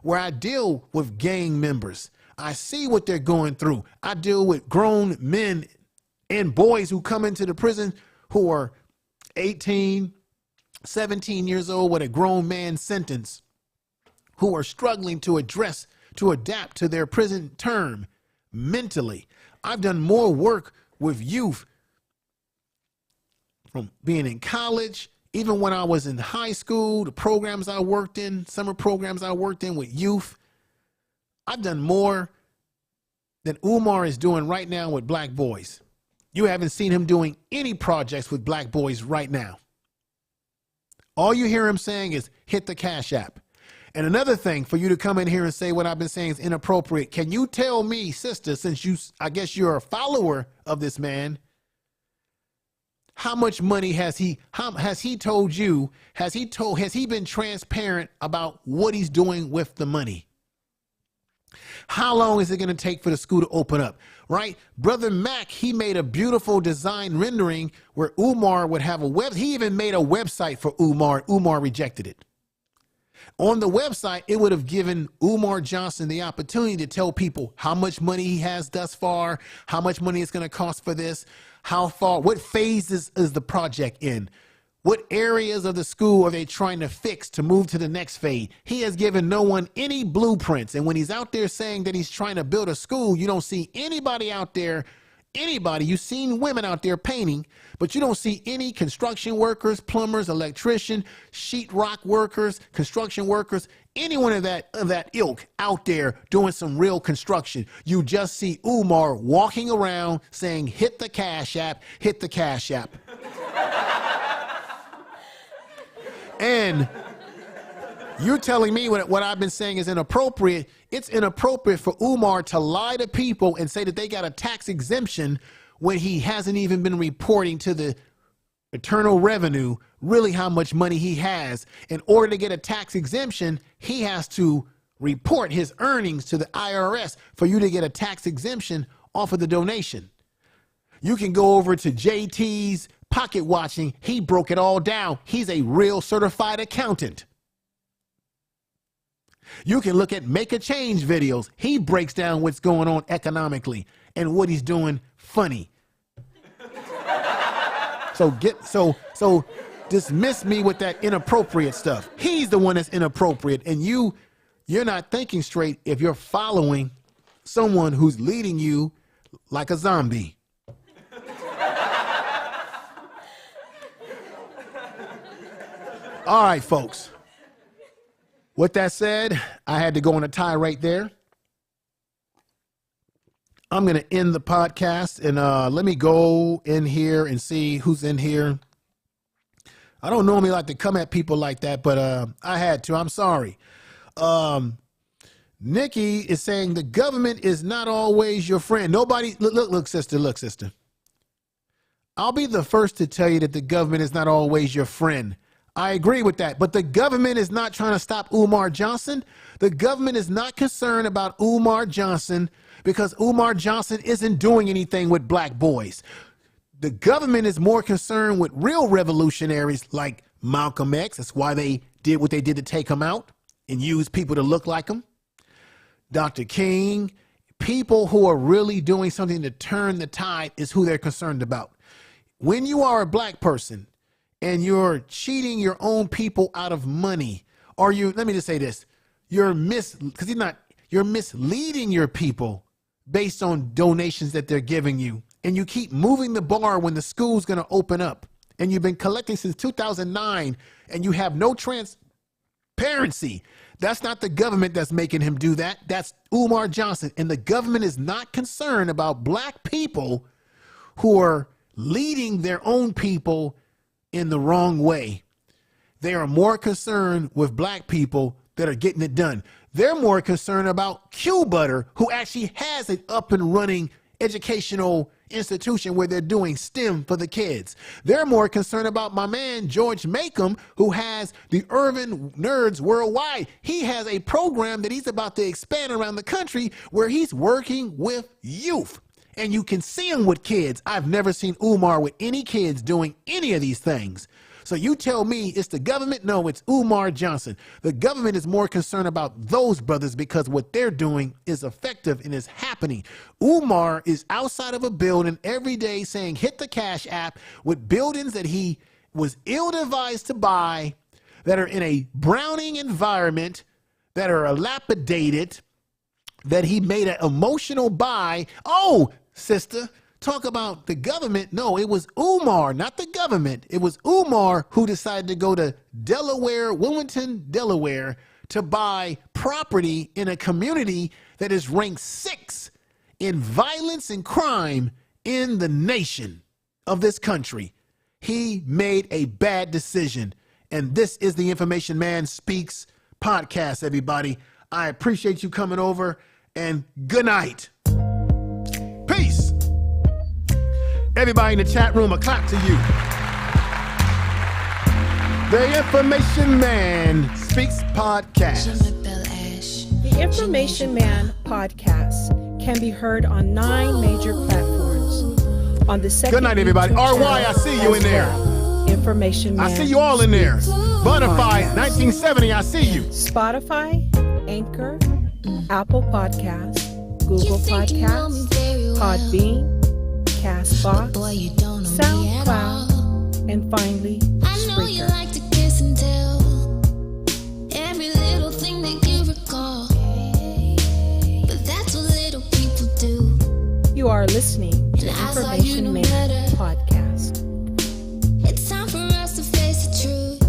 where I deal with gang members. I see what they're going through. I deal with grown men and boys who come into the prison who are 18, 17 years old with a grown man sentence, who are struggling to adapt to their prison term mentally. I've done more work with youth from being in college, even when I was in high school, the programs I worked in, summer programs I worked in with youth. I've done more than Umar is doing right now with black boys. You haven't seen him doing any projects with black boys right now. All you hear him saying is hit the Cash App. And another thing, for you to come in here and say what I've been saying is inappropriate, can you tell me, sister, since I guess you're a follower of this man, how much money has he told you, has he been transparent about what he's doing with the money? How long is it going to take for the school to open up, right? Brother Mac, he made a beautiful design rendering where Umar would have he even made a website for Umar. Umar rejected it. On the website, it would have given Umar Johnson the opportunity to tell people how much money he has thus far, how much money it's going to cost for this, how far, what phases is the project in, what areas of the school are they trying to fix to move to the next phase. He has given no one any blueprints. And when he's out there saying that he's trying to build a school, you don't see anybody out there, you've seen women out there painting, but you don't see any construction workers, plumbers, electrician, sheetrock workers, construction workers, anyone of that ilk out there doing some real construction. You just see Umar walking around saying, hit the Cash App, hit the Cash App. And you're telling me what I've been saying is inappropriate. It's inappropriate for Umar to lie to people and say that they got a tax exemption when he hasn't even been reporting to the Internal Revenue really how much money he has. In order to get a tax exemption, he has to report his earnings to the IRS for you to get a tax exemption off of the donation. You can go over to JT's Pocket Watching. He broke it all down. He's a real certified accountant. You can look at Make a Change videos. He breaks down what's going on economically and what he's doing funny. So dismiss me with that inappropriate stuff. He's the one that's inappropriate, and you're not thinking straight if you're following someone who's leading you like a zombie. All right, folks. With that said, I had to go on a tirade there. I'm going to end the podcast, and let me go in here and see who's in here. I don't normally like to come at people like that, but I had to. I'm sorry. Nikki is saying the government is not always your friend. Nobody, look, sister. I'll be the first to tell you that the government is not always your friend. I agree with that. But the government is not trying to stop Umar Johnson. The government is not concerned about Umar Johnson because Umar Johnson isn't doing anything with black boys. The government is more concerned with real revolutionaries like Malcolm X. That's why they did what they did to take him out and use people to look like him. Dr. King, People who are really doing something to turn the tide is who they're concerned about. When you are a black person and you're cheating your own people out of money, or let me just say this, you're misleading your people based on donations that they're giving you, and you keep moving the bar when the school's going to open up, and you've been collecting since 2009, and you have no transparency. That's not the government that's making him do that. That's Umar Johnson. And the government is not concerned about black people who are leading their own people in the wrong way. They are more concerned with black people that are getting it done. They're more concerned about Q Butter, who actually has an up and running educational institution where they're doing STEM for the kids. They're more concerned about my man George Makem, who has the Urban Nerds Worldwide. He has a program that he's about to expand around the country where he's working with youth. And you can see him with kids. I've never seen Umar with any kids doing any of these things. So you tell me it's the government? No, it's Umar Johnson. The government is more concerned about those brothers because what they're doing is effective and is happening. Umar is outside of a building every day saying, hit the Cash App, with buildings that he was ill-advised to buy, that are in a browning environment, that are dilapidated, that he made an emotional buy. Oh, sister, talk about the government. No, it was Umar, not the government. It was Umar who decided to go to Delaware, Wilmington, Delaware, to buy property in a community that is ranked 6th in violence and crime in the nation of this country. He made a bad decision. And this is the Information Man Speaks podcast, everybody. I appreciate you coming over, and good night. Peace. Everybody in the chat room, a clap to you. The Information Man Speaks podcast. The Information Man podcast can be heard on 9 major platforms. On the second Good night, everybody. YouTube RY, I see you in there. Information Man. I see you all in there. Bonafide 1970, I see you. Spotify, Anchor, Apple Podcasts, Google Podcasts, Podbean, Castbox, SoundCloud, and finally, Spreaker. You are listening to Information Man podcast. It's time for us to face the truth.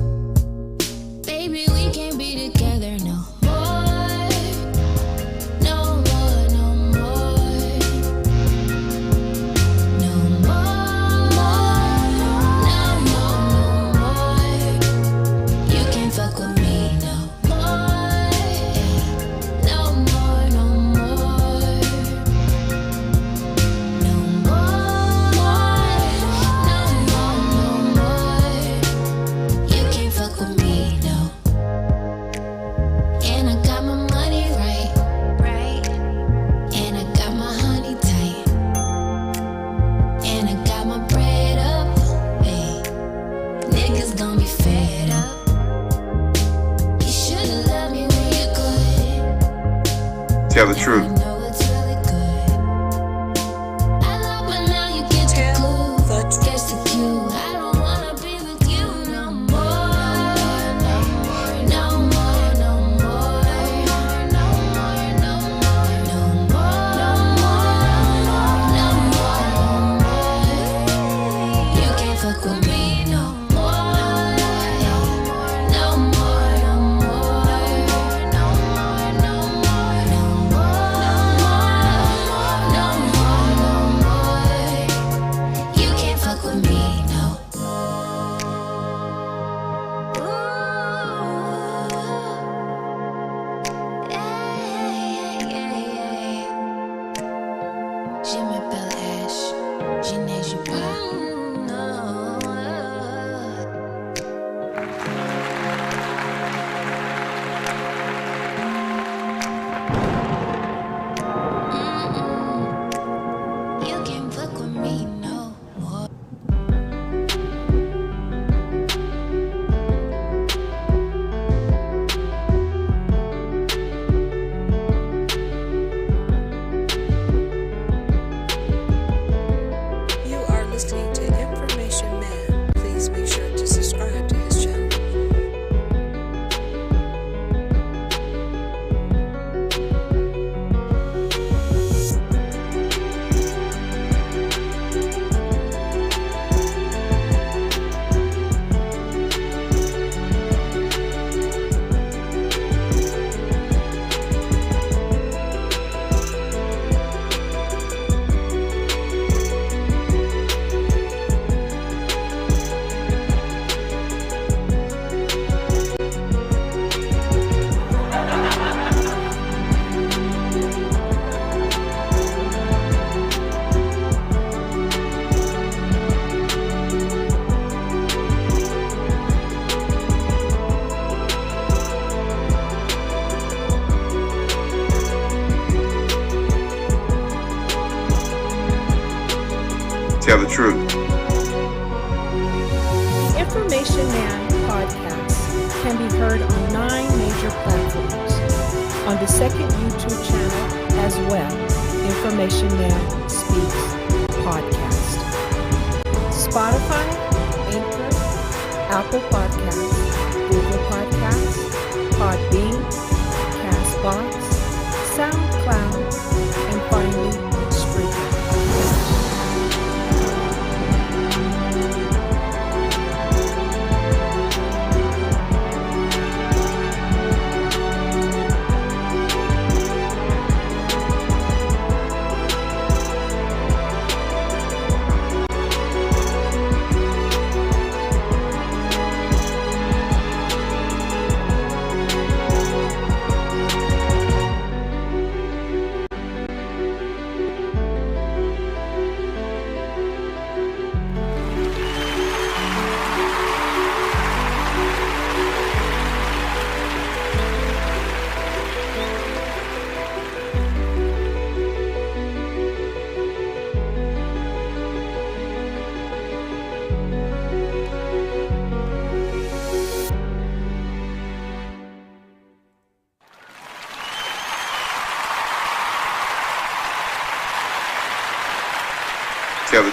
Baby, we can't be together no more. No more, no more. No more, no more. You can't fuck with me no more. No more, no more. No more, no more. You can't fuck with me, no. And I got my money right. And I got my honey tight. And I got my bread up, hey. Niggas gon' be fed up. You should've loved me when you're good. Tell the Now truth. I know it's really good. I love but now you get the Tell clue. the truth. Catch the cue. I don't wanna be with you no more. No more, no more, no more. No more, no more, no more. No more, no more. You can't fuck with me no more. No more, no more. No more, no more, no more. Tell the truth. The Information Man podcast can be heard on 9 major platforms, on the second YouTube channel as well, Information Man Speaks Podcast. Spotify, Anchor, Apple Podcasts, Google Podcasts, Podbean, Castbox, SoundCloud, and finally, Spreaker. Tell the